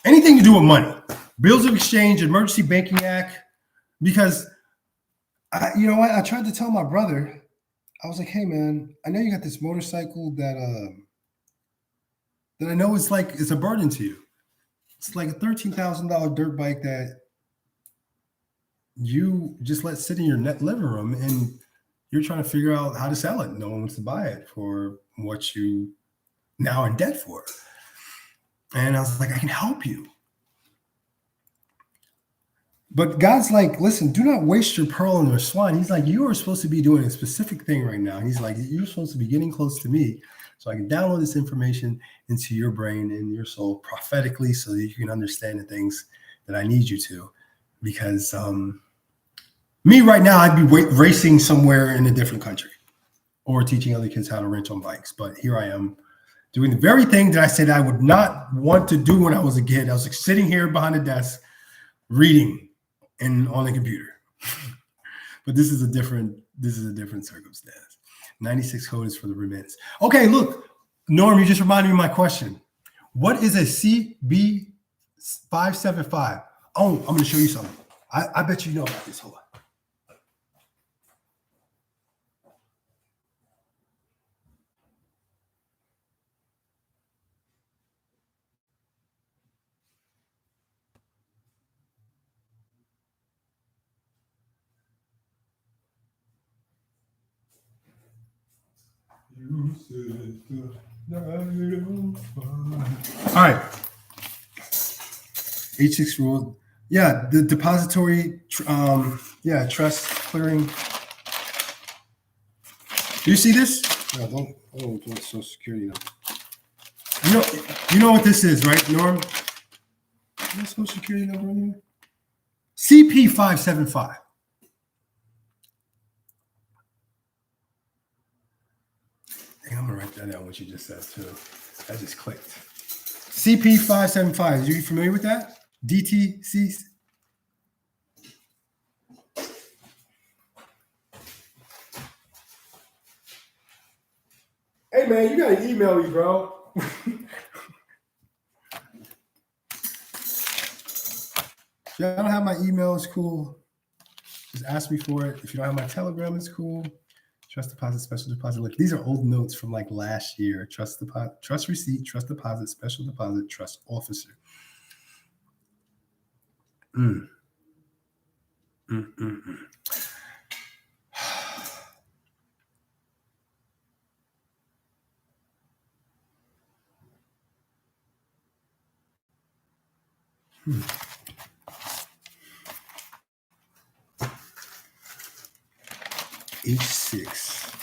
Anything to do with money. Bills of Exchange, Emergency Banking Act, because You know what? I tried to tell my brother. I was like, "Hey, man, I know you got this motorcycle that I know it's like it's a burden to you. It's like a $13,000 dirt bike that you just let sit in your net living room, and you're trying to figure out how to sell it. No one wants to buy it for what you now in debt for." And I was like, "I can help you." But God's like, "Listen, do not waste your pearl in your swine." He's like, "You are supposed to be doing a specific thing right now." He's like, "You're supposed to be getting close to me so I can download this information into your brain and your soul prophetically so that you can understand the things that I need you to." Because me right now, I'd be racing somewhere in a different country or teaching other kids how to wrench on bikes. But here I am doing the very thing that I said I would not want to do when I was a kid. I was like sitting here behind a desk reading and on the computer. But this is a different circumstance. 96 code is for the remittance. Okay, look, Norm, you just reminded me of my question. What is a CB575? Oh, I'm going to show you something. I bet you know about this. Hold on. All right. H6 rule. Yeah, the depository, trust clearing. Do you see this? No, don't Social Security number. You know what this is, right, Norm? Is there a Social Security number in here? CP575. I'm gonna write that down. What you just said too. That just clicked. CP575. Are you familiar with that? DTC. Hey man, you gotta email me, bro. If you don't have my email, it's cool. Just ask me for it. If you don't have my Telegram, it's cool. Trust deposit, special deposit. Look, these are old notes from like last year. Trust deposit, trust receipt, trust deposit, special deposit, trust officer. Mm. Mm, mm, mm. H6.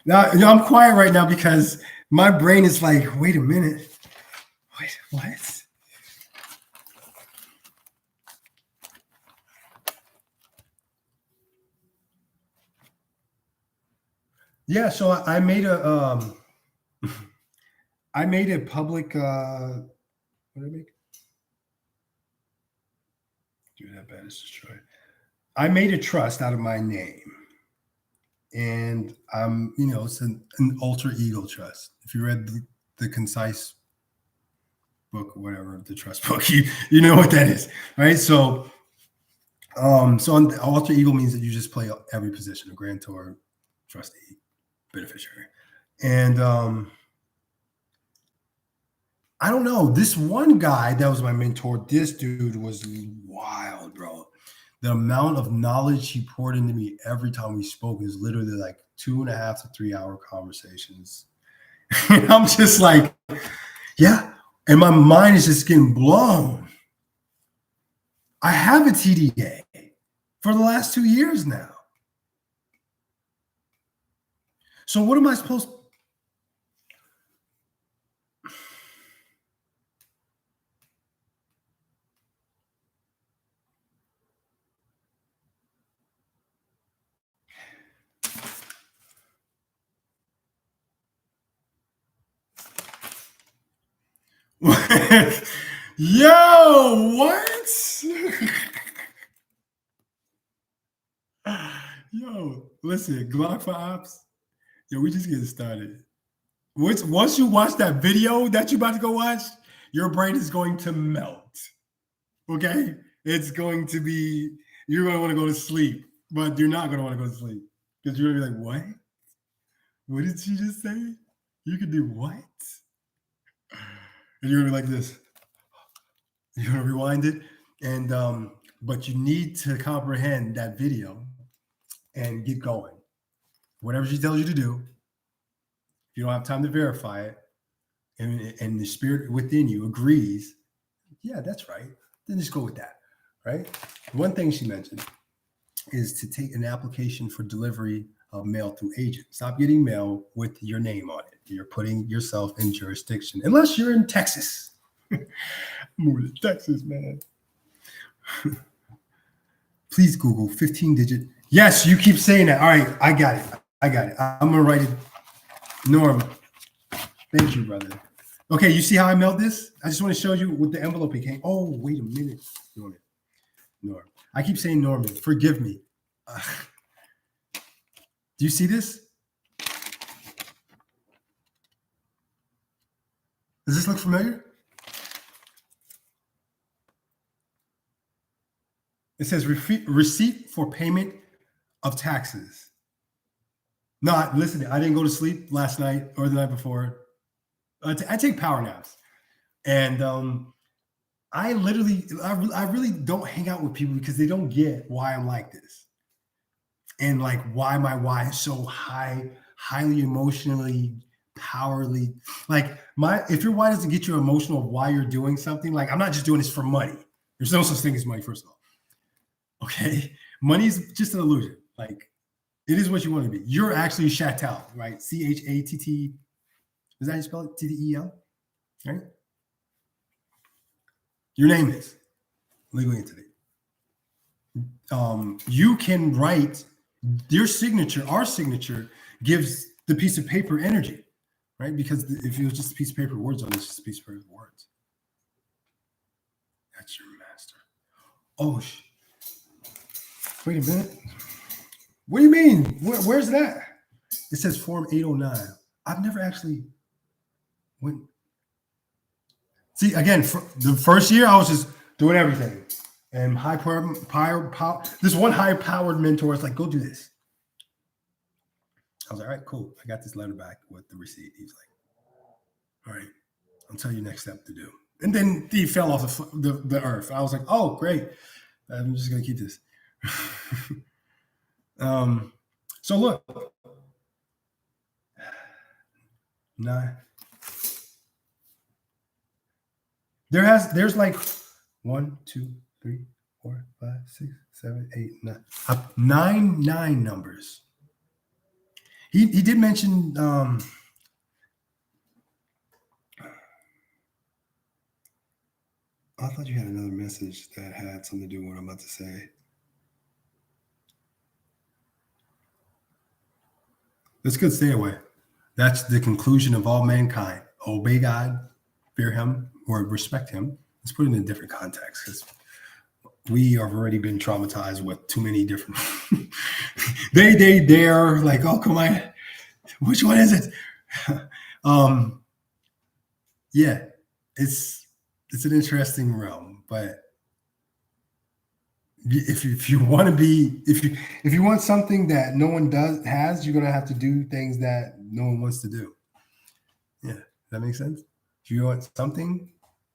Now, I'm quiet right now because my brain is like, wait a minute. Wait, what? Yeah, so I made a I made a public what did I make? Do that bad is destroyed. I made a trust out of my name. And it's an alter ego trust. If you read the concise book or whatever, the trust book, you know what that is, right? So on the alter ego means that you just play every position: a grantor, trustee, beneficiary. And I don't know, this one guy that was my mentor, this dude was wild, bro. The amount of knowledge he poured into me every time we spoke is literally like 2.5 to 3 hour conversations. And I'm just like, yeah. And my mind is just getting blown. I have a TDA for the last 2 years now. So what am I supposed to? Yo, what? Yo, listen, Glock for ops. Yo, we just getting started. Once you watch that video that you're about to go watch, your brain is going to melt. Okay? It's going to be, you're going to want to go to sleep. but you're not going to want to go to sleep because you're going to be like, what? What did she just say? You can do what? And you're going to be like this. You're going to rewind it. And, but you need to comprehend that video and get going. Whatever she tells you to do, if you don't have time to verify it, and the spirit within you agrees, yeah, that's right, then just go with that, right? One thing she mentioned is to take an application for delivery of mail through agent. Stop getting mail with your name on it. You're putting yourself in jurisdiction, unless you're in Texas. Move to Texas, man. Please Google 15-digit. Yes, you keep saying that. All right, I got it. I'm going to write it. Norm, thank you, brother. Okay, you see how I mailed this? I just want to show you what the envelope came. Oh, wait a minute. Norm. I keep saying Norman. Forgive me. Do you see this? Does this look familiar? It says receipt for payment of taxes. No, listen, I didn't go to sleep last night or the night before. I take power naps. And I really don't hang out with people because they don't get why I'm like this. And like why my why is so highly emotionally powerfully. Like if your why doesn't get you emotional why you're doing something, like I'm not just doing this for money. There's no such thing as money, first of all. Okay. Money's just an illusion. Like it is what you want to be. You're actually Chatel, right? CHATT. Is that how you spell it? TDEL? Right? Your name is legal entity. You can write your signature. Our signature gives the piece of paper energy, right? Because if it was just a piece of paper with words on it, it's just a piece of paper with words. That's your master. Oh, wait a minute. What do you mean? Where's that? It says Form 809. I've never actually went. See, again, the first year I was just doing everything. And this one high-powered mentor is like, go do this. I was like, all right, cool. I got this letter back with the receipt. He's like, all right, I'll tell you next step to do. And then he fell off the earth. I was like, oh, great. I'm just going to keep this. So look. There's like 1, 2, 3, 4, 5, 6, 7, 8, 9. 9 numbers. He did mention I thought you had another message that had something to do with what I'm about to say. That's good. Stay away. That's the conclusion of all mankind. Obey God, fear him, or respect him. Let's put it in a different context because we have already been traumatized with too many different. They're like, oh, come on. Which one is it? Yeah, it's an interesting realm, but if you want to be if you want something that no one has, you're gonna have to do things that no one wants to do. Yeah, that makes sense. If you want something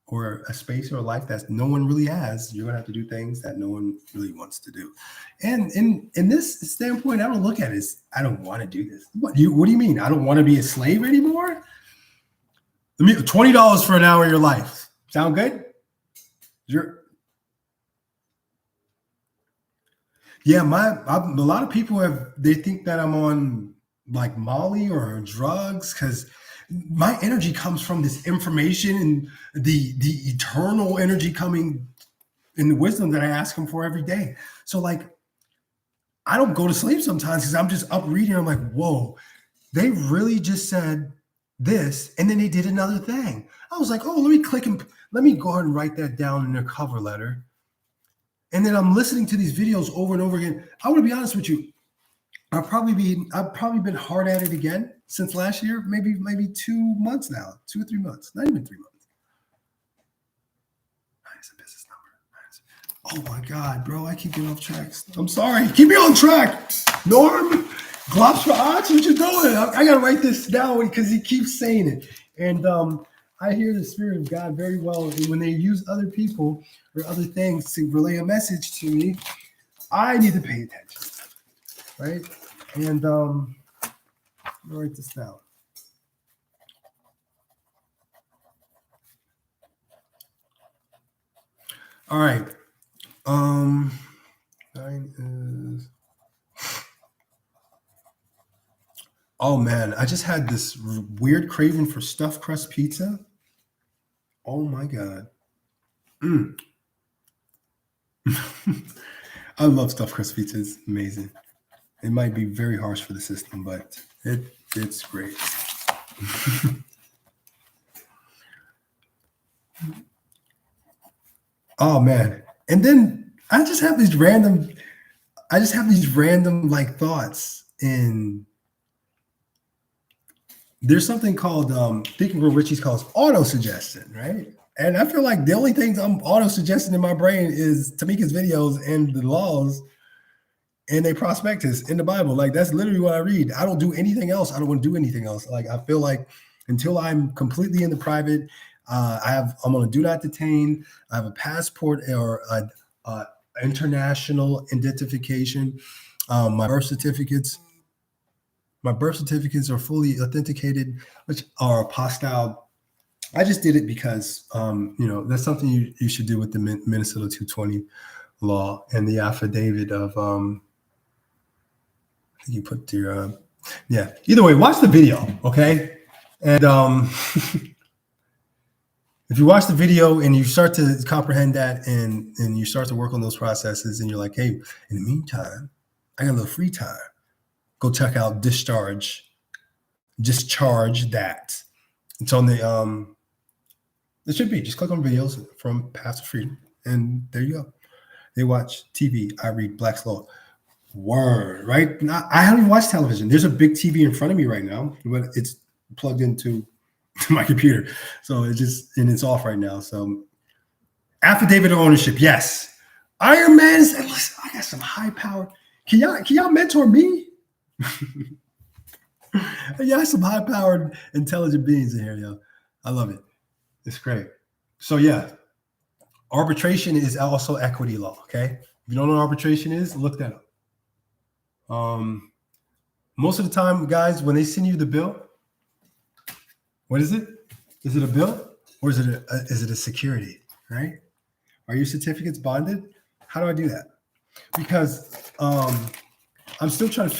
or a space or a life that no one really has, you're gonna have to do things that no one really wants to do. And in this standpoint, I don't look at it as I don't want to do this. What do you mean? I don't want to be a slave anymore? $20 for an hour of your life. Sound good? Yeah, a lot of people they think that I'm on like Molly or drugs because my energy comes from this information and the eternal energy coming in the wisdom that I ask him for every day. So like, I don't go to sleep sometimes because I'm just up reading. I'm like, whoa, they really just said this, and then they did another thing. I was like, oh, let me go ahead and write that down in their cover letter. And then I'm listening to these videos over and over again. I want to be honest with you. I've probably been hard at it again since last year, maybe 2 months now, 2 or 3 months, not even 3 months. is the business number. Oh my God, bro, I keep getting off track. I'm sorry. Keep me on track. Norm, gloves for ox, what you doing? I gotta write this down because he keeps saying it. And I hear the Spirit of God very well. And when they use other people or other things to relay a message to me, I need to pay attention. Right? And I'll write this down. All right. Mine is. Oh man, I just had this weird craving for stuffed crust pizza. Oh my God. I love stuffed crust pizza. It's amazing. It might be very harsh for the system, but it's great. Oh man. And then I just have these random like thoughts, and there's something called Think and Grow Richie's calls auto suggestion, right? And I feel like the only things I'm auto suggesting in my brain is Tamika's videos and the laws and a prospectus in the Bible. Like that's literally what I read. I don't do anything else. I don't want to do anything else. Like I feel like until I'm completely in the private, I'm on a do not detain. I have a passport or a international identification. My birth certificates are fully authenticated, which are apostille. I just did it because that's something you should do with the Minnesota 220 law and the affidavit of I think you put your yeah. Either way, watch the video, okay? And if you watch the video and you start to comprehend that and you start to work on those processes and you're like, hey, in the meantime, I got a little free time. Go check out Discharge That. It's on the it should be just click on videos from Path to Freedom, and there you go. They watch TV. I read Black's Law. Word, right? Now, I haven't watched television. There's a big TV in front of me right now, but it's plugged into my computer, so it's off right now. So, affidavit of ownership, yes. Iron Man. Listen, I got some high power. Can y'all mentor me? Yeah, some high powered, intelligent beings in here, yo. I love it. It's great. So yeah, arbitration is also equity law. Okay, if you don't know what arbitration is, look that up. Most of the time, guys, when they send you the bill, what is it? Is it a bill or is it a security? Right? Are your certificates bonded? How do I do that? Because I'm still trying to.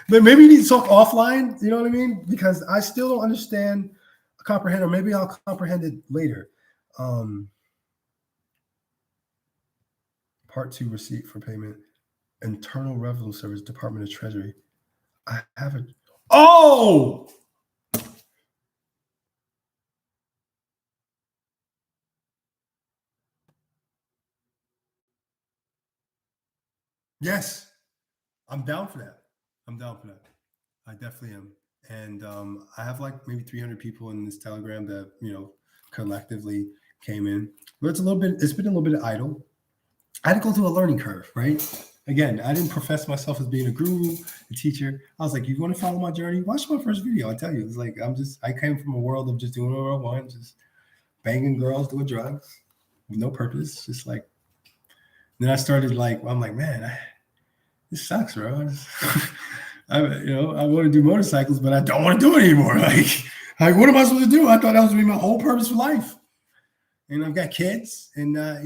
But maybe you need to talk offline. You know what I mean? Because I still don't understand, comprehend, or maybe I'll comprehend it later. Part 2, receipt for payment, Internal Revenue Service, Department of Treasury. I haven't. Oh, yes, I'm down for that. I definitely am. And I have like maybe 300 people in this Telegram that collectively came in. But it's been a little bit idle. I had to go through a learning curve, right? Again, I didn't profess myself as being a guru, a teacher. I was like, you want to follow my journey? Watch my first video. I tell you, it's like I came from a world of just doing what I want, just banging girls, doing drugs with no purpose. Just like, then I started I'm like, man, this sucks, bro. I want to do motorcycles, but I don't want to do it anymore. Like, what am I supposed to do? I thought that was going to be my whole purpose for life. And I've got kids, and I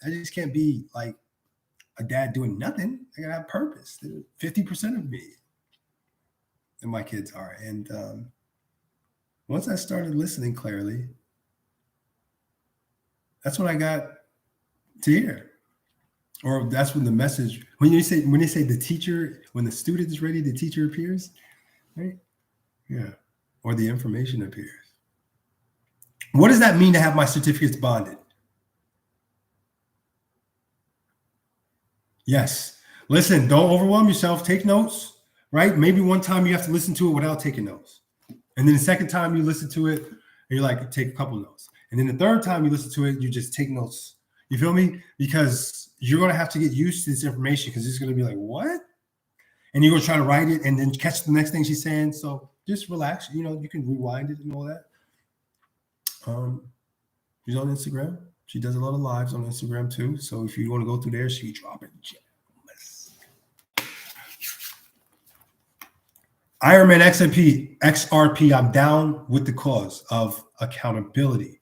just can't be like a dad doing nothing. I gotta have purpose. 50% of me, and my kids are. And once I started listening clearly, that's when I got to hear. Or that's when the message, when they say the teacher, when the student is ready, the teacher appears, right? Yeah. Or the information appears. What does that mean to have my certificates bonded? Yes. Listen, don't overwhelm yourself. Take notes, right? Maybe one time you have to listen to it without taking notes. And then the second time you listen to it, and you're like, take a couple notes. And then the third time you listen to it, you just take notes. You feel me? Because you're going to have to get used to this information because it's going to be like, what? And you're going to try to write it and then catch the next thing she's saying. So just relax. You know, you can rewind it and all that. She's on Instagram. She does a lot of lives on Instagram too. So if you want to go through there, she dropping gems. Ironman XRP, I'm down with the cause of accountability.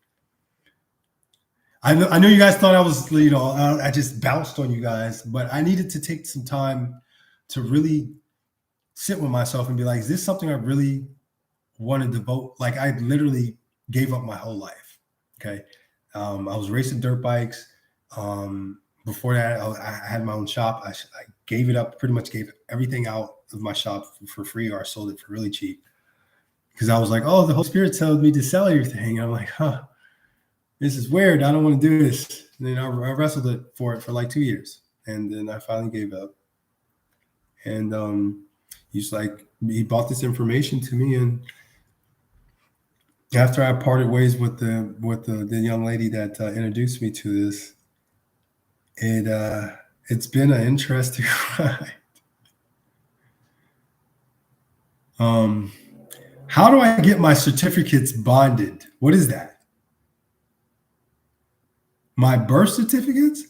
I know you guys thought I was, I just bounced on you guys, but I needed to take some time to really sit with myself and be like, is this something I really want to devote? Like, I literally gave up my whole life. Okay. I was racing dirt bikes. Before that, I had my own shop. I gave it up, pretty much gave everything out of my shop for free, or I sold it for really cheap. Because I was like, oh, the Holy Spirit told me to sell everything. And I'm like, this is weird. I don't want to do this. And then I wrestled it for like 2 years. And then I finally gave up. And he's like, he bought this information to me. And after I parted ways with the young lady that introduced me to this, it's been an interesting ride. How do I get my certificates bonded? What is that? My birth certificates?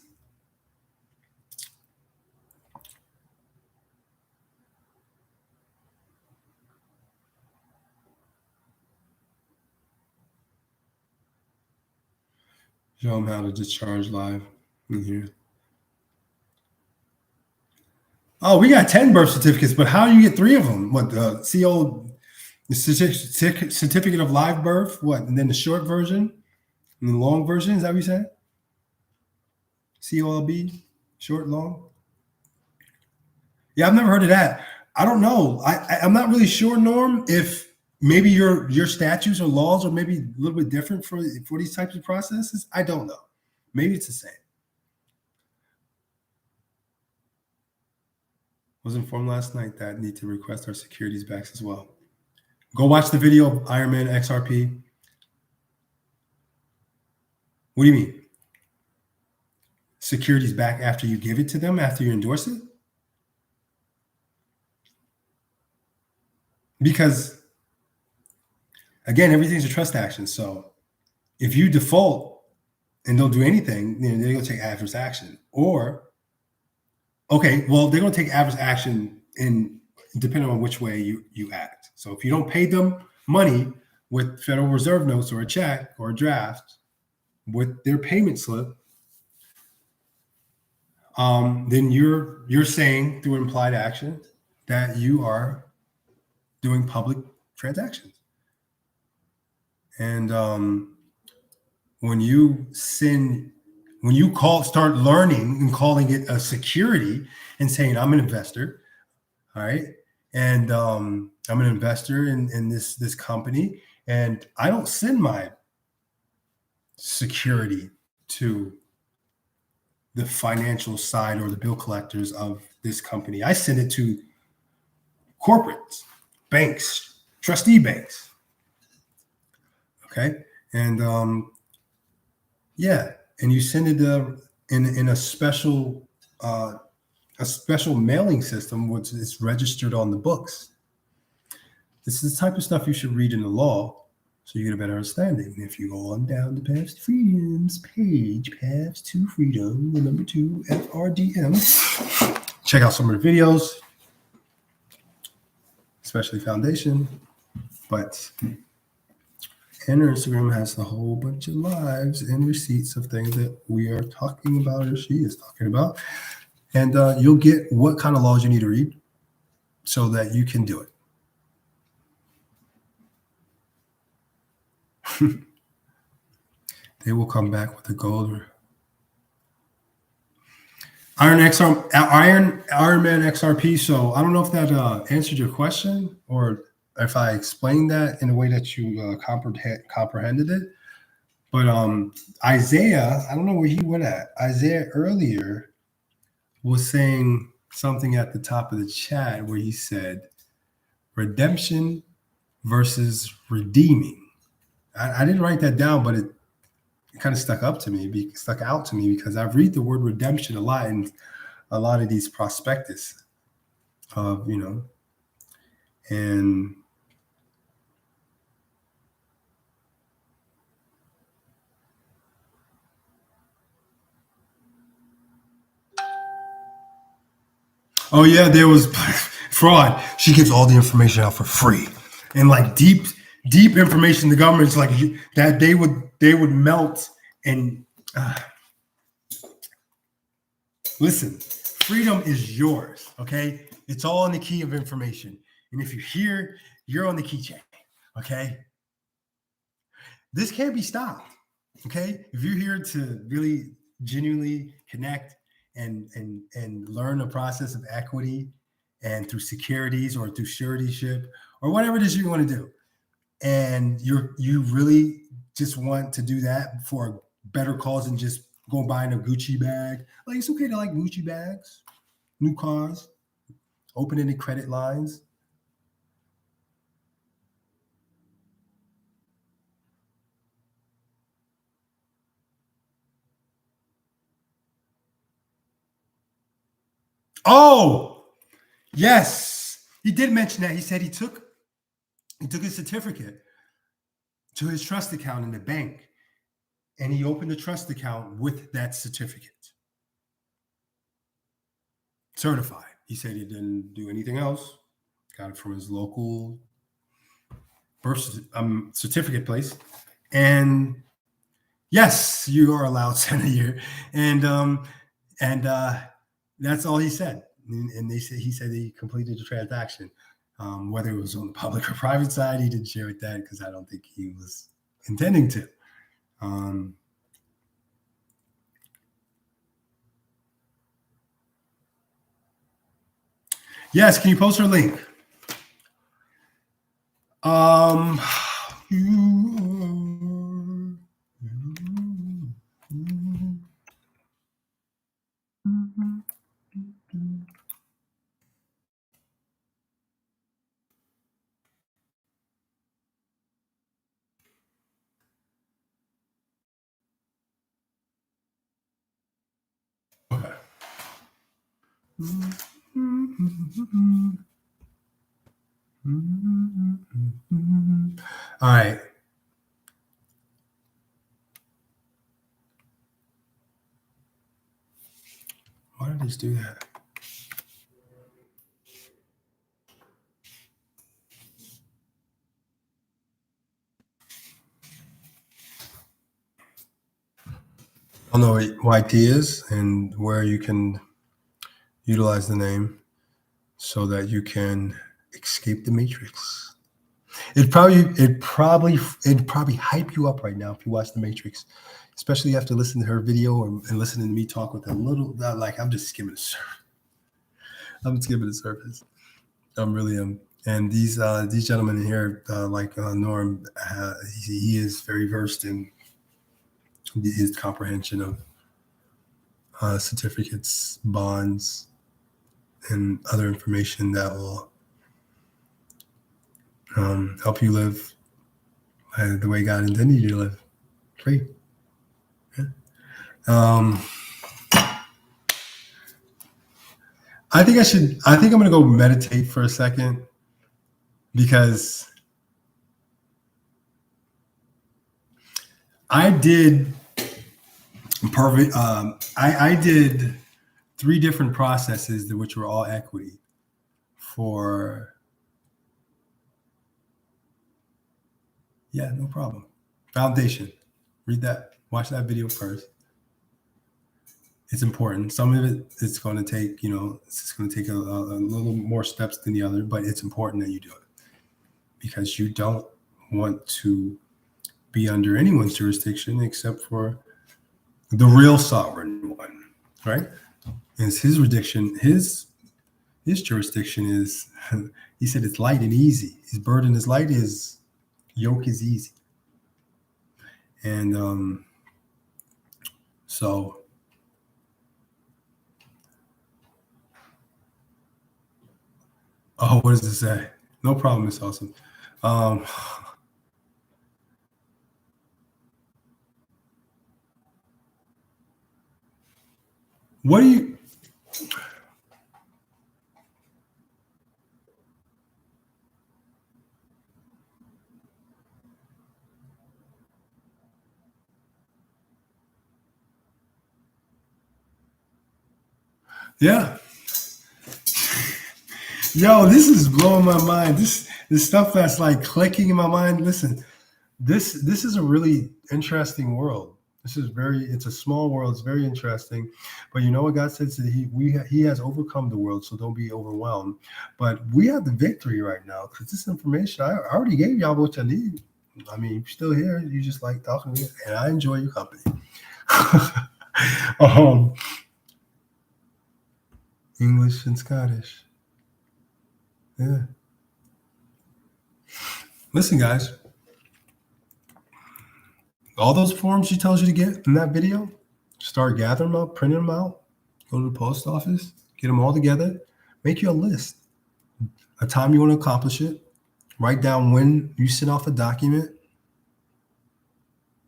Show them how to discharge live in here. Oh, we got 10 birth certificates, but how do you get 3 of them? What, the certificate of live birth? What, and then the short version and the long version? Is that what you said? COLB, short, long? Yeah, I've never heard of that. I don't know. I'm not really sure, Norm, if maybe your statutes or laws are maybe a little bit different for these types of processes. I don't know. Maybe it's the same. Was informed last night that I need to request our securities back as well. Go watch the video of Ironman XRP. What do you mean? Securities back after you give it to them, after you endorse it? Because, again, everything's a trust action. So if you default and don't do anything, then they're going to take adverse action. Or, okay, well, they're going to take adverse action depending on which way you act. So if you don't pay them money with Federal Reserve notes or a check or a draft with their payment slip, then you're saying through implied action that you are doing public transactions. And when you start learning and calling it a security and saying, I'm an investor, all right, and I'm an investor in this company, and I don't send my security to the financial side or the bill collectors of this company. I send it to corporates, banks, trustee banks. Okay. And and you send it in a special mailing system, which is registered on the books. This is the type of stuff you should read in the law so you get a better understanding. If you go on down the Paths to Freedom's page, Paths to Freedom, the number 2, FRDM, check out some of the videos, especially Foundation. But and her Instagram has a whole bunch of lives and receipts of things that we are talking about, or she is talking about. And you'll get what kind of laws you need to read so that you can do it. They will come back with the gold. Ironman XRP. So I don't know if that answered your question or if I explained that in a way that you comprehended it. But Isaiah, I don't know where he went at. Isaiah earlier was saying something at the top of the chat where he said redemption versus redeeming. I didn't write that down, but it kind of stuck out to me because I read the word redemption a lot in a lot of these prospectus of, and oh yeah, there was fraud. She gives all the information out for free, and like deep information. The government's like that they would melt and listen. Freedom is yours. Okay, it's all in the key of information, and if you're here, you're on the keychain. Okay, this can't be stopped. Okay, if you're here to really genuinely connect and learn the process of equity and through securities or through suretyship or whatever it is you want to do, and you really just want to do that for a better cause than just go buying a Gucci bag. Like it's okay to like Gucci bags, new cars, open-ended credit lines. Oh, yes, he did mention that. He said he took his certificate to his trust account in the bank, and he opened a trust account with that certificate, certified. He said he didn't do anything else. Got it from his local birth certificate place, and yes, you are allowed 10 a year, and that's all he said. And he said he completed the transaction. Whether it was on the public or private side, he didn't share with that because I don't think he was intending to. Um, yes, can you post her link? Um, okay. All right. Why did this do that? I'll know what IT is and where you can utilize the name so that you can escape the matrix. It'd probably hype you up right now if you watch the Matrix, especially after listening to her video and listening to me talk with a little. Like I'm just skimming the surface. I'm skimming the surface. I'm really And these gentlemen in here, like Norm, he is very versed in his comprehension of certificates, bonds, and other information that will help you live the way God intended you to live. Free. Yeah. Um, I think I should. I think I'm gonna go meditate for a second because I did perfect. I did 3 different processes which were all equity for. Yeah, no problem. Foundation. Read that. Watch that video first. It's important. Some of it it's going to take. It's going to take a little more steps than the other, but it's important that you do it because you don't want to be under anyone's jurisdiction except for the real sovereign one, right? And his jurisdiction, his jurisdiction is, he said it's light and easy. His burden is light, his yoke is easy. And so, what does it say? No problem, Miss Awesome. Um, What do you? Yeah. Yo, this is blowing my mind. This stuff that's like clicking in my mind. Listen, this is a really interesting world. It's a small world. It's very interesting, but you know what God says that he has overcome the world, so don't be overwhelmed. But we have the victory right now because this information I already gave y'all what you need. I mean, you're still here. You just like talking to me, and I enjoy your company. um, English and Scottish. Yeah. Listen, guys, all those forms she tells you to get in that video, start gathering them up, printing them out, go to the post office, get them all together, make you a list, a time you want to accomplish it, write down when you send off a document,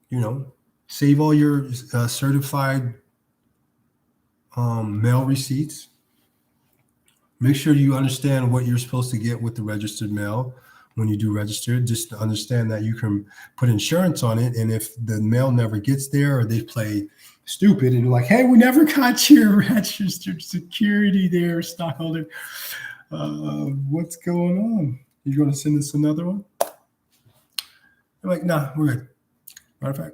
you know, save all your certified mail receipts. Make sure you understand what you're supposed to get with the registered mail when you do register, just to understand that you can put insurance on it. And if the mail never gets there or they play stupid and like, hey, we never got your registered security there, stockholder. What's going on? You going to send us another one? I'm like, nah, we're good.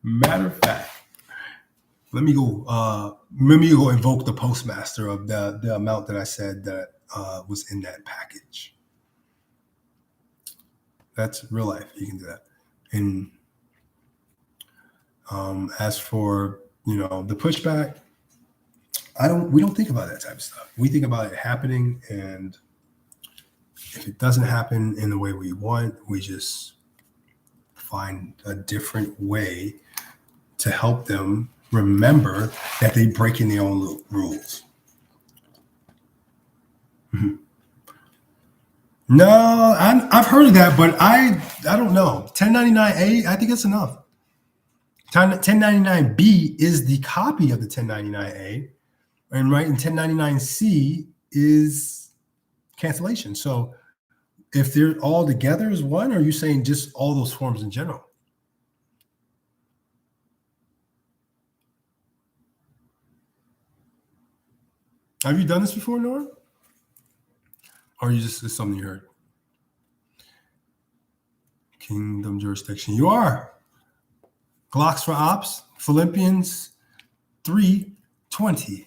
Matter of fact, let me go invoke the postmaster of the amount that I said that was in that package. That's real life. You can do that. And as for the pushback, we don't think about that type of stuff. We think about it happening, and if it doesn't happen in the way we want, we just find a different way to help them remember that they breaking their own rules. Mm-hmm. No, I've heard of that, but I don't know. 1099A, I think it's enough. 1099B is the copy of the 1099A, and right, and 1099C is cancellation. So if they're all together as one, or are you saying just all those forms in general? Have you done this before, Nora? Or you just it's something you heard? Kingdom jurisdiction. You are. Glocks for ops, Philippians 3:20.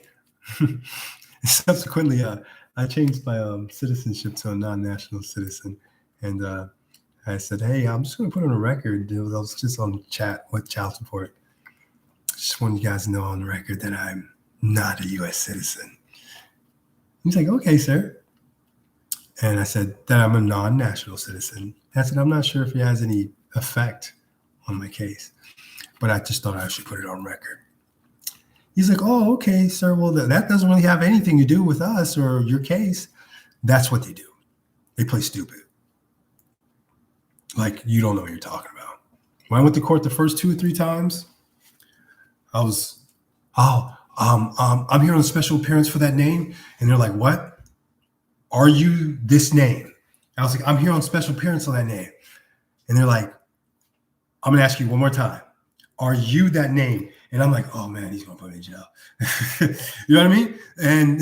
Subsequently, I changed my citizenship to a non-national citizen, and I said, "Hey, I'm just going to put on a record." I was just on chat with child support. Just want you guys to know on the record that I'm not a U.S. citizen. He's like, "Okay, sir." And I said that I'm a non-national citizen. I said, I'm not sure if it has any effect on my case, but I just thought I should put it on record. He's like, oh, okay, sir. Well, that doesn't really have anything to do with us or your case. That's what they do. They play stupid. Like, you don't know what you're talking about. When I went to court the first 2 or 3 times, I was, I'm here on a special appearance for that name. And they're like, what? Are you this name? I was like, I'm here on special appearance on that name. And they're like, I'm going to ask you one more time. Are you that name? And I'm like, oh man, he's going to put me in jail. You know what I mean? And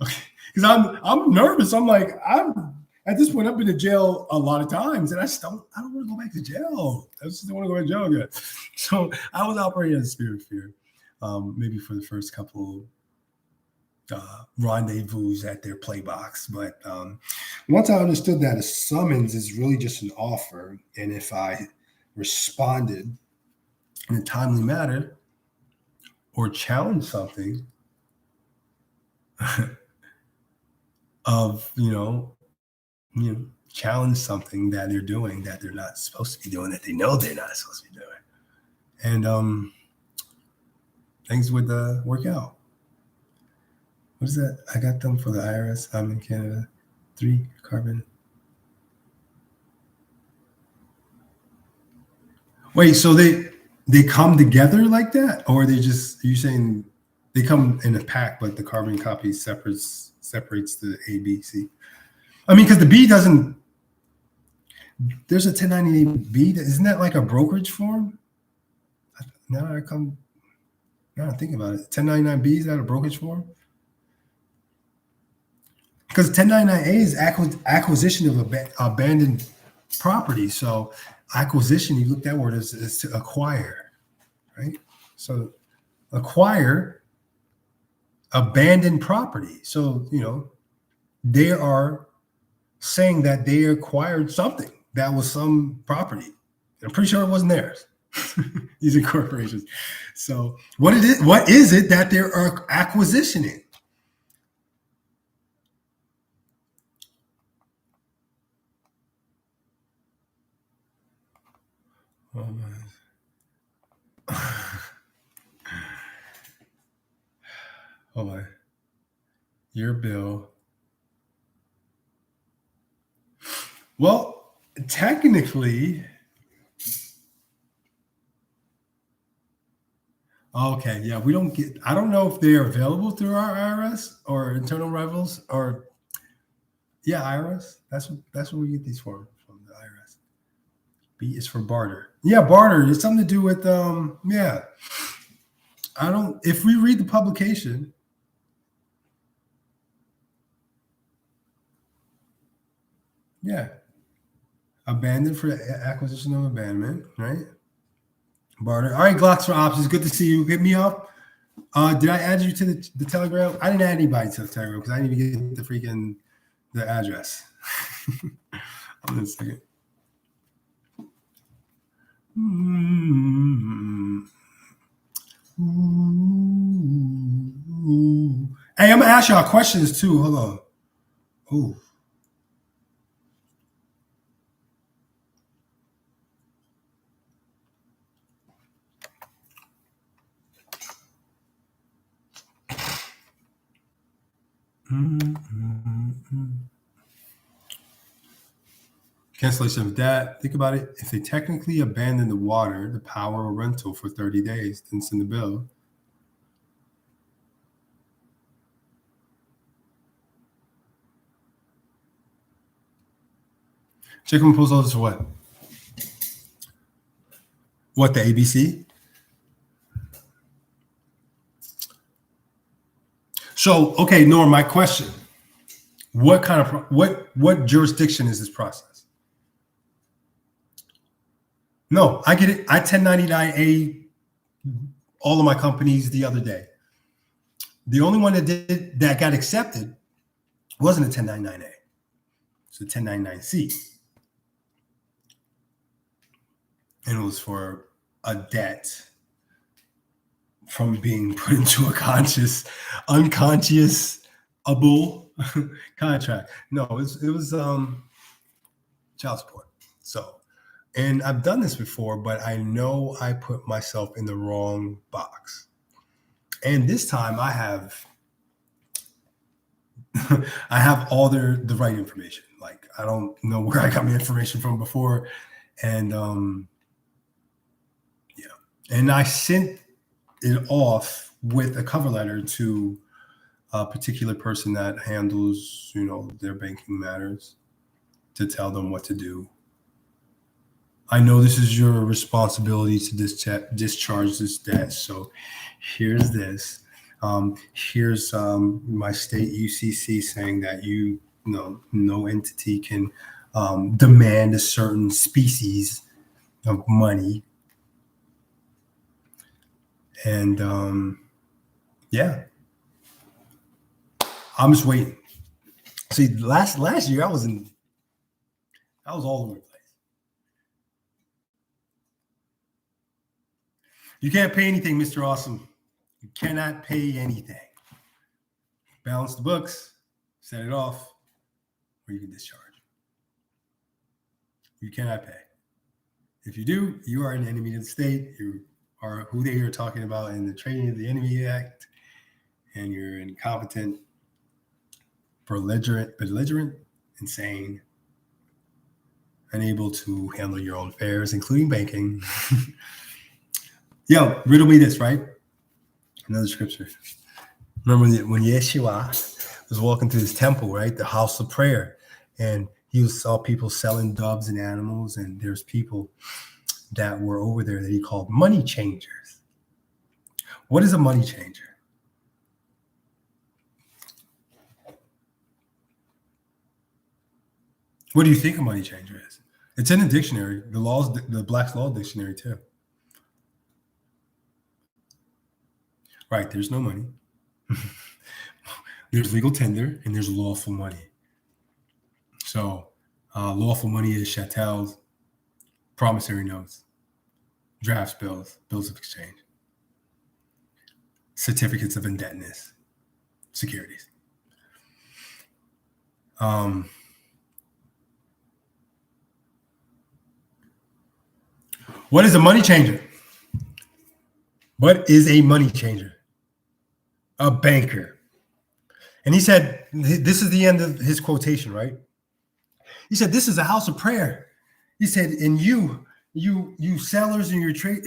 okay, because I'm nervous. I'm like, at this point, I've been to jail a lot of times, and I don't want to go back to jail. I just don't want to go back to jail again. So I was operating in the spirit of fear, maybe for the first couple rendezvous at their play box. But once I understood that a summons is really just an offer, and if I responded in a timely manner or challenged something of challenge something that they're doing that they're not supposed to be doing, that they know they're not supposed to be doing, and things would work out. What is that? I got them for the IRS. I'm in Canada. 3 carbon. Wait, so they They come together like that, or they just, are you saying they come in a pack, but the carbon copy separates the A, B, C? I mean, because the B doesn't. There's a 1098B. Isn't that like a brokerage form? Now I come. Now I think about it. 1099B, is that a brokerage form? Because 1099A is acquisition of abandoned property. So acquisition, you look that word, is to acquire, right? So acquire abandoned property. So, they are saying that they acquired something that was some property. I'm pretty sure it wasn't theirs. These are corporations. So what is it that they're acquisitioning? Oh my. Oh my. Your bill. Well, technically, okay, yeah, we don't get. I don't know if they are available through our IRS or internal revels or, yeah, IRS. That's what we get these from the IRS. B is for barter. Yeah, barter. It's something to do with yeah. I don't. If we read the publication, yeah, abandoned for acquisition of abandonment, right? Barter. All right, Glocks for options. Good to see you. Hit me up. Did I add you to the Telegram? I didn't add anybody to the Telegram because I didn't even get the address. Hold on a second. Hey, I'm gonna ask y'all questions too. Hold on. Ooh. Cancellation of debt. Think about it. If they technically abandon the water, the power, or rental for 30 days, then send the bill. Check and post orders for what? What, the ABC? So, okay, Norm, my question. What kind of what jurisdiction is this process? No, I get it. I 1099A all of my companies the other day. The only one that got accepted wasn't a 1099A. It's a 1099C. And it was for a debt from being put into a unconscionable contract. No, it was child support. So, and I've done this before, but I know I put myself in the wrong box. And this time I have I have all the right information. Like, I don't know where I got my information from before. And yeah. And I sent it off with a cover letter to a particular person that handles, their banking matters, to tell them what to do. I know this is your responsibility to discharge this debt. So here's this. Here's my state UCC saying that no entity can demand a certain species of money. And yeah, I'm just waiting. See, last year I was all over the place. You can't pay anything, Mr. Awesome. You cannot pay anything. Balance the books, set it off, or you can discharge. You cannot pay. If you do, you are an enemy of the state. You are who they are talking about in the Trading of the Enemy Act, and you're incompetent, belligerent, insane, unable to handle your own affairs, including banking. Yo, riddle me this, right? Another scripture. Remember when Yeshua was walking through this temple, right? The house of prayer. And he saw people selling doves and animals. And there's people that were over there that he called money changers. What is a money changer? What do you think a money changer is? It's in the dictionary, the Black's Law Dictionary too. Right, there's no money. There's legal tender and there's lawful money. So lawful money is chattels, promissory notes, drafts bills, bills of exchange, certificates of indebtedness, securities. What is a money changer? What is a money changer? A banker. And he said, this is the end of his quotation, right? He said, this is a house of prayer. He said, and you sellers and your trade,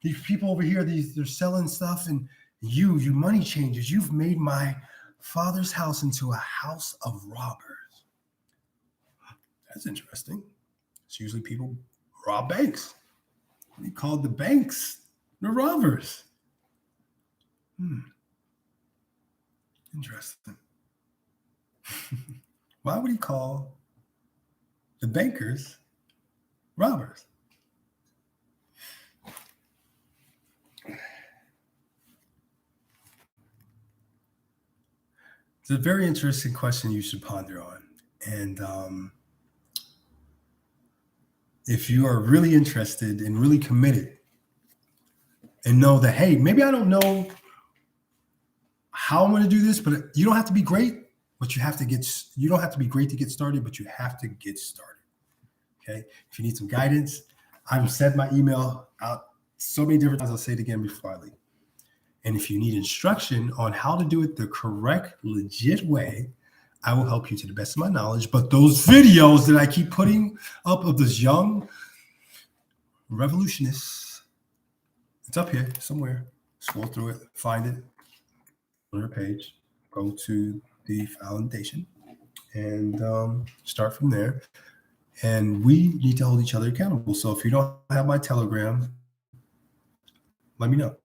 these people over here, they're selling stuff, and you money changers, you've made my Father's house into a house of robbers. That's interesting. It's usually people rob banks. He called the banks the robbers. Interesting. Why would he call the bankers robbers? It's a very interesting question you should ponder on. And if you are really interested and really committed and know that, hey, maybe I don't know how I'm going to do this, but you don't have to be great, but you don't have to be great to get started, but you have to get started. Okay. If you need some guidance, I've said my email out so many different times. I'll say it again before I leave. And if you need instruction on how to do it the correct, legit way, I will help you to the best of my knowledge. But those videos that I keep putting up of those young revolutionists, it's up here somewhere. Scroll through it, find it on your page, go to the foundation, and start from there. And we need to hold each other accountable. So if you don't have my Telegram, let me know.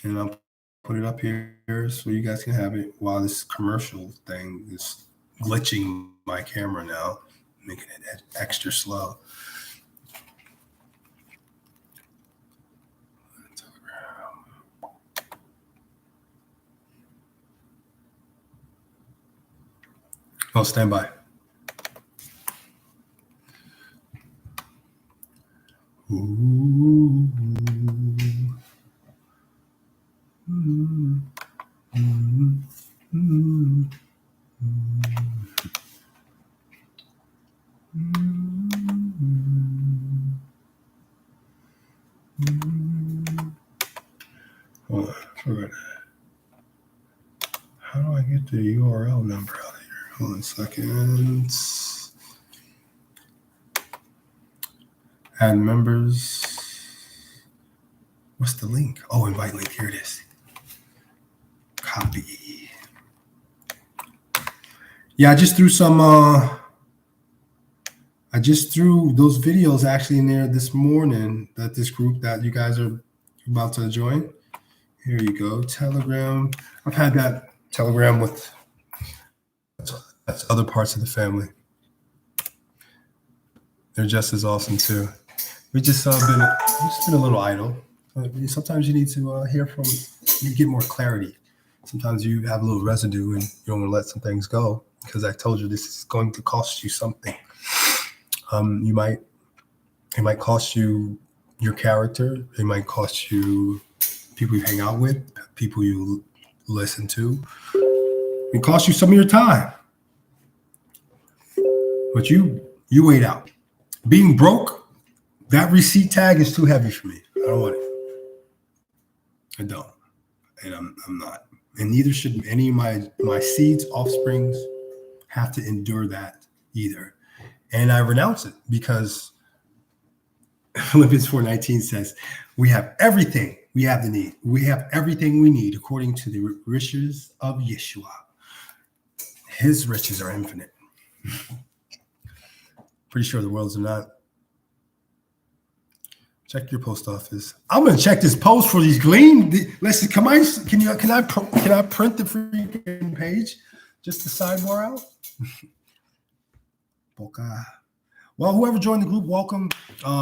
And I'll put it up here so you guys can have it while this commercial thing is glitching my camera now, making it extra slow. Oh, stand by. Ooh. Mm-hmm. Mm-hmm. Mm-hmm. Hold on, I forgot. How do I get the URL number out of here? Hold on a second. Add members. What's the link? Oh, invite link. Here it is. Copy. Yeah, I just threw those videos actually in there this morning, that this group that you guys are about to join. Here you go. Telegram. I've had that Telegram with that's other parts of the family. They're just as awesome too. We've just been a little idle. Sometimes you need to hear from, you get more clarity. Sometimes you have a little residue and you don't want to let some things go because I told you this is going to cost you something. It might cost you your character. It might cost you people you hang out with, people you listen to. It costs you some of your time. But you wait out. Being broke, that receipt tag is too heavy for me. I don't want it. I don't. And I'm not. And neither should any of my seeds, offsprings have to endure that either. And I renounce it because Philippians 4:19 says, we have everything we have the need. We have everything we need according to the riches of Yeshua. His riches are infinite. Pretty sure the world's not. Check your post office. I'm gonna check this post for these gleam. Listen, can I print the freaking page just to sidebar out? Boca. Well, whoever joined the group, welcome.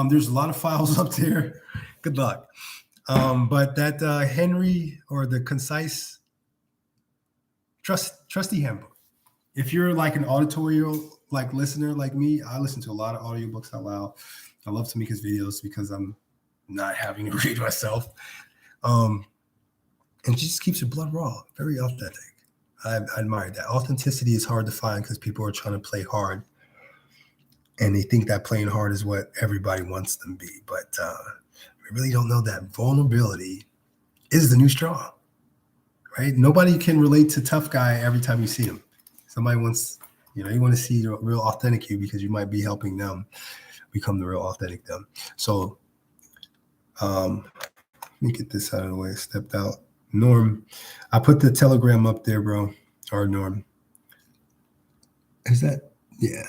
There's a lot of files up there. Good luck. But that Henry or the concise trusty handbook. If you're like an auditorial like listener like me, I listen to a lot of audiobooks out loud. I love Tamika's videos because I'm not having to read myself. And she just keeps her blood raw, very authentic. I admire that. Authenticity is hard to find because people are trying to play hard. And they think that playing hard is what everybody wants them to be. But we really don't know that vulnerability is the new strong, right? Nobody can relate to tough guy every time you see him. Somebody wants, you want to see the real authentic you because you might be helping them become the real authentic them. So let me get this out of the way. Stepped out. Norm, I put the Telegram up there, bro. Or Norm. Is that? Yeah.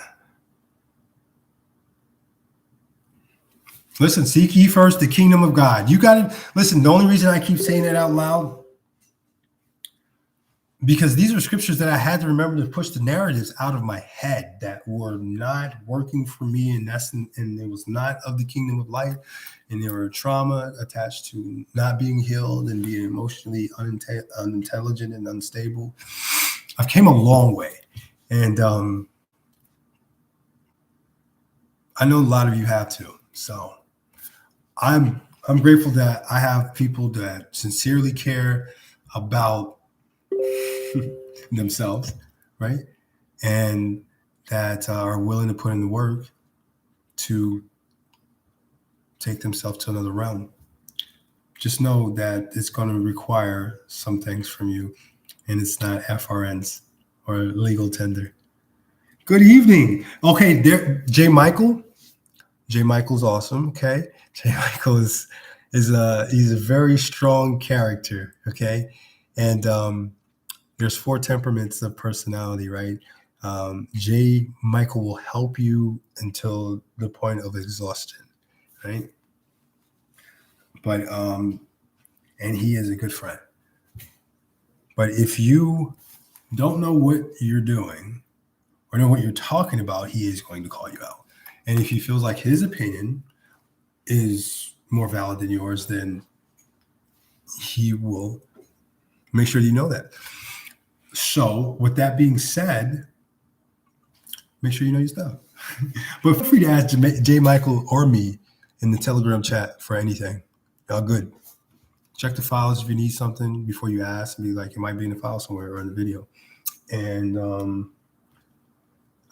Listen, seek ye first the kingdom of God. You got to listen. The only reason I keep saying that out loud, because these are scriptures that I had to remember to push the narratives out of my head that were not working for me, and it was not of the kingdom of light, and there were trauma attached to not being healed and being emotionally unintelligent and unstable. I've came a long way, and I know a lot of you have too. So I'm grateful that I have people that sincerely care about themselves, right? And that are willing to put in the work to take themselves to another realm. Just know that it's going to require some things from you, and it's not FRNs or legal tender. Good evening. Okay, there, J. Michael. J. Michael's awesome. Okay, J. Michael is he's a very strong character. Okay, and there's 4 temperaments of personality, right? J. Michael will help you until the point of exhaustion, right? But and he is a good friend. But if you don't know what you're doing or know what you're talking about, he is going to call you out. And if he feels like his opinion is more valid than yours, then he will make sure you know that. So with that being said, make sure you know your stuff. But feel free to ask J. Michael or me in the Telegram chat for anything. All good. Check the files if you need something before you ask. And be like, it might be in the file somewhere or in the video. And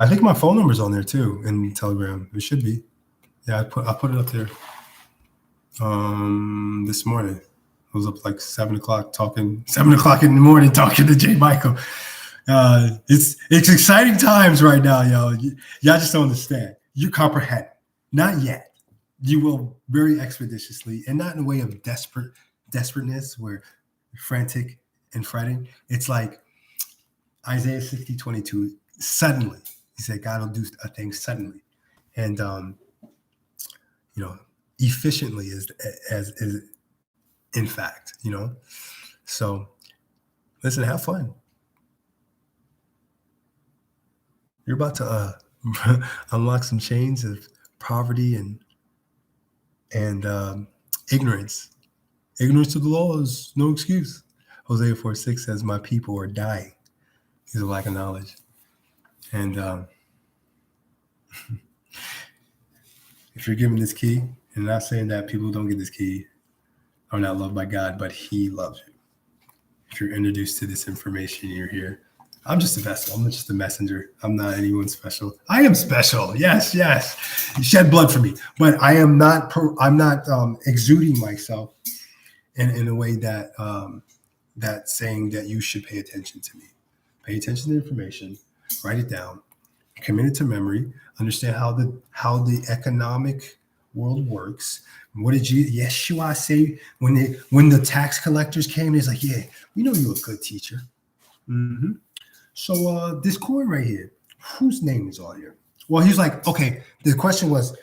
I think my phone number's on there too in Telegram. It should be. Yeah, I put it up there this morning. I was up like 7 o'clock in the morning talking to J. Michael. It's exciting times right now, y'all. Y'all just don't understand. You comprehend. Not yet. You will very expeditiously, and not in a way of desperateness where you're frantic and fretting. It's like Isaiah 60:22. Suddenly, he said, God will do a thing suddenly, and efficiently is in fact, So, listen, have fun. You're about to unlock some chains of poverty and ignorance. Ignorance of the law is no excuse. Hosea 4:6 says, my people are dying because of lack of knowledge. And if you're given this key, and not saying that people who don't get this key are not loved by God, but he loves you. If you're introduced to this information, you're here. I'm just a vessel. I'm just a messenger. I'm not anyone special. I am special. Yes. You shed blood for me, but I am not. I'm not exuding myself in a way that that's saying that you should pay attention to me. Pay attention to the information. Write it down. Commit it to memory. Understand how the economic world works. What did Yeshua say when the tax collectors came? He's like, yeah, we know you're a good teacher. Mm-hmm. So this coin right here, whose name is on here? Well, he's like, okay. The question was,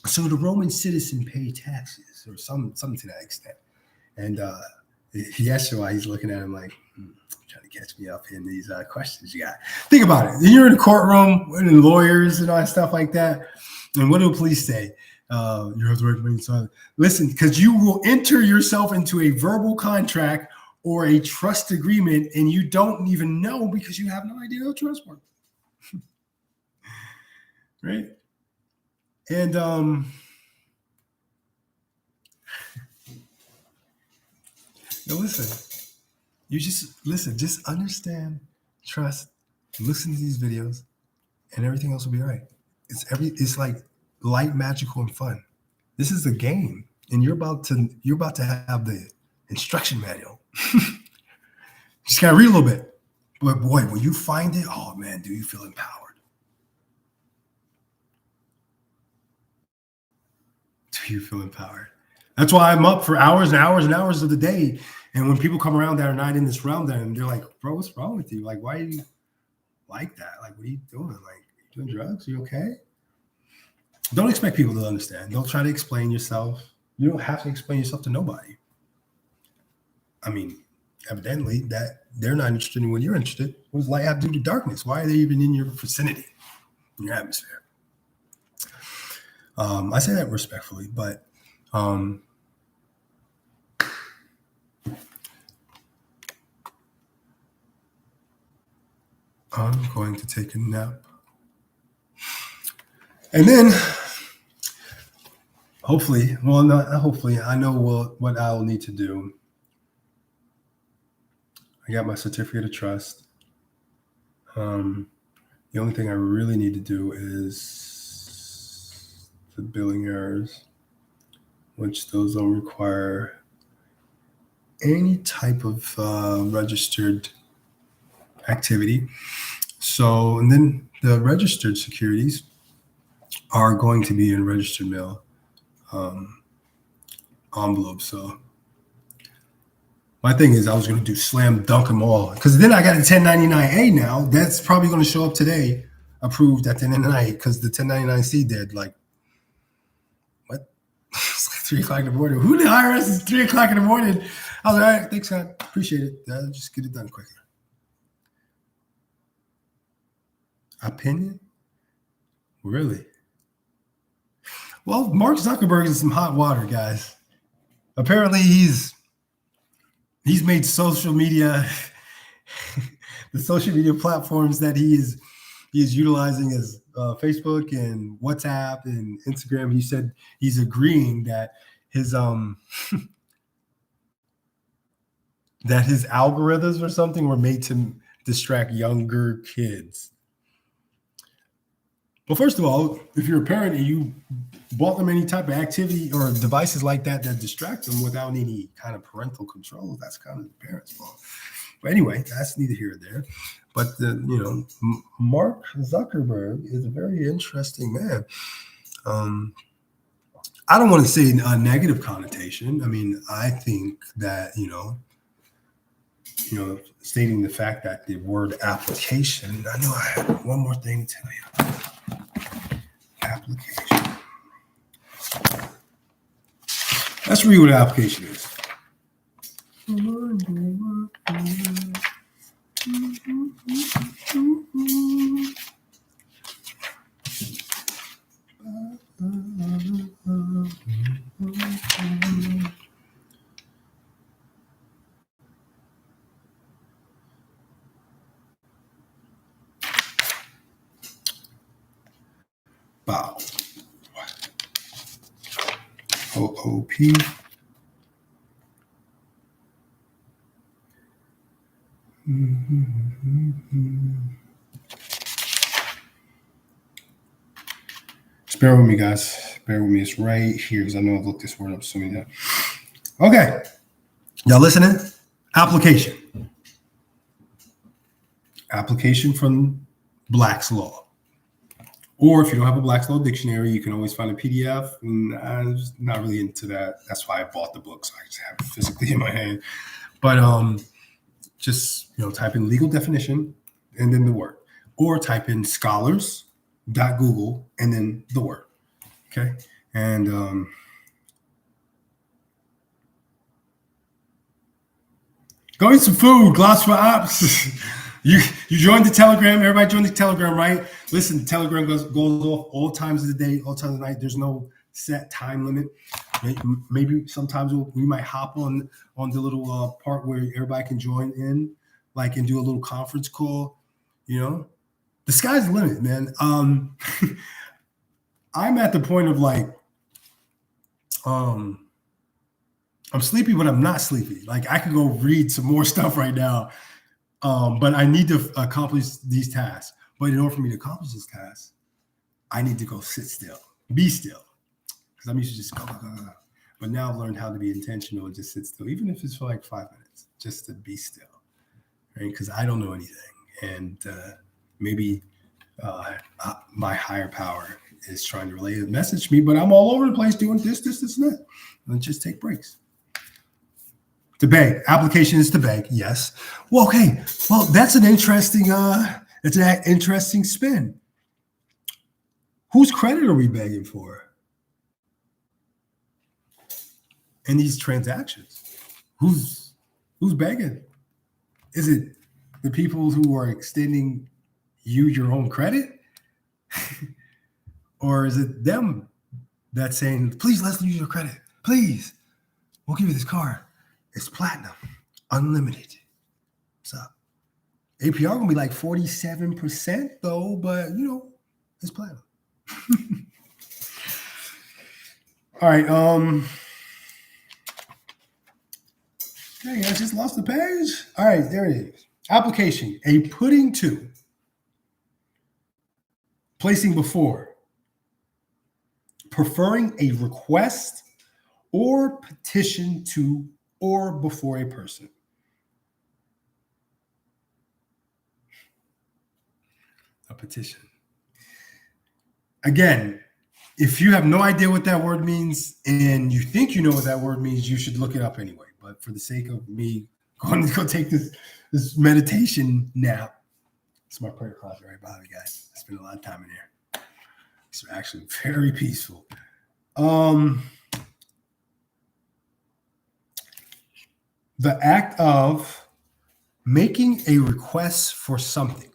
so the Roman citizen paid taxes or something to that extent. And Yeshua, he's looking at him like, trying to catch me up in these questions you got. Think about it. You're in a courtroom with lawyers and all that stuff like that. And what do the police say? You have to remain silent. Listen, because you will enter yourself into a verbal contract or a trust agreement, and you don't even know because you have no idea how trustworthy. Right? And now listen, just understand, trust, listen to these videos, and everything else will be all right. It's like light, magical, and fun. This is a game, and you're about to have the instruction manual. Just gotta read a little bit. But boy, when you find it, oh man, do you feel empowered? Do you feel empowered? That's why I'm up for hours and hours and hours of the day. And when people come around that are not in this realm, then they're like, bro, what's wrong with you? Like, why are you like that? Like, what are you doing? Like, are you doing drugs? Are you okay? Don't expect people to understand. Don't try to explain yourself. You don't have to explain yourself to nobody. I mean, evidently that they're not interested in what you're interested. What does light have to do with darkness? Why are they even in your vicinity, in your atmosphere? I say that respectfully, but I'm going to take a nap. And then hopefully, well, not hopefully, I know what I'll need to do. I got my certificate of trust. The only thing I really need to do is the billing errors, which those don't require any type of registered activity. So, and then the registered securities are going to be in registered mail envelope. So my thing is I was going to do slam dunk them all because then I got a 1099A now. That's probably going to show up today, approved at 1099 because the 1099C did like, what? It's like 3 o'clock in the morning. Who the IRS is 3 o'clock in the morning? I was like, all right, thanks, God. Appreciate it. I'll just get it done quicker. Opinion? Really? Well, Mark Zuckerberg is some hot water, guys. Apparently, he's made social media, the social media platforms that he is utilizing as Facebook and WhatsApp and Instagram. He said he's agreeing that his that his algorithms or something were made to distract younger kids. Well, first of all, if you're a parent and you bought them any type of activity or devices like that distract them without any kind of parental control, that's kind of the parent's fault. But anyway, that's neither here nor there. But Mark Zuckerberg is a very interesting man. I don't want to say a negative connotation. I mean, I think that stating the fact that the word application. I know I had one more thing to tell you. Application. Let's read what an application is. Bow. OOP. Just bear with me, guys. Bear with me. It's right here because I know I've looked this word up so many times. Okay. Y'all listening? Application. Application from Black's Law. Or if you don't have a Black's Law Dictionary, you can always find a PDF. And I'm just not really into that. That's why I bought the book, so I just have it physically in my hand. But just type in legal definition and then the word, or type in scholars.google and then the word. Okay, and go eat some food. Gloss for ops. You joined the Telegram. Everybody joined the Telegram, right? Listen, the Telegram goes off all times of the day, all times of the night. There's no set time limit. Maybe sometimes we might hop on the little part where everybody can join in, like, and do a little conference call. The sky's the limit, man. I'm at the point of like, I'm sleepy, but I'm not sleepy. Like, I could go read some more stuff right now. But I need to accomplish these tasks. But in order for me to accomplish this task, I need to go sit still, be still. Because I'm used to just go. But now I've learned how to be intentional and just sit still, even if it's for like 5 minutes, just to be still, right? Because I don't know anything. And maybe my higher power is trying to relay a message to me, but I'm all over the place doing this, and that. Let's just take breaks. To beg. Application is to beg. Yes. Well, okay. Well, that's an interesting. It's an interesting spin. Whose credit are we begging for in these transactions? Who's begging? Is it the people who are extending you your own credit, or is it them that's saying, "Please, let's use your credit. Please, we'll give you this card. It's platinum, unlimited. What's up? APR gonna be like 47% though, but it's platinum." All right. Dang, I just lost the page. All right, there it is. Application: a putting to, placing before, preferring a request or petition to or before a person. A petition. Again, if you have no idea what that word means and you think you know what that word means, you should look it up anyway. But for the sake of me going to go take this meditation nap, it's my prayer closet right behind me, guys. I spend a lot of time in here. It's actually very peaceful. The act of making a request for something.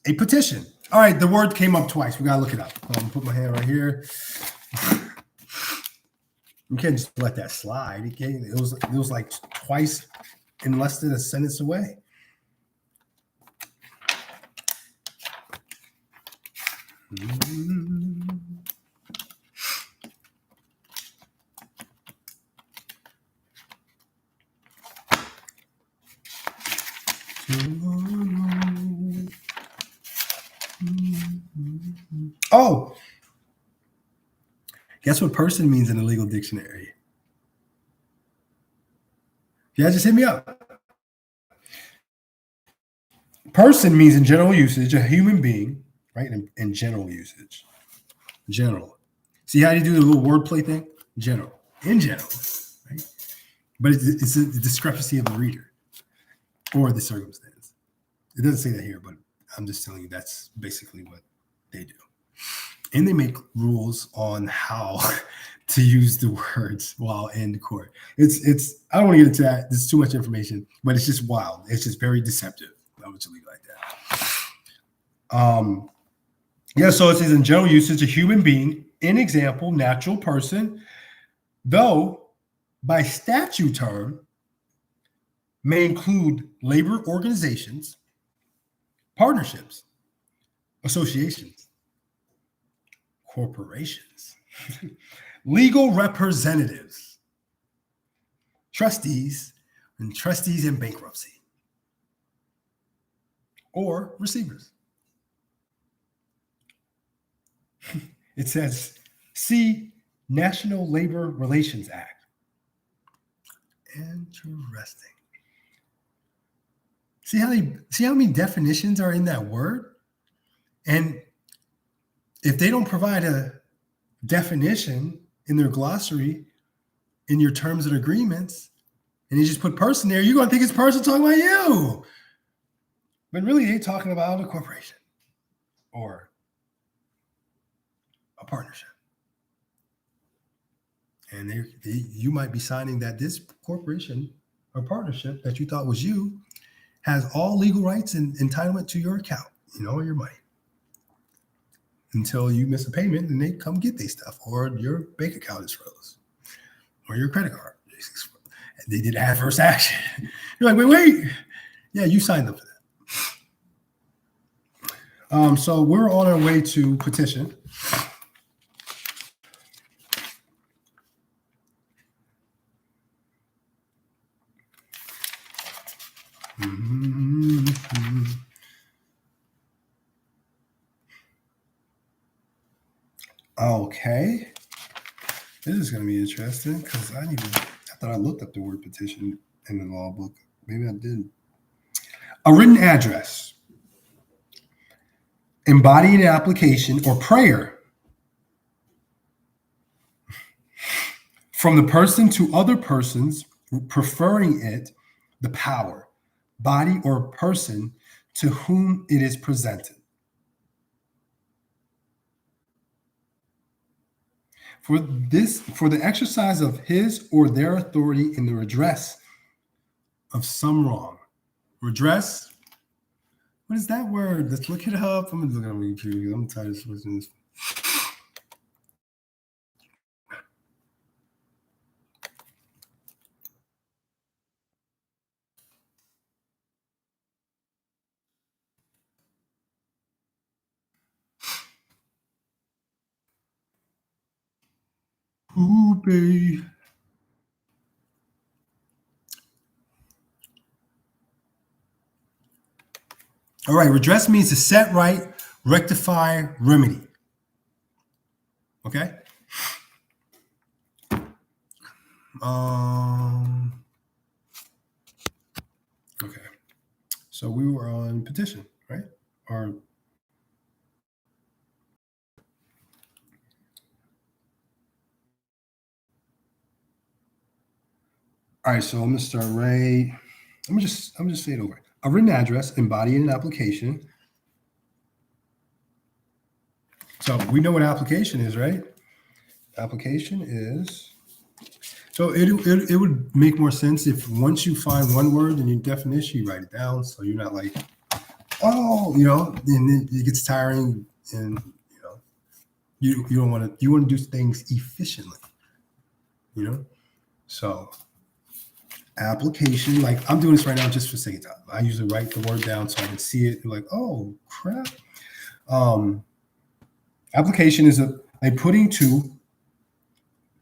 A petition. All right, the word came up twice. We got to look it up. Put my hand right here. You can't just let that slide. It was like twice in less than a sentence away. Oh, guess what person means in the legal dictionary? Yeah, just hit me up. Person means in general usage, a human being, right? In general usage. General. See how you do the little wordplay thing? General. In general, right? But it's a discrepancy of the reader or the circumstance. It doesn't say that here, but I'm just telling you that's basically what they do. And they make rules on how to use the words while in court. It's I don't want to get into that. There's too much information, but it's just wild. It's just very deceptive. I would leave it like that. Yeah, so it says in general usage, a human being, in example, natural person, though by statute term may include labor organizations, partnerships, associations, corporations, legal representatives, trustees in bankruptcy, or receivers. It says, see National Labor Relations Act. Interesting. See how many definitions are in that word? And if they don't provide a definition in their glossary, in your terms and agreements, and you just put person there, you're going to think it's person talking about you. But really, they're talking about a corporation or a partnership. And you might be signing that this corporation or partnership that you thought was you has all legal rights and entitlement to your account, your money. Until you miss a payment and they come get their stuff, or your bank account is froze, or your credit card. And they did adverse action. You're like, wait. Yeah, you signed up for that. So we're on our way to petition. Mm-hmm. Okay. This is going to be interesting because I thought I looked up the word petition in the law book. Maybe I didn't. A written address, embodying an application or prayer from the person to other persons, preferring it, the power, body, or person to whom it is presented. For the exercise of his or their authority in the redress of some wrong. Redress? What is that word? Let's look it up. I'm gonna look it up on YouTube. I'm tired of switching this. Ooh, baby. All right, redress means to set right, rectify, remedy. Okay? Okay. So we were on petition, right? Or all right, so I'm gonna start right. I'm gonna just say it over. A written address embodying an application. So we know what application is, right? Application is. So it would make more sense if once you find one word in your definition, you write it down. So you're not like, oh, and it gets tiring, and you don't want to. You want to do things efficiently, So application, like I'm doing this right now just for sake of time. I usually write the word down so I can see it. Like, oh crap. Application is a putting to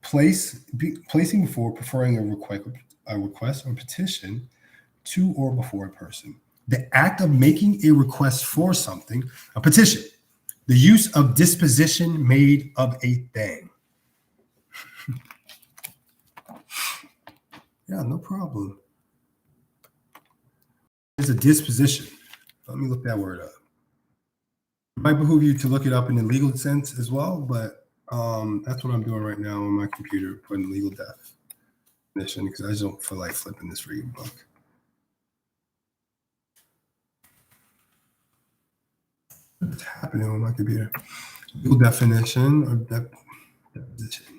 placing before preferring a request or petition to or before a person. The act of making a request for something, a petition. The use of disposition made of a thing. Yeah, no problem. It's a disposition. Let me look that word up. It might behoove you to look it up in the legal sense as well, but that's what I'm doing right now on my computer, putting legal definition, because I just don't feel like flipping this freaking book. What's happening on my computer? Legal definition or deposition.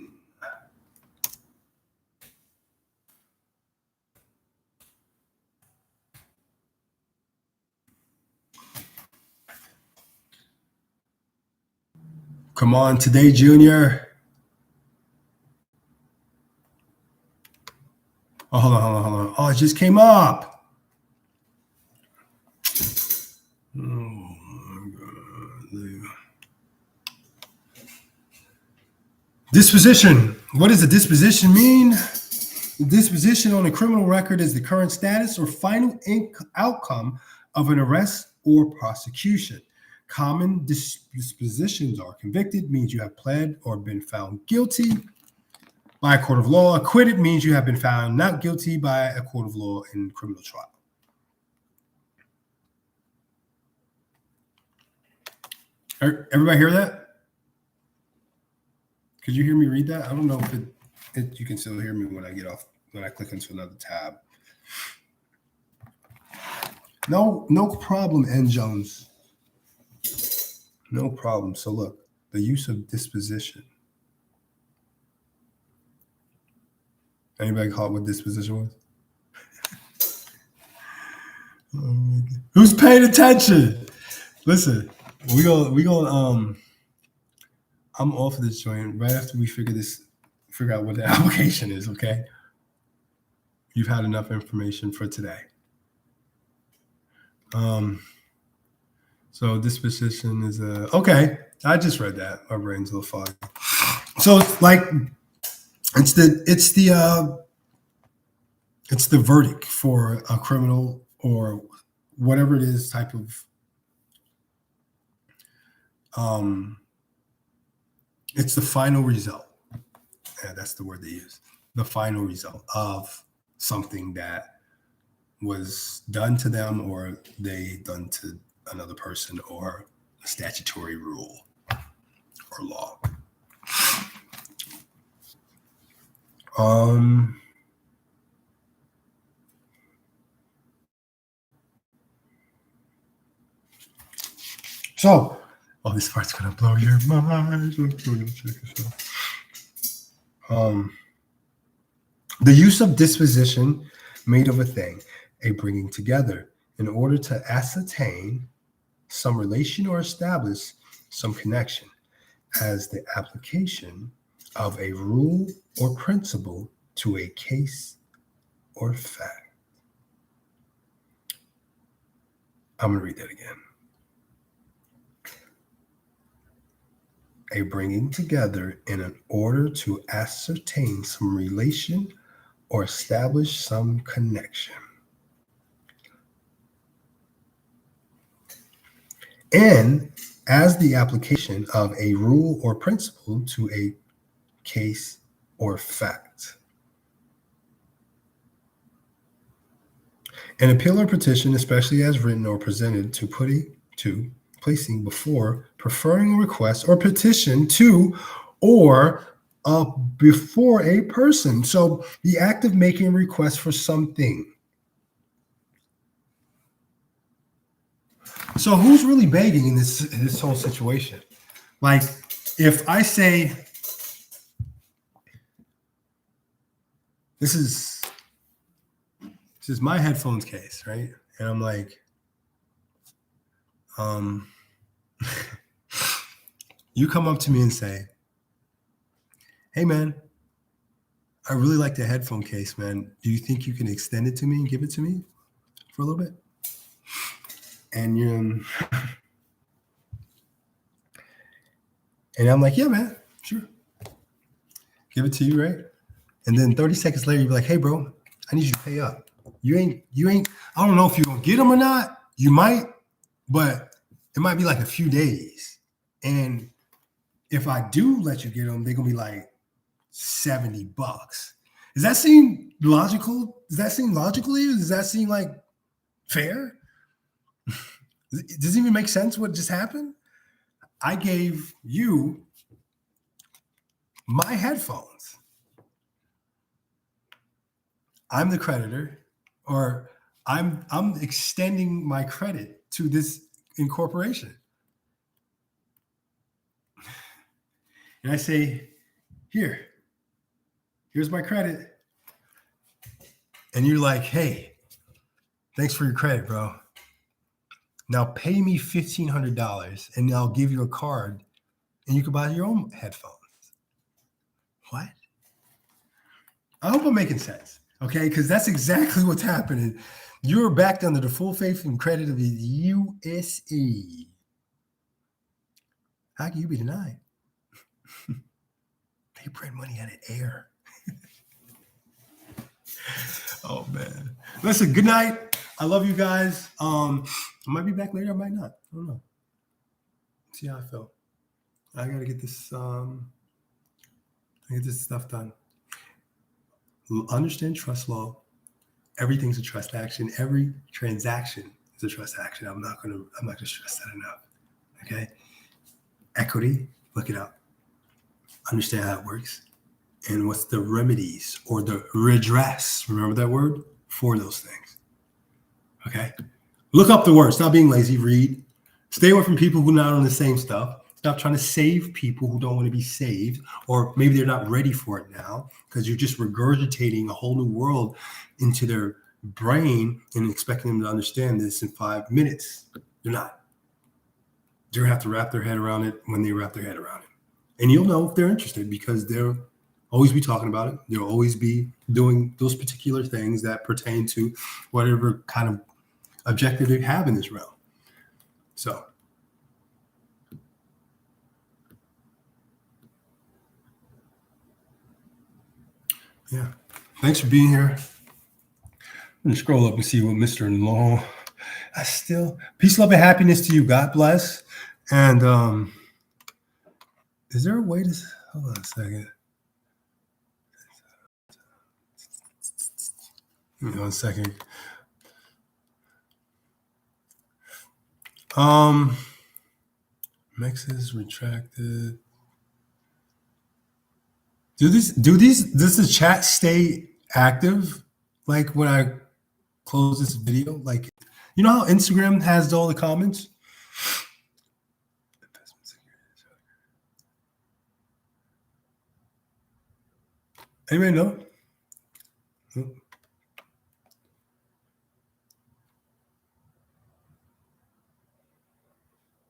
Come on, today, Junior. Oh, hold on. Oh, it just came up. Oh my God. Disposition. What does a disposition mean? The disposition on a criminal record is the current status or final outcome of an arrest or prosecution. Common dispositions are convicted, means you have pled or been found guilty by a court of law. Acquitted means you have been found not guilty by a court of law in criminal trial. Everybody hear that? Could you hear me read that? I don't know if you can still hear me when I click into another tab. No problem, N. Jones. No problem. So look, the use of disposition. Anybody caught what disposition was? Who's paying attention? Listen, we gonna I'm off of this joint right after we figure out what the application is, okay? You've had enough information for today. So disposition is okay. I just read that. My brain's a little foggy. So it's like it's the verdict for a criminal or whatever it is type of it's the final result. Yeah, that's the word they use. The final result of something that was done to them or they done to another person or a statutory rule or law. So, this part's gonna blow your mind. The use of disposition made of a thing, a bringing together, in order to ascertain some relation or establish some connection, as the application of a rule or principle to a case or fact. I'm going to read that again. A bringing together in order to ascertain some relation or establish some connection. And as the application of a rule or principle to a case or fact. An appeal or petition, especially as written or presented to placing before, preferring a request or petition to or before a person. So the act of making a request for something. So who's really begging in this whole situation? Like, if I say, this is my headphones case, right? And I'm like, you come up to me and say, hey man, I really like the headphone case, man. Do you think you can extend it to me and give it to me for a little bit? And and I'm like, yeah, man, sure. Give it to you, right? And then 30 seconds later, you'd be like, hey, bro, I need you to pay up. You ain't, I don't know if you're going to get them or not. You might, but it might be like a few days. And if I do let you get them, they're going to be like $70. Does that seem logical? Does that seem logical to you? Does that seem like fair? Does it even make sense what just happened? I gave you my headphones. I'm the creditor, or I'm extending my credit to this incorporation. And I say, here's my credit. And you're like, hey, thanks for your credit, bro. Now pay me $1,500 and I'll give you a card and you can buy your own headphones. What? I hope I'm making sense, okay? Because that's exactly what's happening. You're backed under the full faith and credit of the USE. How can you be denied? They print money out of air. Oh, man. Listen, good night. I love you guys. I might be back later. I might not. I don't know. See how I feel. I got to get this stuff done. Understand trust law. Everything's a trust action. Every transaction is a trust action. I'm not gonna stress that enough. Okay. Equity, look it up. understand how it works, and what's the remedies or the redress, remember that word, for those things. Okay? Look up the word. Stop being lazy. Read. Stay away from people who are not on the same stuff. Stop trying to save people who don't want to be saved, or maybe they're not ready for it now because you're just regurgitating a whole new world into their brain and expecting them to understand this in 5 minutes. They're not. They're going to have to wrap their head around it when they wrap their head around it. And you'll know if they're interested because they'll always be talking about it. They'll always be doing those particular things that pertain to whatever kind of objective they have in this realm. So, yeah. Thanks for being here. I'm going to scroll up and see what Mr. Long. Peace, love, and happiness to you. God bless. And is there a way to, hold on a second. Give me 1 second. Mixes retracted. Does the chat stay active? Like when I close this video? Like, you know how Instagram has all the comments? Anybody know?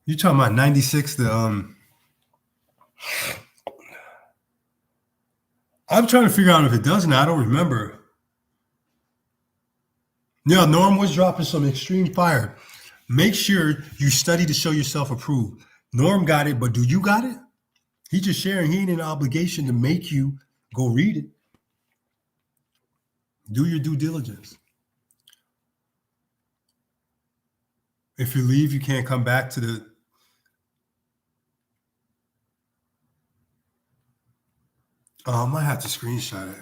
You talking about 96? I'm trying to figure out if it does now. I don't remember. Yeah, Norm was dropping some extreme fire. Make sure you study to show yourself approved. Norm got it, but do you got it? He's just sharing. He ain't an obligation to make you go read it. Do your due diligence. If you leave, you can't come back to the... Oh, I might have to screenshot it.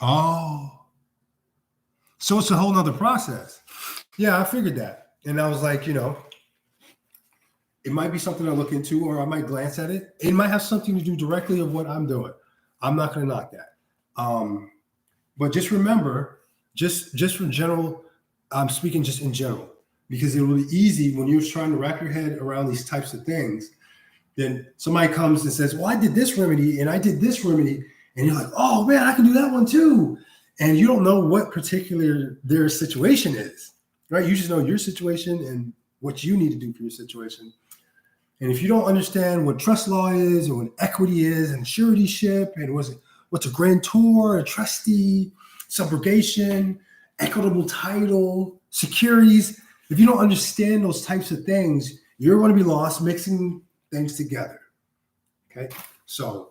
Oh. So it's a whole nother process. Yeah, I figured that. And I was like, it might be something I look into, or I might glance at it. It might have something to do directly of what I'm doing. I'm not going to knock that. But just remember, just for general, I'm speaking just in general, because it will be easy when you're trying to wrap your head around these types of things. Then somebody comes and says, well, I did this remedy and I did this remedy. And you're like, oh man, I can do that one too. And you don't know what particular their situation is, right? You just know your situation and what you need to do for your situation. And if you don't understand what trust law is, or what equity is, and suretyship, and what's a grantor, a trustee, subrogation, equitable title, securities, if you don't understand those types of things, you're going to be lost mixing things together. Okay, so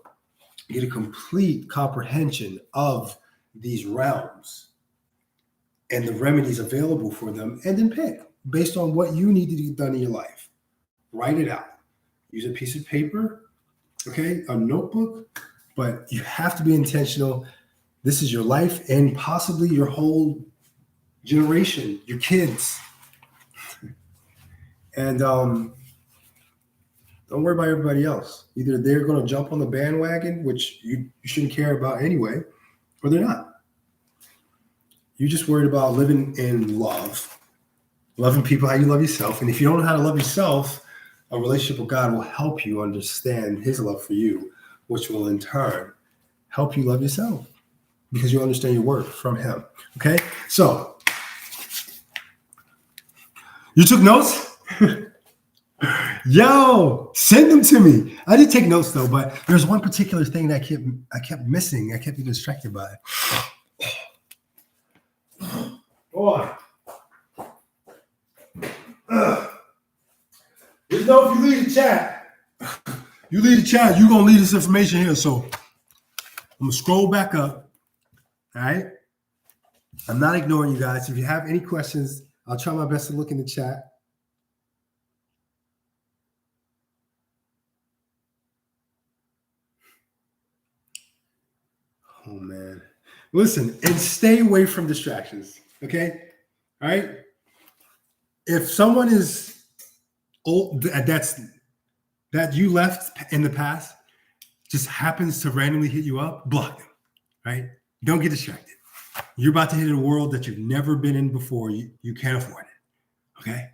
get a complete comprehension of these realms and the remedies available for them, and then pick based on what you need to get done in your life. Write it out. Use a piece of paper, okay, a notebook, but you have to be intentional. This is your life and possibly your whole generation, your kids. And don't worry about everybody else. Either they're going to jump on the bandwagon, which you shouldn't care about anyway, or they're not. You're just worried about living in love, loving people how you love yourself. And if you don't know how to love yourself, a relationship with God will help you understand his love for you, which will in turn help you love yourself because you understand your worth from him. Okay? So, you took notes? Yo, send them to me. I did take notes though, but there's one particular thing that I kept missing. I kept being distracted by. Boy. Just know if you leave the chat, you're going to leave this information here. So I'm going to scroll back up. All right. I'm not ignoring you guys. If you have any questions, I'll try my best to look in the chat. Oh, man. Listen, and stay away from distractions. Okay. All right. If someone is old, that's that you left in the past just happens to randomly hit you up, block them, right? Don't get distracted. You're about to hit a world that you've never been in before. You can't afford it. Okay.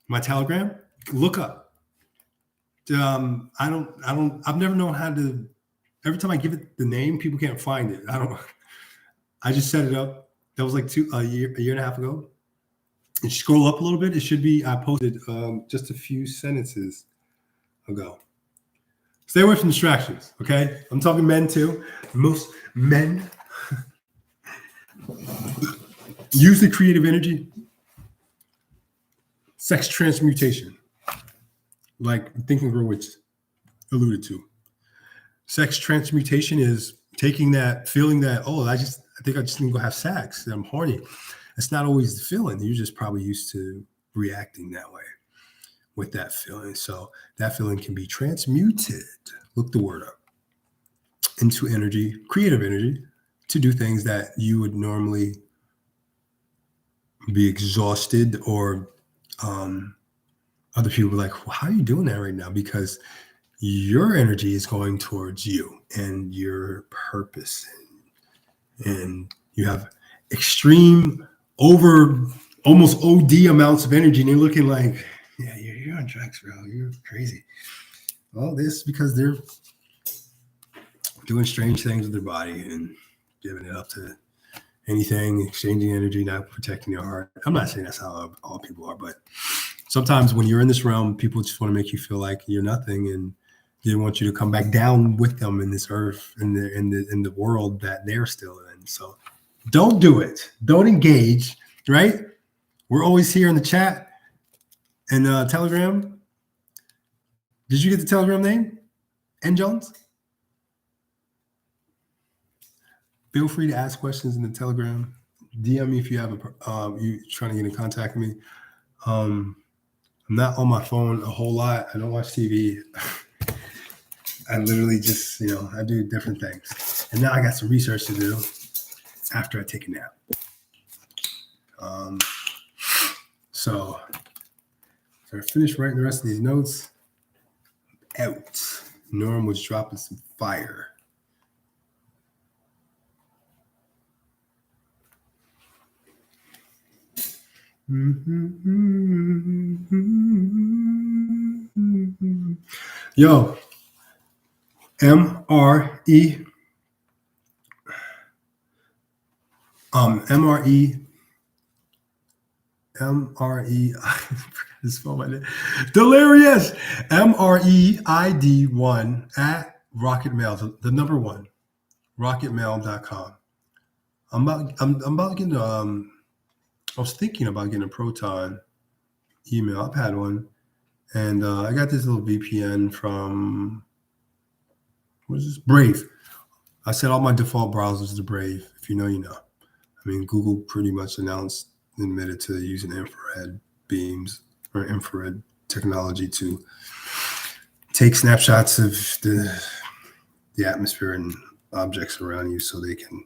My Telegram, look up. I've never known how to, every time I give it the name, people can't find it. I just set it up. That was like a year and a half ago. And scroll up a little bit. It should be, I posted just a few sentences ago. Stay away from distractions, okay? I'm talking men too. Most men use the creative energy. Sex transmutation, like Think and Grow Rich alluded to. Sex transmutation is taking that feeling that, oh, I think I just need to go have sex. I'm horny. It's not always the feeling. You're just probably used to reacting that way with that feeling. So that feeling can be transmuted. Look the word up. Into energy, creative energy, to do things that you would normally be exhausted or other people are like, well, how are you doing that right now? Because your energy is going towards you and your purpose. And you have extreme almost OD amounts of energy. And they're looking like, yeah, you're on drugs, bro. You're crazy. Well, this is because they're doing strange things with their body and giving it up to anything, exchanging energy, not protecting their heart. I'm not saying that's how all people are, but sometimes when you're in this realm, people just want to make you feel like you're nothing, and they want you to come back down with them in this earth, in the world that they're still in. So don't do it. Don't engage, right? We're always here in the chat and Telegram. Did you get the Telegram name? N. Jones? Feel free to ask questions in the Telegram. DM me if you have you trying to get in contact with me. I'm not on my phone a whole lot. I don't watch TV. I literally just, I do different things. And now I got some research to do after I take a nap. So I finished writing the rest of these notes. Out. Norm was dropping some fire. Yo, MRE. This phone my name. Delirious. MREID1 at Rocket Mail, the number one, rocketmail.com. I'm about getting I was thinking about getting a Proton email. I've had one, and I got this little VPN from what is this? Brave. I set all my default browsers to Brave. If you know, you know. I mean, Google pretty much announced and admitted to using infrared beams or infrared technology to take snapshots of the atmosphere and objects around you so they can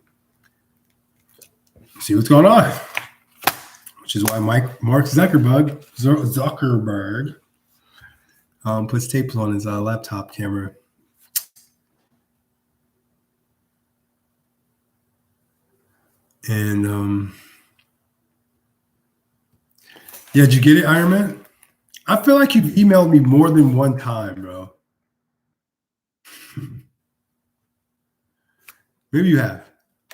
see what's going on. Which is why Mark Zuckerberg puts tapes on his laptop camera. And yeah, did you get it, Iron Man? I feel like you've emailed me more than one time, bro. Maybe you have.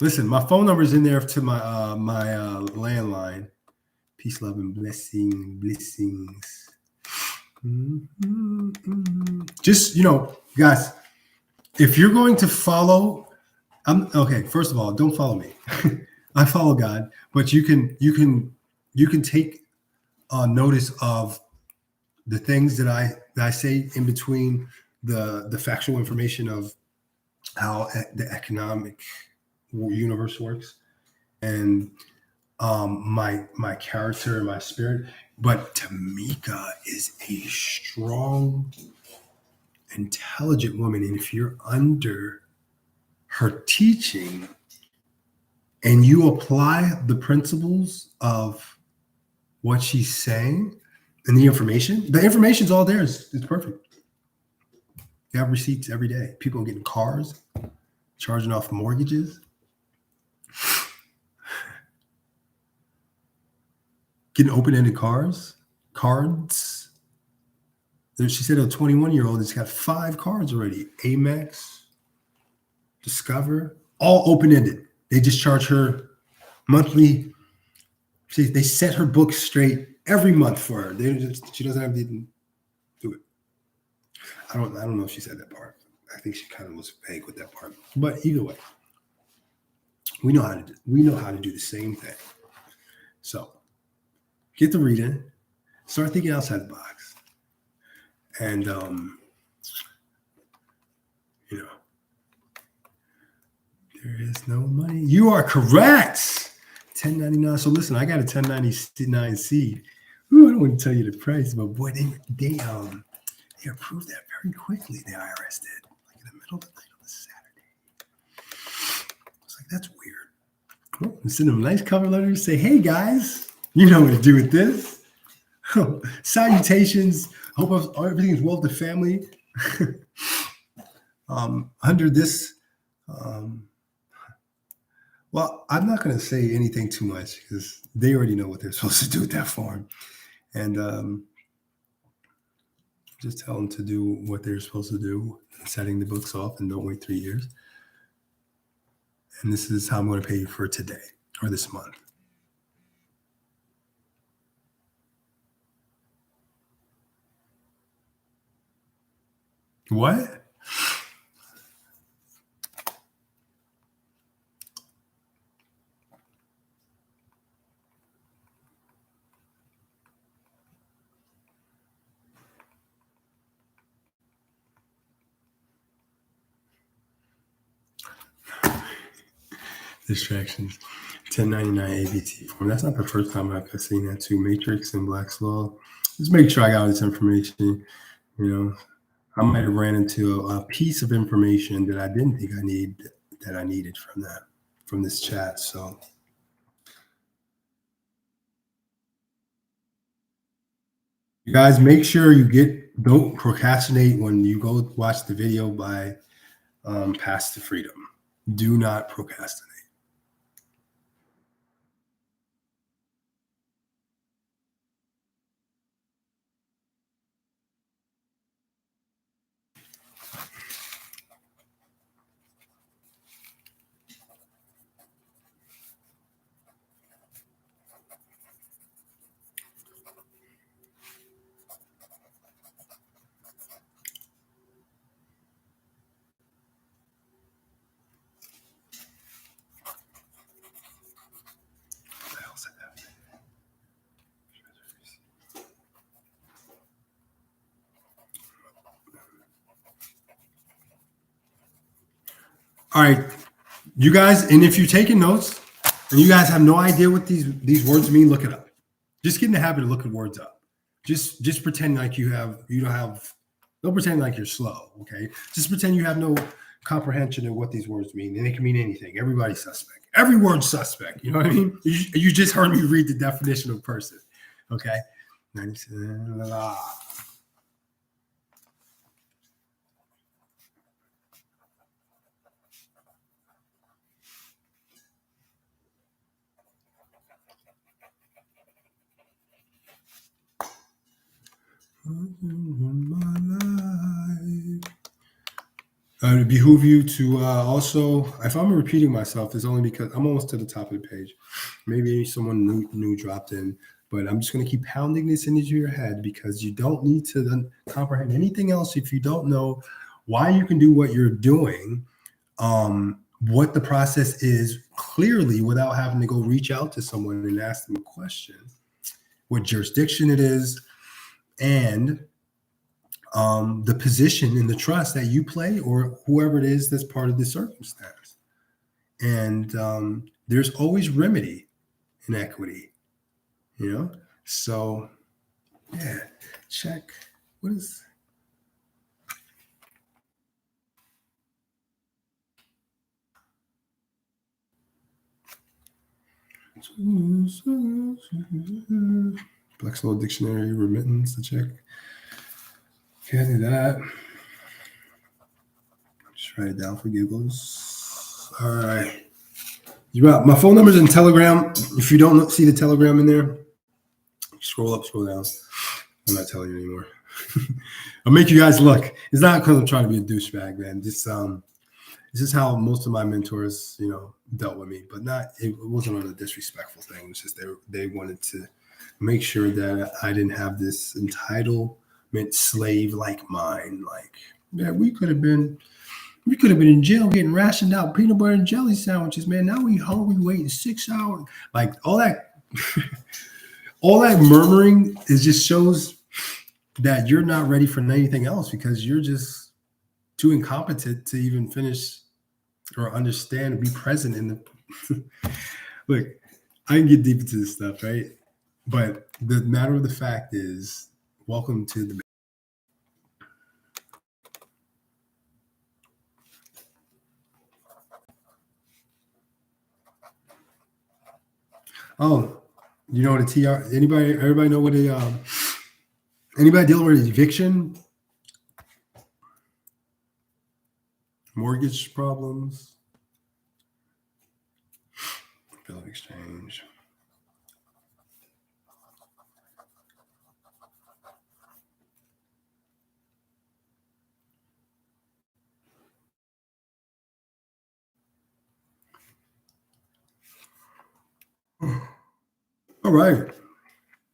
Listen, my phone number is in there to my landline. Peace, love, and blessings. Just, guys, if you're going to follow, okay, first of all, don't follow me. I follow God, but you can take notice of the things that I say in between the factual information of how the economic universe works, and my character and my spirit. But Tamika is a strong, intelligent woman, and if you're under her teaching and you apply the principles of what she's saying and the information's all there. It's perfect. got receipts every day. People getting cars, charging off mortgages, getting open-ended cards. She said a 21-year-old has got 5 cards already. Amex, Discover, all open-ended. They just charge her monthly. They set her book straight every month for her. She doesn't have to even do it. I don't know if she said that part. I think she kind of was vague with that part. But either way, we know how to do the same thing. So get the reading, start thinking outside the box, and there is no money. You are correct. 1099. So listen, I got a 1099C. Ooh, I don't want to tell you the price, but boy, they approved that very quickly. The IRS did, like in the middle of the night on a Saturday. I was like, that's weird. Well, send them a nice cover letter. Say, hey guys, you know what to do with this. Salutations. Hope everything is well with the family. Under this. Well, I'm not going to say anything too much because they already know what they're supposed to do with that form. And just tell them to do what they're supposed to do, setting the books off, and don't wait 3 years. And this is how I'm going to pay you for today or this month. What? Distractions. 1099 ABT form. That's not the first time I've seen that too. Matrix and Black's Law. Just make sure I got all this information. I might have ran into a piece of information that I didn't think I needed from this chat. So you guys make sure don't procrastinate when you go watch the video by Path to Freedom. Do not procrastinate. All right, you guys, and if you're taking notes and you guys have no idea what these words mean, look it up. Just get in the habit of looking words up. Just pretend like don't pretend like you're slow, okay? Just pretend you have no comprehension of what these words mean, and it can mean anything. Everybody's suspect. Every word's suspect. You know what I mean? You just heard me read the definition of person, okay? 97, it behoove you to also, if I'm repeating myself, it's only because I'm almost to the top of the page. Maybe someone new dropped in, but I'm just going to keep pounding this into your head because you don't need to then comprehend anything else if you don't know why you can do what you're doing, what the process is clearly without having to go reach out to someone and ask them a question, what jurisdiction it is, and the position and the trust that you play or whoever it is that's part of the circumstance. And there's always remedy in equity, So, yeah, check. What is... Black's Law Dictionary, remittance, to check. Can't do that. Write it down for giggles. All right. My phone number is in Telegram. If you don't see the Telegram in there, scroll up, scroll down. I'm not telling you anymore. I'll make you guys look. It's not because I'm trying to be a douchebag, man. Just it's just how most of my mentors, dealt with me. But it wasn't on a disrespectful thing. It was just they wanted to make sure that I didn't have this entitlement slave-like mind. Like, yeah, we could have been in jail getting rationed out peanut butter and jelly sandwiches, man. Now we hungry waiting 6 hours. Like all that, all that murmuring just shows that you're not ready for anything else because you're just too incompetent to even finish or understand and be present in the. Look, I can get deep into this stuff, right? But the matter of the fact is, welcome to the. Oh, you know what a TR? Everybody know what anybody dealing with eviction, mortgage problems, bill of exchange. All right. Anybody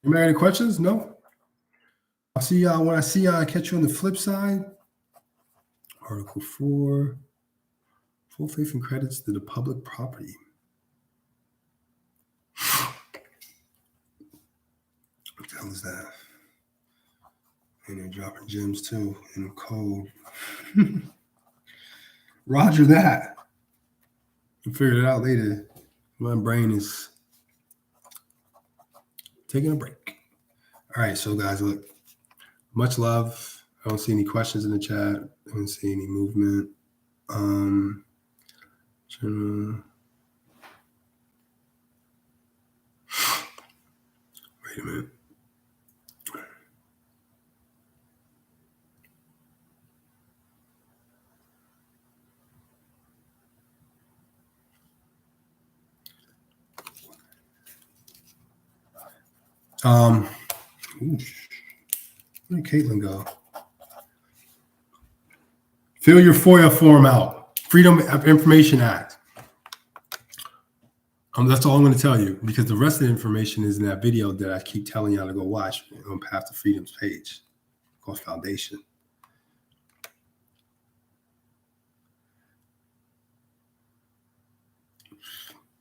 got any questions? No. I'll see y'all when I see y'all. I catch you on the flip side. Article 4. Full faith and credits to the public property. What the hell is that? And they're dropping gems too in the code. Roger that. We'll figure it out later. My brain is taking a break. All right, so guys, look, much love. I don't see any questions in the chat. I don't see any movement. Wait a minute. Where did Caitlin go? Fill your FOIA form out. Freedom of Information Act. That's all I'm going to tell you because the rest of the information is in that video that I keep telling y'all to go watch on Path to Freedom's page called Foundation.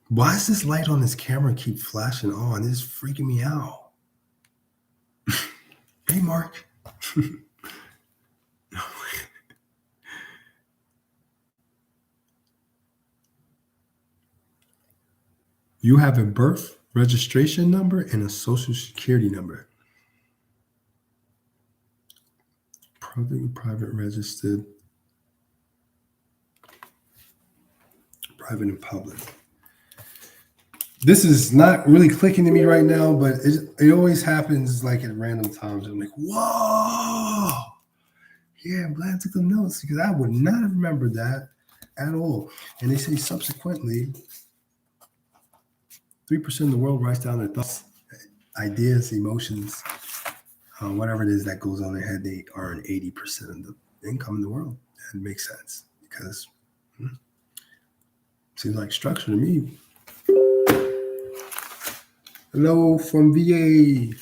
Why does this light on this camera keep flashing on? This is freaking me out. Hey, Mark. You have a birth registration number and a social security number. Private registered. Private and public. This is not really clicking to me right now, but it always happens like at random times. I'm like, whoa. Yeah, I'm glad I took the notes because I would not have remembered that at all. And they say subsequently, 3% of the world writes down their thoughts, ideas, emotions, whatever it is that goes on in their head. They earn 80% of the income in the world. That makes sense because seems like structure to me. Hello from VA.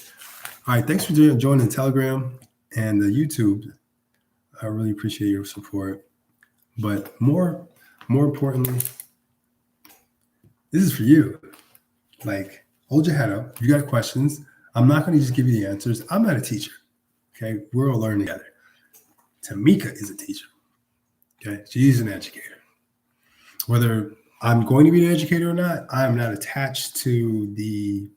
All right, thanks for joining the Telegram and the YouTube. I really appreciate your support. But more importantly, this is for you. Like, hold your head up. If you got questions, I'm not going to just give you the answers. I'm not a teacher. Okay, we're all learning together. Tamika is a teacher. Okay, she's an educator. Whether I'm going to be an educator or not, I'm not attached to the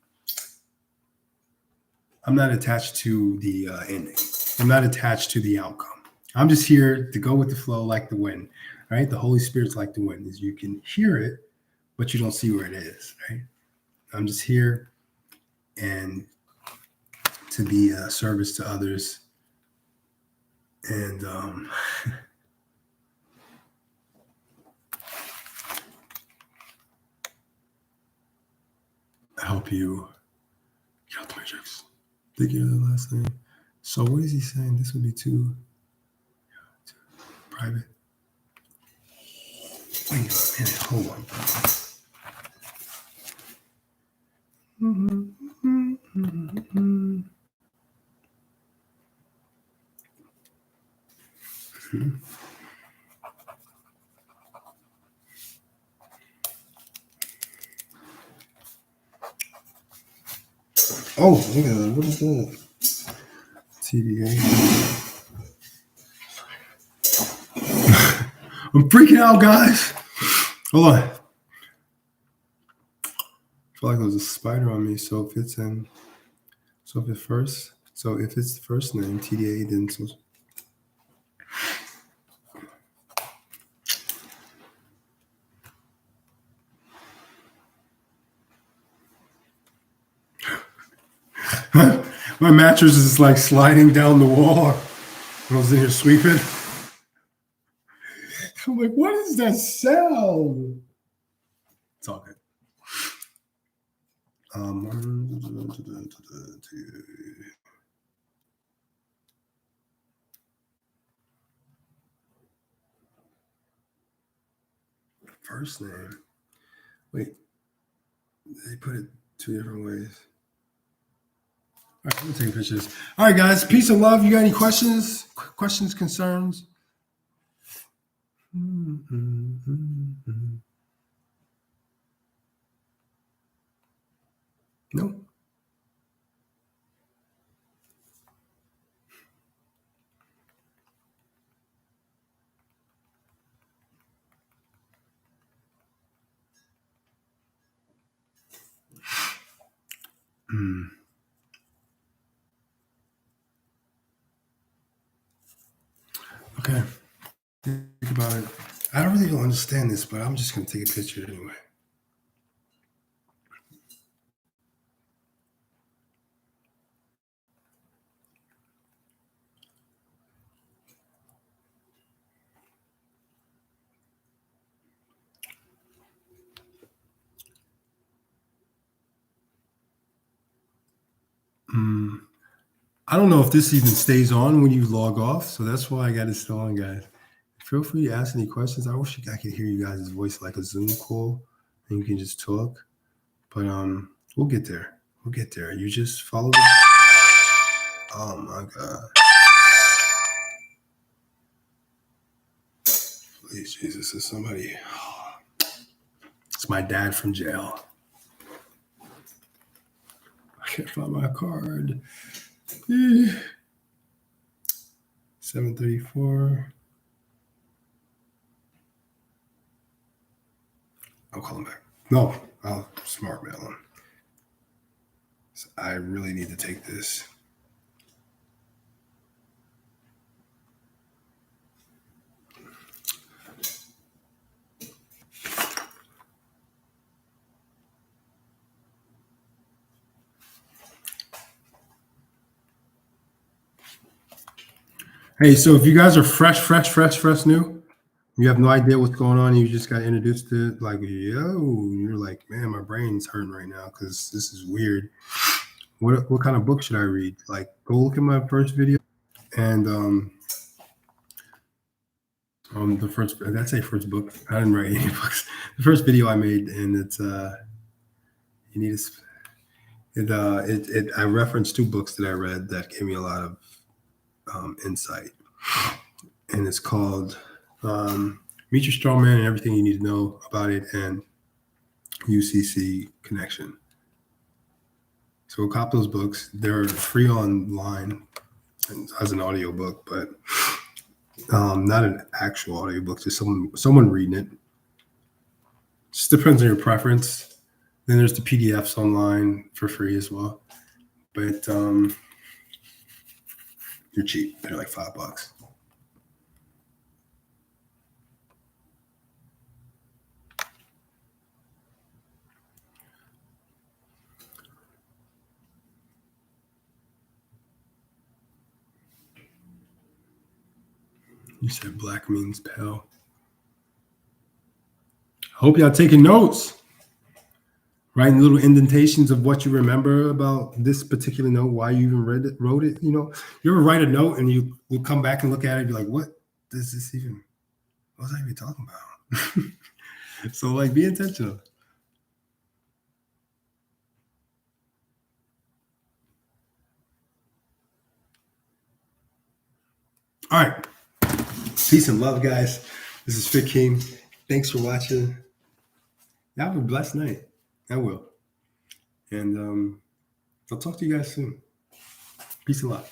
ending. I'm not attached to the outcome. I'm just here to go with the flow like the wind, right? The Holy Spirit's like the wind. Is you can hear it, but you don't see where it is, right? I'm just here and to be a service to others. And help you get out the matrix. Thinking of the last name. So what is he saying? This would be too private. Wait a minute. Hold on. Oh, look at that. What is that? TDA. I'm freaking out, guys. Hold on. I feel like there was a spider on me. So if it's the first name, TDA, then so. My mattress is like sliding down the wall when I was in here sweeping. I'm like, what is that sound? It's all good. First name. Wait, they put it two different ways. All right, I'm taking pictures. All right, guys. Peace and love. You got any questions? Questions, concerns? No. Okay. Think about it. I don't really understand this, but I'm just going to take a picture anyway. I don't know if this even stays on when you log off, so that's why I got it still on, guys. Feel free to ask any questions. I wish I could hear you guys' voice like a Zoom call, and you can just talk. But we'll get there. We'll get there. You just follow the. Oh my God! Please, Jesus, is somebody. It's my dad from jail. I can't find my card. 734. I'll call him back. No, I'll smart mail him. So I really need to take this. Hey, so if you guys are fresh new, you have no idea what's going on, you just got introduced to it, like, yo, you're like, man, my brain's hurting right now because this is weird. What kind of book should I read? Like, go look at my first video, and the first, that's a first book. I didn't write any books. The first video I made, and it's you need to. I referenced two books that I read that gave me a lot of insight, and it's called Meet Your Strong Man and Everything You Need to Know About It, and UCC Connection. So cop those books. They're free online as an audiobook, but not an actual audiobook, just someone reading it. Just depends on your preference. Then there's the PDFs online for free as well. But they're cheap. They're like $5. You said black means pale. Hope y'all taking notes. writing little indentations of what you remember about this particular note, why you even wrote it. You ever write a note and you will come back and look at it and be like, what does this even, what was I even talking about? So like, be intentional. All right. Peace and love, guys. This is Fit King. Thanks for watching. Have a blessed night. I will. And I'll talk to you guys soon. Peace and love.